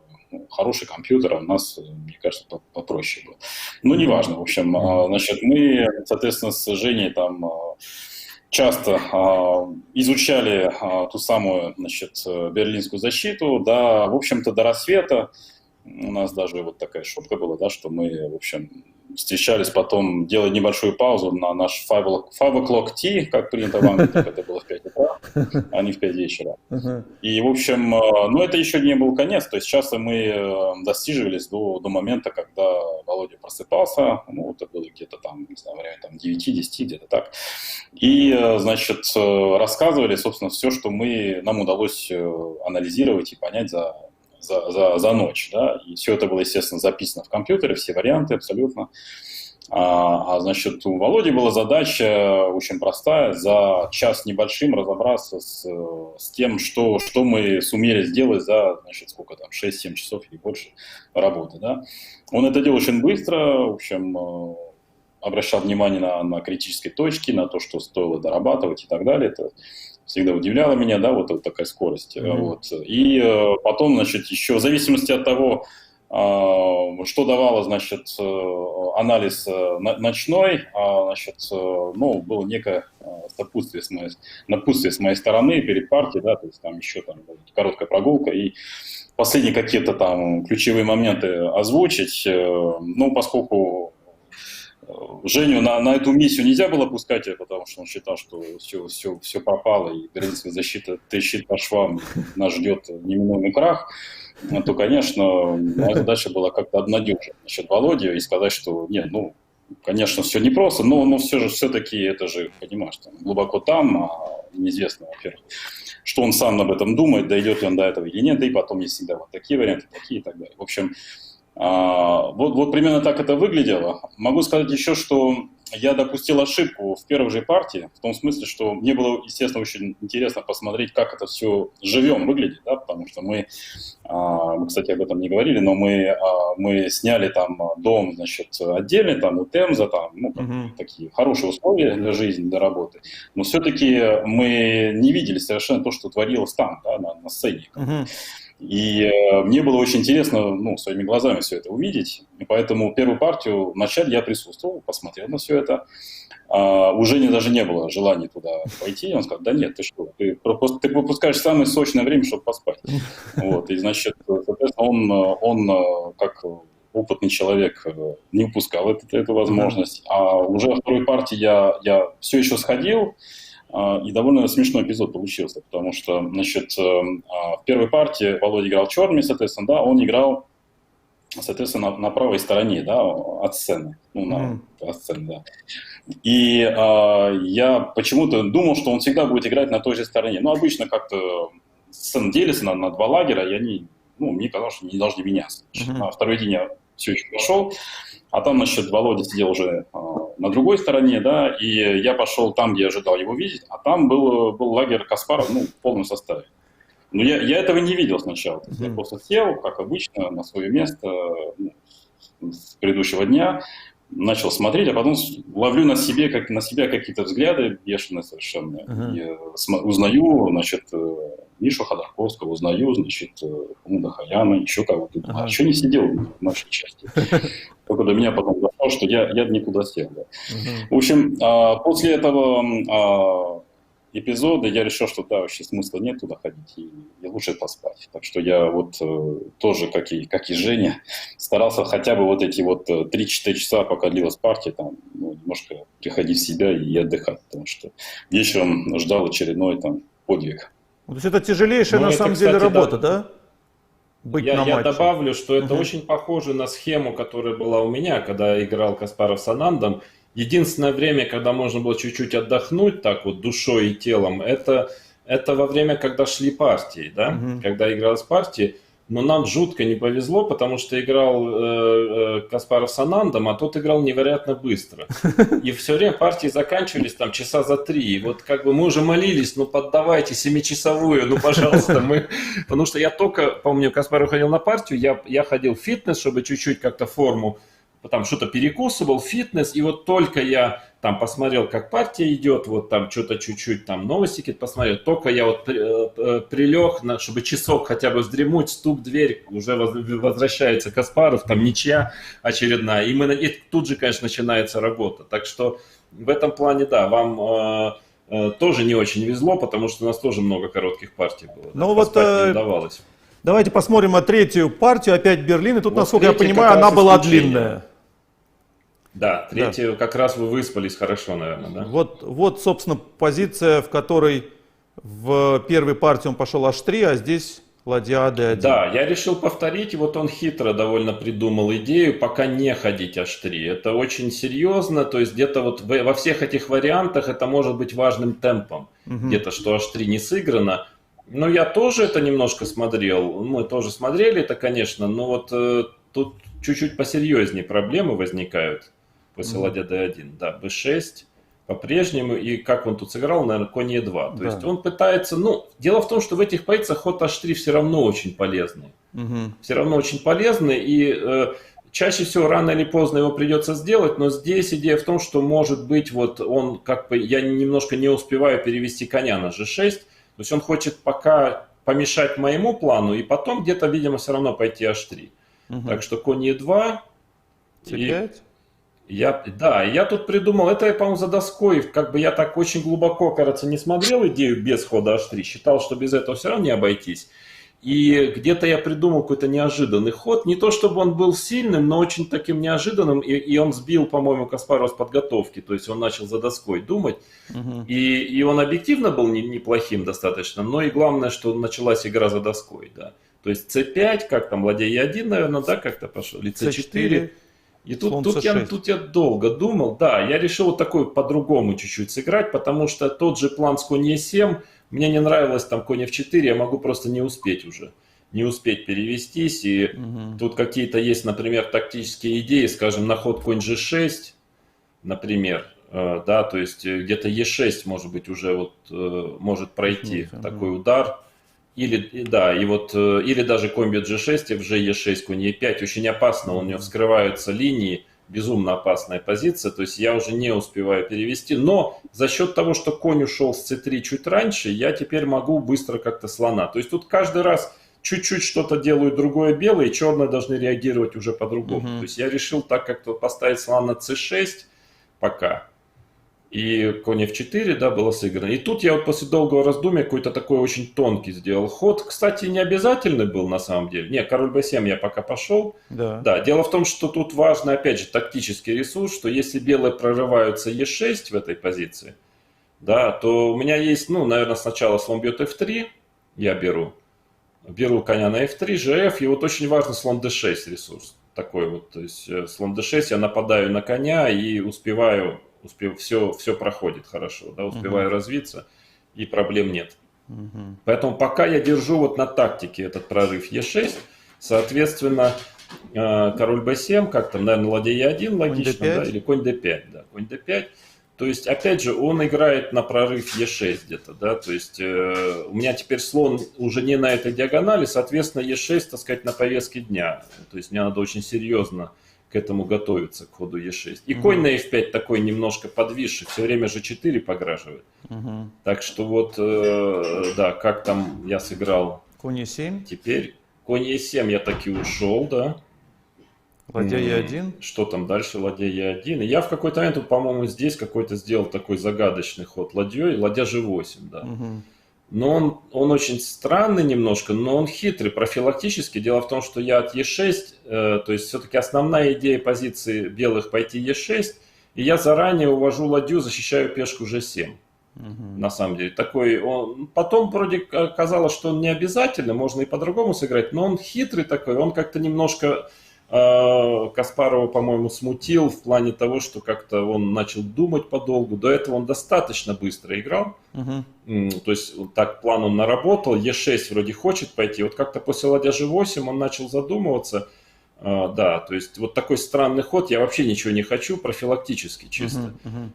хороший компьютер, а у нас, мне кажется, попроще было. Ну, неважно, в общем, значит, мы, соответственно, с Женей там часто изучали ту самую, значит, берлинскую защиту, да, в общем-то, до рассвета. У нас даже вот такая шутка была, да, что мы, в общем, встречались потом, делать небольшую паузу на наш 5 o'clock tea, как принято в Англии, это было в 5 утра, а не в 5 вечера. И, в общем, ну, это еще не был конец, то есть часто мы достиживались до момента, когда Володя просыпался, ну, это было где-то там, не знаю, время там 9-10, где-то так, и, значит, рассказывали, собственно, все, что нам удалось анализировать и понять за ночь, да, и все это было, естественно, записано в компьютере, все варианты абсолютно. Значит, у Володи была задача очень простая: за час небольшим разобраться с тем, что мы сумели сделать за, значит, сколько там, 6-7 часов или больше работы, да. Он это делал очень быстро, в общем, обращал внимание на критические точки, на то, что стоило дорабатывать и так далее. Это всегда удивляло меня, да, вот такая скорость. Вот. И потом, значит, еще в зависимости от того, что давало, значит, анализ ночной, значит, ну, было некое напутствие с моей стороны перед партией, да, то есть там еще там короткая прогулка и последние какие-то там ключевые моменты озвучить, ну, поскольку Женю на эту миссию нельзя было пускать, потому что он считал, что все пропало, и берлинская защита трещит по швам, нас ждет неминуемый крах, то, конечно, моя задача была как-то обнадежить насчет Володи и сказать, что нет, ну, конечно, все непросто, но все-таки это же, понимаешь, там, глубоко там, неизвестно, во-первых, что он сам об этом думает, дойдет ли он до этого или нет, да и потом есть всегда вот такие варианты, такие и так далее. В общем, вот примерно так это выглядело. Могу сказать еще, что я допустил ошибку в первой же партии, в том смысле, что мне было, естественно, очень интересно посмотреть, как это все живем выглядит, да, потому что мы, кстати, об этом не говорили, но мы сняли там дом, значит, отдельный, там у Темза, там, ну, такие хорошие условия для жизни, для работы, но все-таки мы не видели совершенно то, что творилось там, да, на сцене. И мне было очень интересно, ну, своими глазами все это увидеть, и поэтому первую партию вначале я присутствовал, посмотрел на все это. У Жени даже не было желания туда пойти, он сказал: да нет, ты что, ты пропускаешь самое сочное время, чтобы поспать. Вот, и, значит, соответственно, он как опытный человек не упускал эту возможность, а уже во второй партии я все еще сходил. И довольно смешной эпизод получился, потому что, значит, в первой партии Володя играл черными, соответственно, да, он играл, соответственно, на правой стороне, да, от сцены, от сцены, да. И я почему-то думал, что он всегда будет играть на той же стороне. Но обычно как-то сцена делится на два лагеря, и они, ну, мне казалось, что не должны меняться. На второй день я все еще пошел, а там, значит, Володя сидел уже на другой стороне, да, и я пошел там, где я ожидал его видеть, а там был лагерь Каспаров, ну, в полном составе. Но я этого не видел сначала. Я просто сел, как обычно, на свое место, ну, с предыдущего дня, начал смотреть, а потом ловлю на себя какие-то взгляды бешеные совершенно. И узнаю, значит, Мишу Ходорковского, узнаю, значит, Муда Хаяна, еще кого-то. А еще не сидел в нашей части. Только до меня потом дошло, что я никуда сел. Да. В общем, после этого эпизоды, я решил, что да, вообще смысла нет туда ходить, и лучше поспать. Так что я вот тоже, как и Женя, старался хотя бы вот эти вот 3-4 часа, пока длилась партия, там, ну, немножко приходить в себя и отдыхать, потому что вечером ждал очередной там подвиг. То есть это тяжелейшая Ну, на это, самом деле кстати, работа, да? Быть на Я матче. добавлю, что это очень похоже на схему, которая была у меня, когда играл Каспаров с Анандом. Единственное время, когда можно было чуть-чуть отдохнуть, так вот душой и телом, это во время, когда шли партии, да? Когда игралась партия. Но нам жутко не повезло, потому что играл Каспаров с Анандом, а тот играл невероятно быстро. И все время партии заканчивались там часа за 3. И вот как бы мы уже молились, ну поддавайте 7-часовую, ну пожалуйста. Потому что я только, помню, Каспаров ходил на партию, я ходил в фитнес, чтобы чуть-чуть как-то форму, там что-то перекусывал, фитнес, и вот только я там посмотрел, как партия идет, вот там что-то чуть-чуть, там новости какие-то посмотрел, только я вот прилег, чтобы часок хотя бы вздремнуть, стук в дверь, уже возвращается Каспаров, там ничья очередная, и тут же, конечно, начинается работа. Так что в этом плане, да, вам тоже не очень везло, потому что у нас тоже много коротких партий было. Ну да, вот, поспать не удавалось. Давайте посмотрим на третью партию, опять Берлин, и тут, Вот насколько я третья понимаю, как она раз была исключение. длинная. Да, третью как раз вы выспались хорошо, наверное, да? Вот, собственно, позиция, в которой в первой партии он пошел h3, а здесь ладья d1. Да, я решил повторить, и вот он хитро довольно придумал идею, пока не ходить h3. Это очень серьезно, то есть где-то вот во всех этих вариантах это может быть важным темпом. Где-то, что h3 не сыграно. Но я тоже это немножко смотрел, мы тоже смотрели это, конечно, но вот тут чуть-чуть посерьезнее проблемы возникают после ладья d1. Да, b6 по-прежнему, и как он тут сыграл, наверное, конь e2. То есть он пытается, ну, дело в том, что в этих позициях ход h3 все равно очень полезный. Все равно очень полезный, и чаще всего рано или поздно его придется сделать, но здесь идея в том, что может быть вот он, как бы, я немножко не успеваю перевести коня на g6, то есть он хочет пока помешать моему плану, и потом где-то, видимо, все равно пойти h3. Так что конь e2. c5. Я тут придумал, это я, по-моему, за доской, как бы я так очень глубоко, кажется, не смотрел идею без хода h3, считал, что без этого все равно не обойтись. И где-то я придумал какой-то неожиданный ход, не то чтобы он был сильным, но очень таким неожиданным, и он сбил, по-моему, Каспарова с подготовки, то есть он начал за доской думать, и он объективно был неплохим достаточно, но и главное, что началась игра за доской, да. То есть c5, как там, ладья e1, наверное, да, как-то пошел, или c4. И тут я долго думал, да, я решил вот такой по-другому чуть-чуть сыграть, потому что тот же план с конь e7, мне не нравилось там конь f4, я могу просто не успеть уже, не успеть перевестись, и тут какие-то есть, например, тактические идеи, скажем, на ход конь g6, например, да, то есть где-то e6, может быть, уже вот может пройти такой удар. Или, да, и вот, или даже конь бьет g6, и в e6, конь e5, очень опасно, у него вскрываются линии, безумно опасная позиция, то есть я уже не успеваю перевести, но за счет того, что конь ушел с c3 чуть раньше, я теперь могу быстро как-то слона, то есть тут каждый раз чуть-чуть что-то делают другое белое, и черные должны реагировать уже по-другому, то есть я решил так как-то поставить слона на c6 пока. И конь f4, да, было сыграно. И тут я вот после долгого раздумья какой-то такой очень тонкий сделал ход. Кстати, не обязательный был на самом деле. Не, король b7 я пока пошел. Да, дело в том, что тут важно, опять же, тактический ресурс, что если белые прорываются e6 в этой позиции, да, то у меня есть, ну, наверное, сначала слон бьет f3, я беру коня на f3, gf, и вот очень важно слон d6 ресурс. Такой вот, то есть слон d6, я нападаю на коня и успеваю... Все проходит хорошо, да, успеваю развиться, и проблем нет. Поэтому пока я держу вот на тактике этот прорыв e6, соответственно, король b7, как там, наверное, ладья e1 логично, да, или конь d5, да, конь d5. То есть, опять же, он играет на прорыв e6 где-то, да, то есть у меня теперь слон уже не на этой диагонали, соответственно, e6, так сказать, на повестке дня. То есть мне надо очень серьезно к этому готовиться, к ходу e6. И конь на f5 такой немножко подвисший, все время g4 пограживает. Так что вот, да, как там я сыграл. Конь e7. Теперь конь e7 я таки ушел, да. Ладья Е1. Что там дальше? Ладья Е1. И я в какой-то момент, вот, по-моему, здесь какой-то сделал такой загадочный ход ладьей. Ладья G8, да. Мгм. Но он очень странный немножко, но он хитрый, профилактический. Дело в том, что я от Е6, то есть все-таки основная идея позиции белых пойти Е6, и я заранее увожу ладью, защищаю пешку G7. На самом деле, такой он, потом вроде казалось, что он не обязательно, можно и по-другому сыграть, но он хитрый такой, он как-то немножко Каспарова, по-моему, смутил в плане того, что как-то он начал думать подолгу. До этого он достаточно быстро играл, то есть так план он наработал, Е6 вроде хочет пойти, вот как-то после ладья G8 он начал задумываться. Да, то есть вот такой странный ход, я вообще ничего не хочу, профилактически чисто.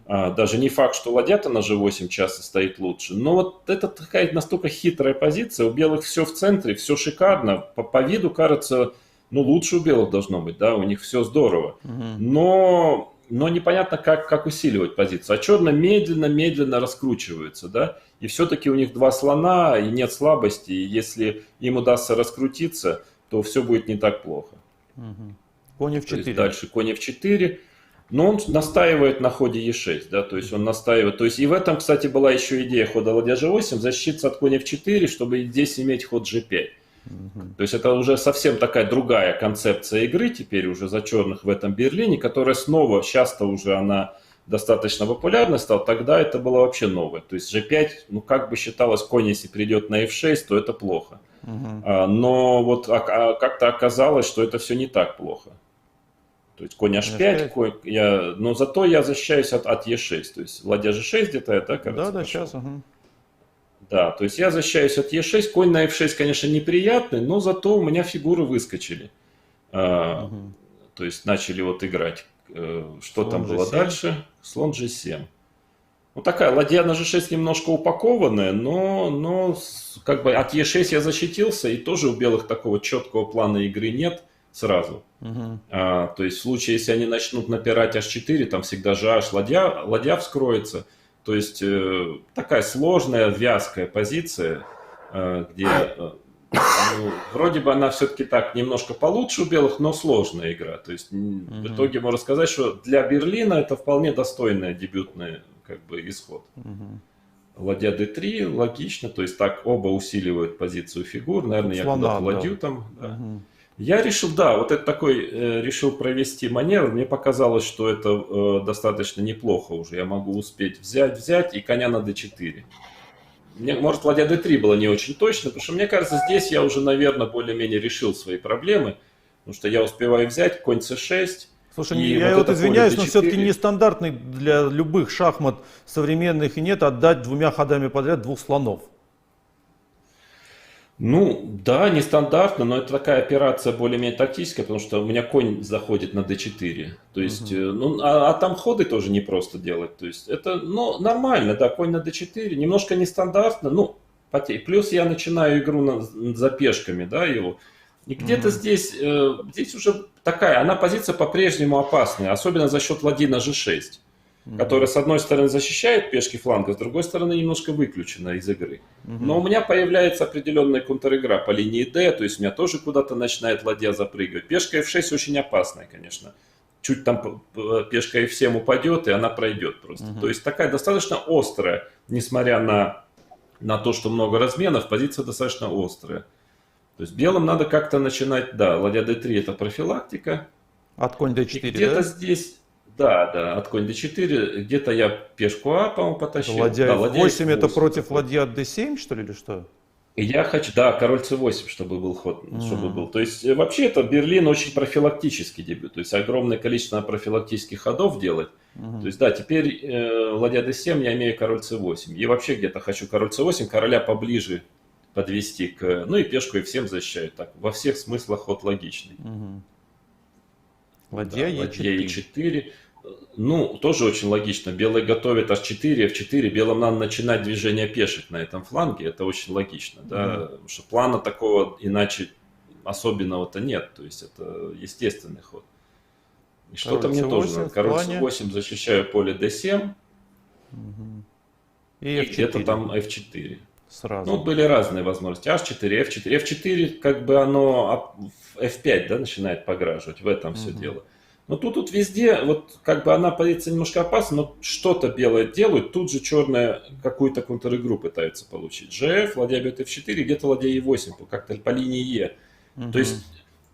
Даже не факт, что ладья-то на G8 часто стоит лучше, но вот это такая настолько хитрая позиция, у белых все в центре, все шикарно, по виду кажется, ну лучше у белых должно быть, да, у них все здорово, но непонятно, как усиливать позицию, а черные медленно раскручиваются, да, и все-таки у них два слона, и нет слабости, и если им удастся раскрутиться, то все будет не так плохо. Конь То есть F4. дальше конь F4, но он настаивает на ходе E6, да, то есть он настаивает, то есть и в этом, кстати, была еще идея хода ладья G8, защититься от коня F4, чтобы здесь иметь ход G5. То есть это уже совсем такая другая концепция игры теперь уже за черных в этом Берлине, которая снова, сейчас-то уже она достаточно популярной стала, тогда это было вообще новое. То есть G5, ну как бы считалось, конь если придет на F6, то это плохо. Но вот как-то оказалось, что это все не так плохо. То есть конь H5, но зато я защищаюсь от E6. То есть ладья G6 где-то, да, кажется? Да, сейчас. Да, то есть я защищаюсь от E6. Конь на F6, конечно, неприятный, но зато у меня фигуры выскочили. То есть начали вот играть. Что там было дальше? Слон G7. Ну, такая ладья на G6 немножко упакованная, но как бы от E6 я защитился, и тоже у белых такого четкого плана игры нет сразу. То есть в случае, если они начнут напирать H4, там всегда же H, ладья вскроется. То есть такая сложная, вязкая позиция, где вроде бы она все-таки так немножко получше у белых, но сложная игра. То есть в итоге можно сказать, что для Берлина это вполне достойная дебютная как бы исход. Ладья D3, логично, то есть так оба усиливают позицию фигур. Наверное, я куда-то ладью там. Да. Я решил, да, вот это такой, решил провести маневр. Мне показалось, что это достаточно неплохо уже. Я могу успеть взять и коня на D4. Может, ладья D3 была не очень точно, потому что мне кажется, здесь я уже, наверное, более-менее решил свои проблемы. Потому что я успеваю взять конь C6. Слушай, я вот извиняюсь, но все-таки нестандартный для любых шахмат современных и нет отдать двумя ходами подряд двух слонов. Ну, да, нестандартно, но это такая операция более-менее тактическая, потому что у меня конь заходит на d4. То есть, а там ходы тоже не просто делать. То есть, это, ну, нормально, да, конь на d4, немножко нестандартно, ну, плюс я начинаю игру за пешками, да, его. И где-то здесь уже такая, она позиция по-прежнему опасная, особенно за счет ладьи на g6. Которая с одной стороны защищает пешки фланга, с другой стороны немножко выключена из игры. Но у меня появляется определенная контр-игра по линии D, то есть у меня тоже куда-то начинает ладья запрыгивать. Пешка F6 очень опасная, конечно. Чуть там пешка F7 упадет, и она пройдет просто. То есть такая достаточно острая, несмотря на то, что много разменов, позиция достаточно острая. То есть белым надо как-то начинать, да, ладья D3 это профилактика. От конь D4, и где-то здесь... Да, от конь d4, где-то я пешку А, по-моему, потащил. Ладья да, F8 это против ладья D7, что ли, или что? Я хочу, да, король c8, чтобы был ход, чтобы был. То есть вообще это Берлин очень профилактический дебют, то есть огромное количество профилактических ходов делать. То есть да, теперь ладья d7 я имею король c8. И вообще где-то хочу король c8, короля поближе подвести к... Ну и пешку f7 защищаю. Так, во всех смыслах ход логичный. Ладья E4. Ну, тоже очень логично. Белые готовят H4, F4. Белым надо начинать движение пешек на этом фланге. Это очень логично. Да? Потому что плана такого иначе особенного-то нет. То есть это естественный ход. И что-то мне тоже надо. Король C8 защищаю поле D7. И где-то там F4. сразу. Ну, были разные возможности. H4, F4. F4, как бы оно в F5, да, начинает пограживать. В этом все дело. Но тут везде, вот как бы она позиция немножко опасна, но что-то белое делают, тут же черная какую-то контр-игру пытаются получить. GF, ладья бьет F4, где-то ладья E8, как-то по линии E. То есть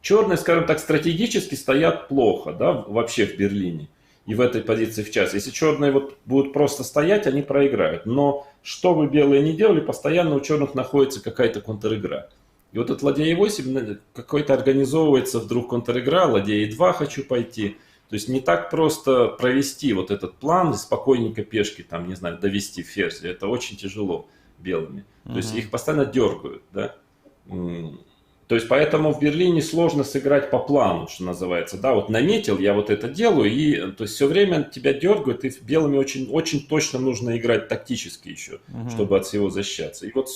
черные, скажем так, стратегически стоят плохо, да, вообще в Берлине. И в этой позиции в час. Если черные вот будут просто стоять, они проиграют. Но что бы белые ни делали, постоянно у черных находится какая-то контр-игра. И вот этот ладья e8 какой-то организовывается вдруг контр-игра, ладья e2 хочу пойти. То есть не так просто провести вот этот план и спокойненько пешки, там, не знаю, довести ферзь. Это очень тяжело белыми. То есть их постоянно дергают, да. То есть поэтому в Берлине сложно сыграть по плану, что называется. Да, вот наметил, я вот это делаю, и то есть все время тебя дергают, и белыми очень, очень точно нужно играть тактически еще, чтобы от всего защищаться. И вот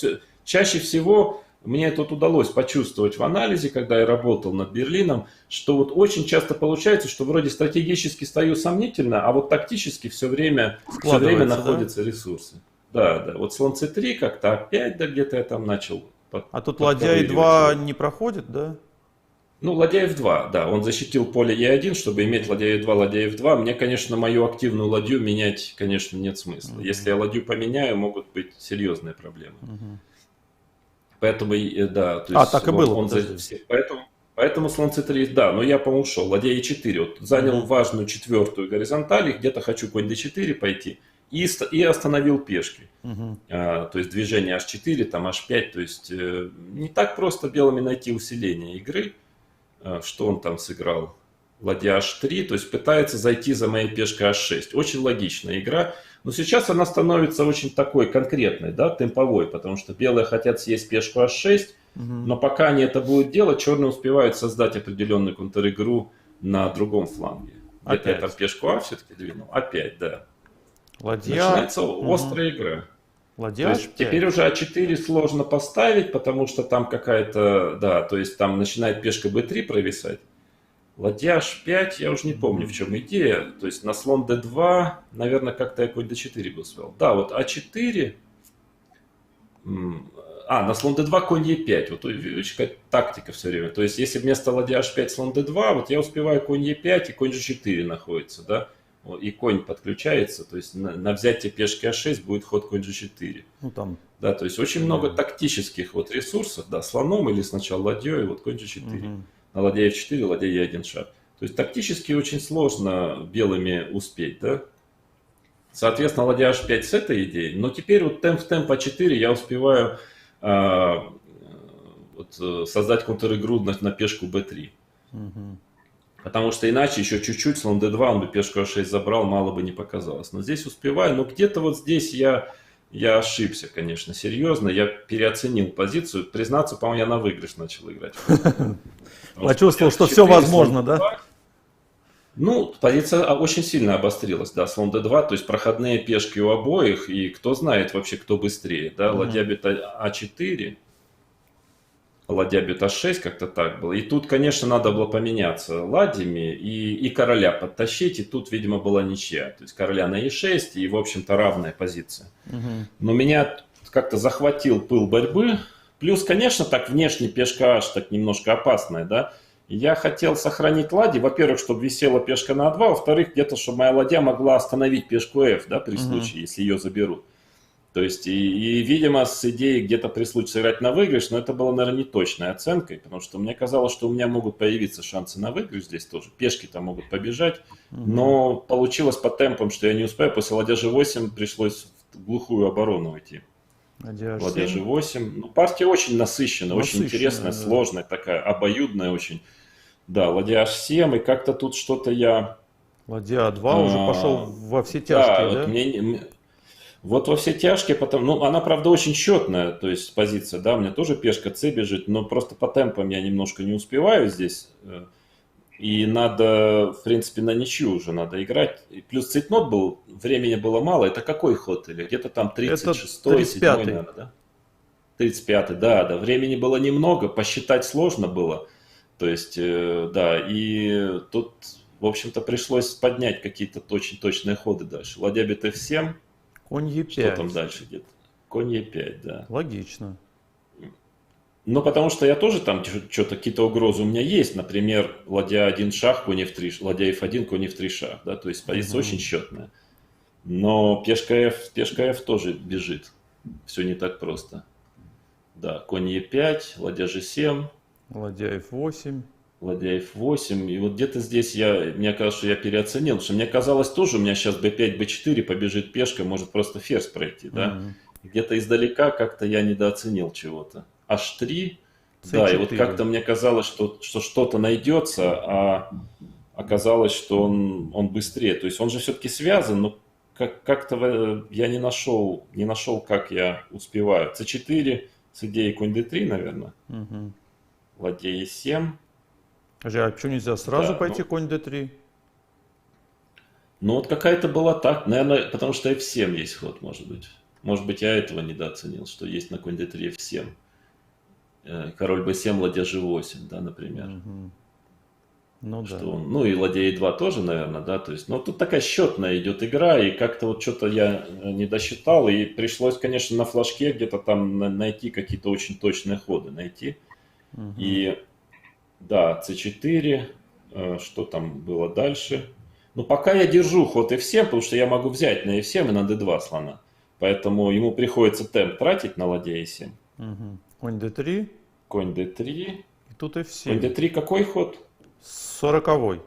чаще всего мне это вот удалось почувствовать в анализе, когда я работал над Берлином, что вот очень часто получается, что вроде стратегически стою сомнительно, а вот тактически все время находятся ресурсы. Да, вот слон c3 как-то опять, да, где-то я там начал. А тут ладья e2 не проходит, да? Ну, ладья f2, да, он защитил поле e1, чтобы иметь ладья e2, ладья f2. Мне, конечно, мою активную ладью менять, конечно, нет смысла. Если я ладью поменяю, могут быть серьезные проблемы. Поэтому, да, то есть так и было. Поэтому слон c3, да, но я, по-моему, ушел. Ладья e4, вот занял важную четвертую горизонталь, и где-то хочу конь d4 пойти. И остановил пешки. То есть движение h4, там h5. То есть не так просто белыми найти усиление игры. Что он там сыграл? Ладья h3, то есть пытается зайти за моей пешкой h6. Очень логичная игра. Но сейчас она становится очень такой конкретной, да, темповой, потому что белые хотят съесть пешку h6, но пока они это будут делать, черные успевают создать определенную контр-игру на другом фланге. Где-то я там пешку а все-таки двинул. Опять, да. Начинается острая игра. Ладья теперь уже А4 сложно поставить, потому что там какая-то, да, то есть там начинает пешка b3 провисать. Ладья h5, я уже не помню, в чем идея. То есть на слон d2, наверное, как-то я конь d4 бы свел. Да, вот А4. На слон d2 конь e5. Вот очень какая-то тактика все время. То есть если вместо ладья h5 слон d2, вот я успеваю конь e5 и конь g4 находится, да. И конь подключается, то есть на взятие пешки а6 будет ход конь g4. Ну, там. Да, то есть очень много тактических вот ресурсов, да, слоном или сначала ладьей, вот конь g4. На ладья f4, ладья e1 шаг. То есть тактически очень сложно белыми успеть, да. Соответственно, ладья h5 с этой идеей, но теперь вот темп в темп а4 я успеваю создать контр-игру на пешку b3. Потому что иначе еще чуть-чуть слон d2, он бы пешку a6 забрал, мало бы не показалось. Но здесь успеваю. Но где-то вот здесь я ошибся, конечно, серьезно. Я переоценил позицию. Признаться, по-моему, я на выигрыш начал играть. Почувствовал, что все возможно, да? Ну, позиция очень сильно обострилась, да, слон d2, то есть проходные пешки у обоих, и кто знает вообще, кто быстрее, да, ладья бьет а4, ладья бьет а6, как-то так было. И тут, конечно, надо было поменяться ладьями и короля подтащить, и тут, видимо, была ничья. То есть короля на e6 и, в общем-то, равная позиция. Но меня как-то захватил пыл борьбы. Плюс, конечно, так внешне пешка h так немножко опасная, да. Я хотел сохранить ладьи, во-первых, чтобы висела пешка на a2, во-вторых, где-то, чтобы моя ладья могла остановить пешку f, да, при случае, если ее заберут. То есть, и, видимо, с идеей где-то при случае сыграть на выигрыш, но это было, наверное, не точной оценкой, потому что мне казалось, что у меня могут появиться шансы на выигрыш здесь тоже. Пешки-то могут побежать, но получилось по темпам, что я не успею. После ладья g8 пришлось в глухую оборону идти. Ладья g8. Ну, партия очень насыщенная, очень интересная, сложная, такая обоюдная очень. Да, ладья h7, и как-то тут что-то я... Ладья a2 уже пошел во все тяжкие, да? Вот во все тяжкие, потом, ну, она, правда, очень счетная, то есть позиция, да, у меня тоже пешка c бежит, но просто по темпам я немножко не успеваю здесь, и надо, в принципе, на ничью уже надо играть. И плюс цейтнот был, времени было мало, это какой ход? Или где-то там 36-й, 7-й, наверное, да? 35-й, да, времени было немного, посчитать сложно было, то есть, да, и тут, в общем-то, пришлось поднять какие-то очень точные ходы дальше. Ладья бьет f7. Конь e5. Что там дальше где-то? Конь Е5, да. Логично. Ну, потому что я тоже там что-то, какие-то угрозы у меня есть. Например, ладья 1 шах, конь F3, ладья F1, конь F3 шах, да, то есть позиция очень счетная. Но пешка F тоже бежит. Все не так просто. Да, конь Е5, ладья G7. Ладья F8. Ладья F8. И вот где-то здесь мне кажется, что я переоценил. Потому что мне казалось тоже, у меня сейчас B5, B4 побежит пешка, может просто ферзь пройти, да. Где-то издалека как-то я недооценил чего-то. H3. Да, и вот как-то мне казалось, что что-то найдется, а оказалось, что он быстрее. То есть он же все-таки связан, но как-то я не нашел, как я успеваю. C4 с идеей конь D3, наверное. Ладья E7. А почему нельзя сразу Да, пойти конь D3? Ну вот какая-то была так, наверное, потому что F7 есть ход, может быть. Может быть, я этого недооценил, что есть на конь D3 F7. Король B7, ладья G8, да, например. Ну да. Ну и ладья E2 тоже, наверное, да, то есть, но тут такая счетная идет игра, и как-то вот что-то я не досчитал, и пришлось, конечно, на флажке где-то там найти какие-то очень точные ходы, найти. И да, C4, что там было дальше. Ну, пока я держу ход F7, потому что я могу взять на F7 и на D2 слона. Поэтому ему приходится темп тратить на ладья E7. Конь D3. Конь D3. И тут Конь F7. D3 какой ход? 40-й.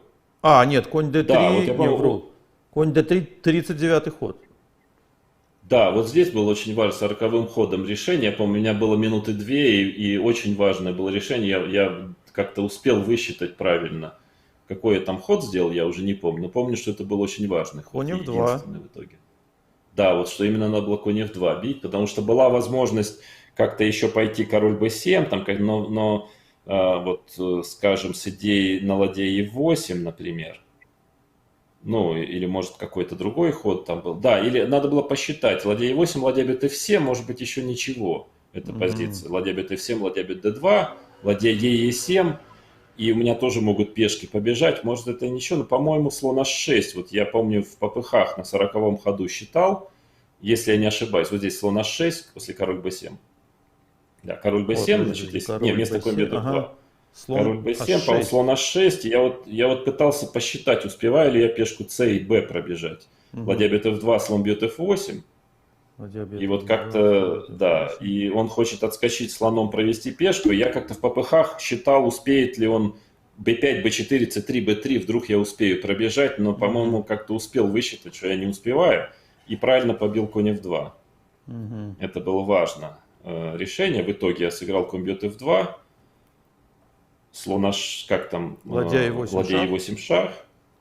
А, нет, конь D3, Да, вот я не помню. вру. Конь D3, 39-й ход. Да, вот здесь был очень важным 40-м ходом решение. Я помню, у меня было минуты 2, и очень важное было решение. Я как-то успел высчитать правильно. Какой я там ход сделал, я уже не помню. Но помню, что это был очень важный ход. Конь F2. Единственный в итоге. Да, вот что именно надо было конь F2 бить, потому что была возможность как-то еще пойти король B7, там, но скажем, с идеей на ладья E8, например. Ну, или может какой-то другой ход там был. Да, или надо было посчитать. Ладья E8, ладья бит F7, может быть, еще ничего. Это позиция. Ладья бит F7, ладья бит D2, ладья E7. И у меня тоже могут пешки побежать. Может, это ничего, но, по-моему, слон H6. Вот я помню, в попыхах на 40-м ходу считал, если я не ошибаюсь. Вот здесь слон H6 после король B7. Да, король B7, Вот, значит, если... король Не, вместо конь B7, B2. ага. Король B7, по-моему, слон H6. Я вот пытался посчитать, успеваю ли я пешку C и B пробежать. Ладья бьет F2, слон бьет F8. И вот как-то, да, и он хочет отскочить слоном, провести пешку. И я как-то в попыхах считал, успеет ли он B5, B4, C3, B3. Вдруг я успею пробежать, но, по-моему, как-то успел высчитать, что я не успеваю. И правильно побил конь F2. Это было важно. Решение. В итоге я сыграл конь бьет F2. Слон H, как там? Ладья E8 шах.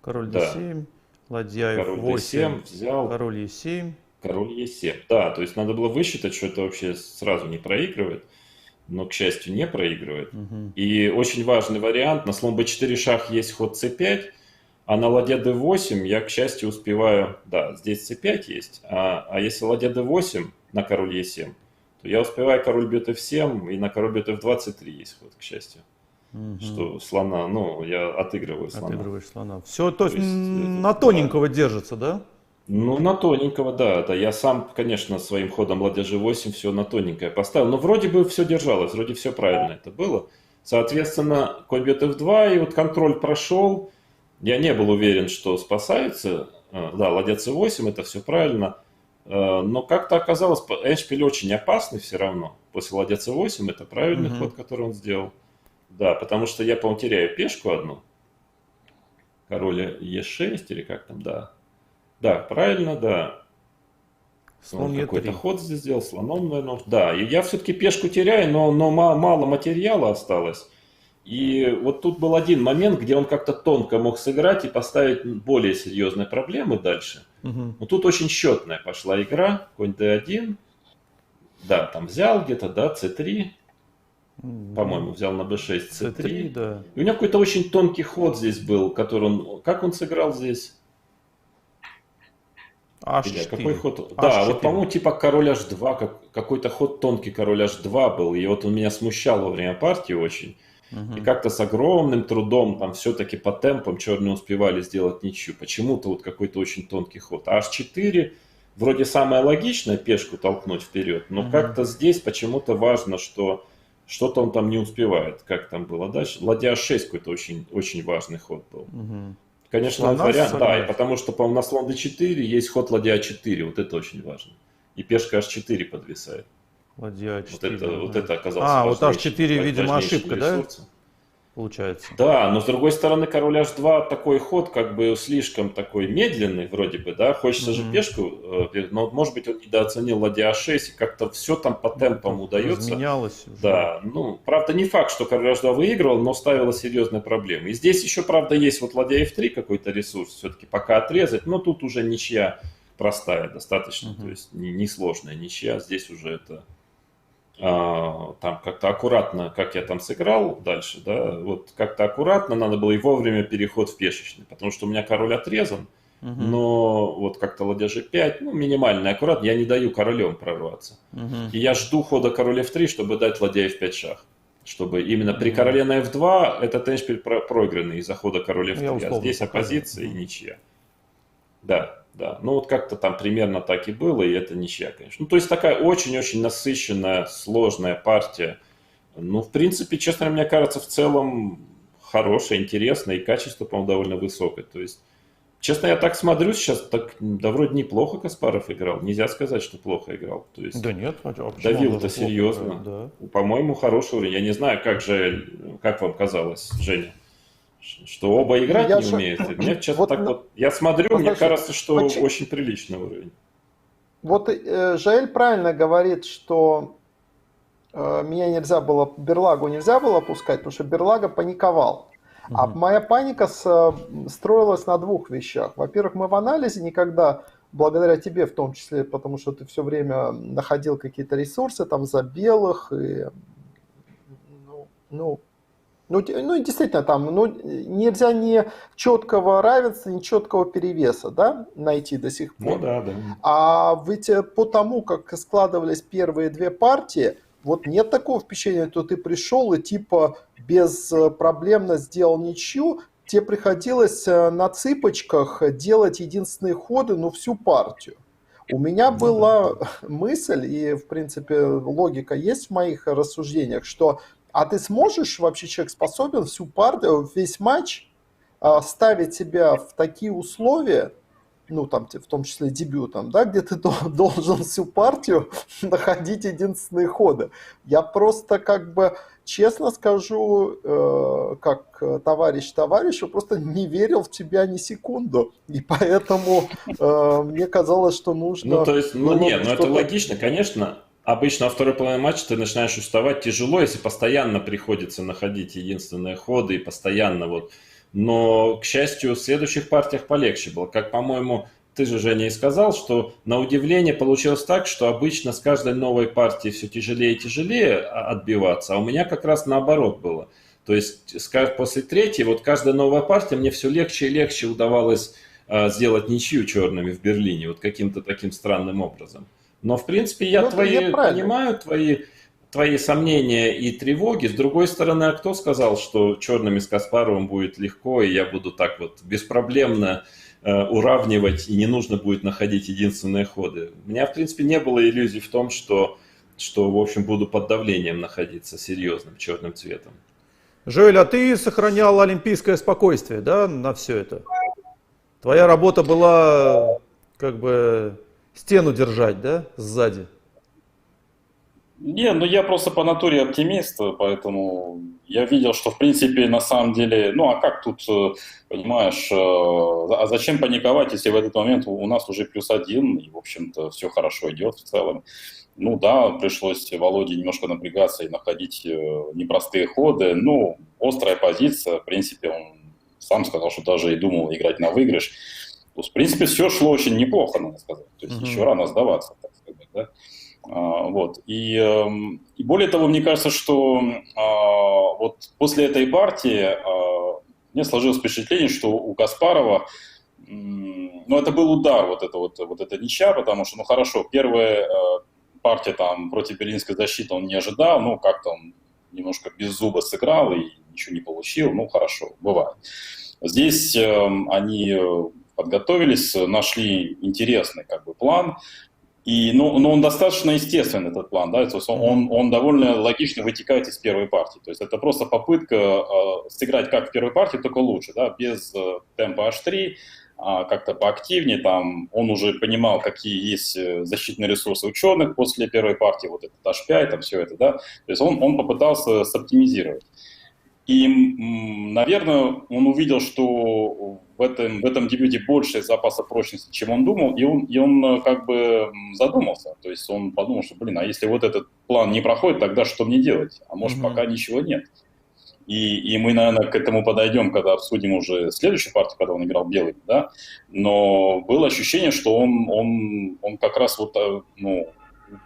Король Да. D7. Ладья Король F8. D7 взял. Король E7. Король Е7. Да, то есть надо было высчитать, что это вообще сразу не проигрывает, но, к счастью, не проигрывает. И очень важный вариант. На слон b4 шах есть ход c5, а на ладья d8 я, к счастью, успеваю... Да, здесь c5 есть, а если ладья d8 на король e7, то я успеваю король бьет f7, и на король бьет f2 c3 есть ход, к счастью. Что слона, ну, я отыгрываю слона. Отыгрываешь слона. Все, то есть это, на тоненького держится, да? Ну, на тоненького, да. Я сам, конечно, своим ходом ладья G8 все на тоненькое поставил. Но вроде бы все держалось, вроде все правильно это было. Соответственно, конь бьет F2, и вот контроль прошел. Я не был уверен, что спасается. Да, ладья C8, это все правильно. Но как-то оказалось, эндшпиль очень опасный все равно. После ладья C8 это правильный ход, который он сделал. Да, потому что я, по-моему, теряю пешку одну. Король E6 или как там, да. Да, правильно, да. Слон какой-то E3. ход здесь сделал, слоном, наверное. Да, и я все-таки пешку теряю, но мало материала осталось. И вот тут был один момент, где он как-то тонко мог сыграть и поставить более серьезные проблемы дальше. Но тут очень счетная пошла игра. Конь D1. Да, там взял где-то, да, C3. По-моему, взял на B6, C3. Да. И у него какой-то очень тонкий ход здесь был, который он... Как он сыграл здесь? H4. Какой ход? H4. Да, вот, по-моему, типа король H2, какой-то ход тонкий король H2 был, и вот он меня смущал во время партии очень. И как-то с огромным трудом, там все-таки по темпам черные успевали сделать ничью. Почему-то вот какой-то очень тонкий ход. А H4, вроде самое логичное пешку толкнуть вперед, но как-то здесь почему-то важно, что что-то он там не успевает. Как там было дальше? Ладья 6 какой-то очень, очень важный ход был. Конечно, Слона вариант, с да, слоном. и потому что, по-моему, на слон d4 есть ход ладья 4, вот это очень важно. И пешка h4 подвисает. Ладья Вот А4. это, вот это оказалось Вот важнейшим, H4, видимо, важнейшим ошибка, да? ресурсом. Получается. Да, но с другой стороны, король h2 такой ход как бы слишком такой медленный вроде бы, да, хочется же пешку, но может быть он недооценил ладья a6, и как-то все там по темпам удается. Разменялось уже. Да, ну, правда не факт, что король h2 выигрывал, но ставила серьезные проблемы. И здесь еще, правда, есть вот ладья f3 какой-то ресурс, все-таки пока отрезать, но тут уже ничья простая достаточно, то есть не сложная ничья, здесь уже это... там как-то аккуратно, как я там сыграл дальше, да, вот как-то аккуратно надо было и вовремя переход в пешечный, потому что у меня король отрезан, но вот как-то ладья g5, ну, минимально аккуратно, я не даю королем прорваться. И я жду хода король f3, чтобы дать ладья f5 шах, чтобы именно при короле на f2 этот эндшпиль проигранный из-за хода король f3, а здесь оппозиция и ничья. Да. Да, ну вот как-то там примерно так и было, и это ничья, конечно. Ну, то есть такая очень-очень насыщенная, сложная партия. Ну, в принципе, честно, мне кажется, в целом хорошая, интересная, и качество, по-моему, довольно высокое. То есть, честно, я так смотрю сейчас, так, да, вроде неплохо Каспаров играл. Нельзя сказать, что плохо играл. То есть, Да нет, почему он давил-то должен плохо серьезно. играть, да. По-моему, хороший уровень. Я не знаю, как вам казалось, Женя? Что оба играть Я не же- умеют. Мне честно Вот так на- вот, я смотрю, мне Подожди, кажется, что почему- очень приличный уровень. Вот Жаэль правильно говорит, что меня нельзя было, Берлагу нельзя было пускать, потому что Берлага паниковал. А моя паника строилась на двух вещах. Во-первых, мы в анализе никогда, благодаря тебе в том числе, потому что ты все время находил какие-то ресурсы там за белых, и, и действительно там нельзя ни четкого равенства, ни четкого перевеса, да, найти до сих пор. Ну да, да. А ведь по тому, как складывались первые две партии, вот нет такого впечатления, что ты пришел и типа беспроблемно сделал ничью, тебе приходилось на цыпочках делать единственные ходы, всю партию. У меня была мысль, и в принципе логика есть в моих рассуждениях, что а ты сможешь, вообще человек способен всю партию, весь матч ставить себя в такие условия, там, в том числе дебютом, да, где ты должен всю партию находить единственные ходы. Я просто честно скажу, как товарищ товарищу, просто не верил в тебя ни секунду. И поэтому мне казалось, что нужно... Ну, то есть, было бы это что-то- логично, конечно. Обычно во второй половине матча ты начинаешь уставать тяжело, если постоянно приходится находить единственные ходы и постоянно вот. Но, к счастью, в следующих партиях полегче было. Как, по-моему, ты же, Женя, и сказал, что на удивление получилось так, что обычно с каждой новой партией все тяжелее и тяжелее отбиваться, а у меня как раз наоборот было. То есть после третьей, вот каждая новая партия, мне все легче и легче удавалось сделать ничью черными в Берлине, вот каким-то таким странным образом. Но, в принципе, я понимаю твои сомнения и тревоги. С другой стороны, а кто сказал, что черными с Каспаровым будет легко, и я буду так вот беспроблемно уравнивать, и не нужно будет находить единственные ходы? У меня, в принципе, не было иллюзий в том, что в общем, буду под давлением находиться серьезным черным цветом. Жоэль, а ты сохранял олимпийское спокойствие, да, на все это? Твоя работа была стену держать, да, сзади? Не, я просто по натуре оптимист, поэтому я видел, что в принципе на самом деле, а как тут, понимаешь, а зачем паниковать, если в этот момент у нас уже +1, и в общем-то все хорошо идет в целом. Да, пришлось Володе немножко напрягаться и находить непростые ходы, острая позиция, в принципе, он сам сказал, что даже и думал играть на выигрыш. То есть, в принципе, все шло очень неплохо, надо сказать, то есть еще рано сдаваться, так сказать, да. Вот. И более того, мне кажется, что вот после этой партии мне сложилось впечатление, что у Каспарова, это был удар, вот эта ничья, потому что, хорошо, первая партия там против берлинской защиты он не ожидал, как-то он немножко без зуба сыграл и ничего не получил, хорошо, бывает. Здесь они подготовились, нашли интересный как бы план. Но он достаточно естественный, этот план, да, то есть он довольно логично вытекает из первой партии. То есть это просто попытка сыграть как в первой партии, только лучше, да, без темпа H3, как-то поактивнее. Там он уже понимал, какие есть защитные ресурсы ученых после первой партии, вот этот H5, там все это, да. То есть он попытался соптимизировать. И, наверное, он увидел, что в этом дебюте больше запаса прочности, чем он думал, и он как бы задумался. То есть он подумал, что, а если вот этот план не проходит, тогда что мне делать? А может, пока ничего нет. И мы, наверное, к этому подойдем, когда обсудим уже следующую партию, когда он играл белый, да. Но было ощущение, что он как раз вот,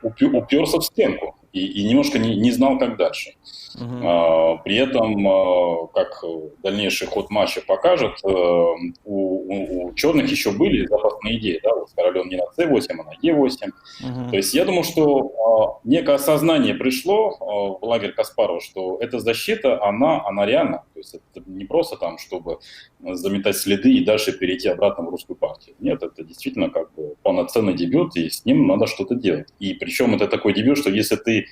уперся в стенку и немножко не знал, как дальше. При этом, как дальнейший ход матча покажет, у черных еще были запасные идеи, да, вот с королем не на c8, а на e8. То есть я думаю, что некое осознание пришло в лагерь Каспарова, что эта защита, она реальна. То есть это не просто там, чтобы заметать следы и дальше перейти обратно в русскую партию. Нет, это действительно как бы полноценный дебют, и с ним надо что-то делать. И причем это такой дебют, что если ты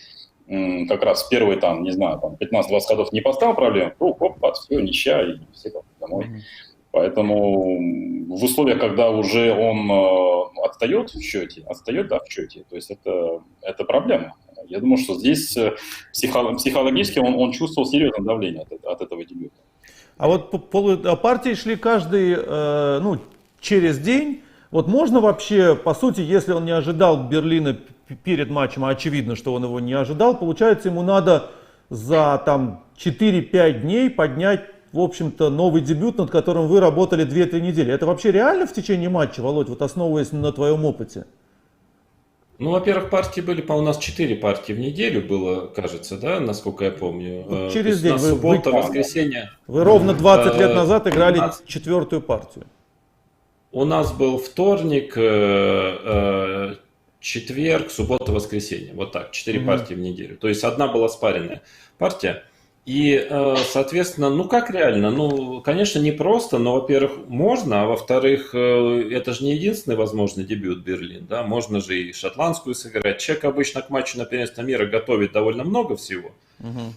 как раз первые, там, не знаю, там 15-20 ходов не поставил проблем, то все, ничья, и все домой. Поэтому в условиях, когда уже он отстает в счете, то есть это проблема. Я думаю, что здесь психологически он чувствовал серьезное давление от этого дебюта. А вот партии шли каждый, через день. Вот можно вообще, по сути, если он не ожидал Берлина перед матчем, а очевидно, что он его не ожидал, получается, ему надо за 4-5 дней поднять, в общем-то, новый дебют, над которым вы работали 2-3 недели. Это вообще реально в течение матча, Володь, вот основываясь на твоем опыте? Ну, во-первых, партии были, у нас 4 партии в неделю было, кажется, да, насколько я помню. Через день. Суббота, воскресенье. Вы ровно 20 лет назад играли 4-ю партию. У нас был вторник, четверг, суббота, воскресенье. Вот так, 4 партии в неделю. То есть одна была спаренная партия. И, соответственно, как реально? Конечно, не просто, но, во-первых, можно, а во-вторых, это же не единственный возможный дебют Берлин, да, можно же и шотландскую сыграть. Человек обычно к матчу на первенство мира готовит довольно много всего.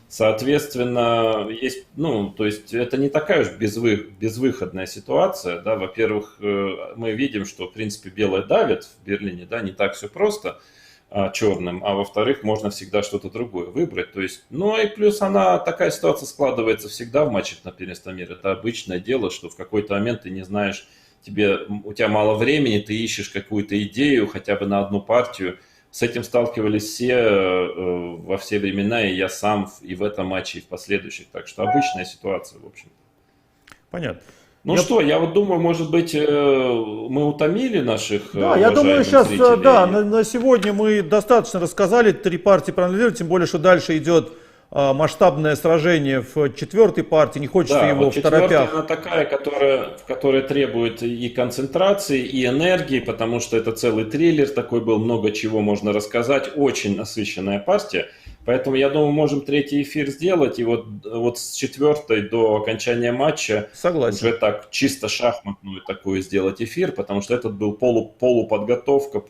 Соответственно, есть, то есть это не такая уж безвыходная ситуация, да, во-первых, мы видим, что, в принципе, белые давят в Берлине, да, не так все просто черным, а во-вторых, можно всегда что-то другое выбрать. То есть, и плюс такая ситуация складывается всегда в матчах на первенство мира. Это обычное дело, что в какой-то момент ты не знаешь, у тебя мало времени, ты ищешь какую-то идею хотя бы на одну партию. С этим сталкивались все во все времена, и я сам и в этом матче, и в последующих. Так что обычная ситуация, в общем. Понятно. Я вот думаю, может быть, мы утомили наших я думаю, сейчас, зрителей. на сегодня мы достаточно рассказали, 3 партии проанализировали, тем более, что дальше идет масштабное сражение в 4-й партии, не хочется его в торопях. Она такая, которая требует и концентрации, и энергии, потому что это целый триллер, такой был, много чего можно рассказать, очень насыщенная партия. Поэтому, я думаю, можем 3-й эфир сделать, и вот с 4-й до окончания матча уже так чисто шахматную такую сделать эфир, потому что этот был полуподготовка,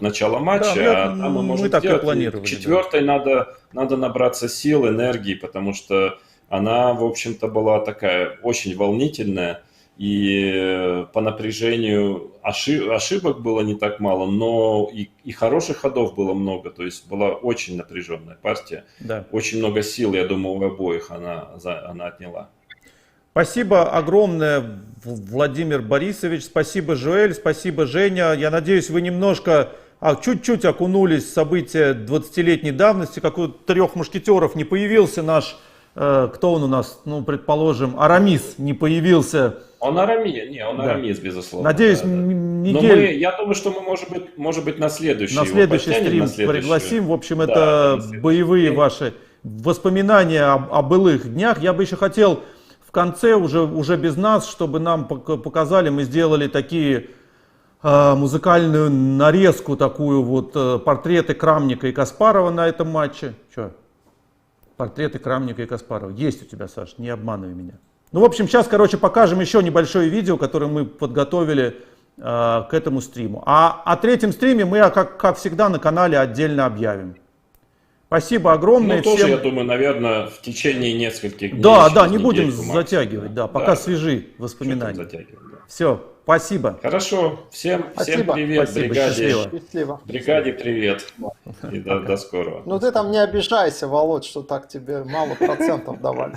начало матча, а там мы можем сделать. К 4-й надо набраться сил, энергии, потому что она, в общем-то, была такая очень волнительная, и по напряжению ошибок было не так мало, но и хороших ходов было много, то есть была очень напряженная партия, очень много сил, я думаю, у обоих она отняла. Спасибо огромное, Владимир Борисович, спасибо, Жоэль, спасибо, Женя. Я надеюсь, вы немножко, чуть-чуть окунулись в события 20-летней давности, как у 3 мушкетеров не появился наш, кто он у нас, предположим, Арамис не появился. Он Арамис, безусловно. Надеюсь, неделю. Я думаю, что мы, может быть, на следующий стрим пригласим. В общем, это боевые ваши воспоминания о былых днях. Я бы еще хотел в конце, уже без нас, чтобы нам показали, мы сделали такие музыкальную нарезку, такую портреты Крамника и Каспарова на этом матче. Портреты Крамника и Каспарова. Есть у тебя, Саш, не обманывай меня. Ну, в общем, сейчас, короче, покажем еще небольшое видео, которое мы подготовили к этому стриму. А о третьем стриме мы, как всегда, на канале отдельно объявим. Спасибо огромное. Ну, тоже, всем. я думаю, наверное, в течение нескольких дней. Да, через не будем недельку максимум. затягивать, да, пока Да. свежи Что там воспоминания. затягивать, да. Все, спасибо. Хорошо, всем Спасибо. привет, Спасибо, бригаде. счастливо. Счастливо. Бригаде привет. И до скорого. Ну ты там не обижайся, Володь, что так тебе мало процентов давали.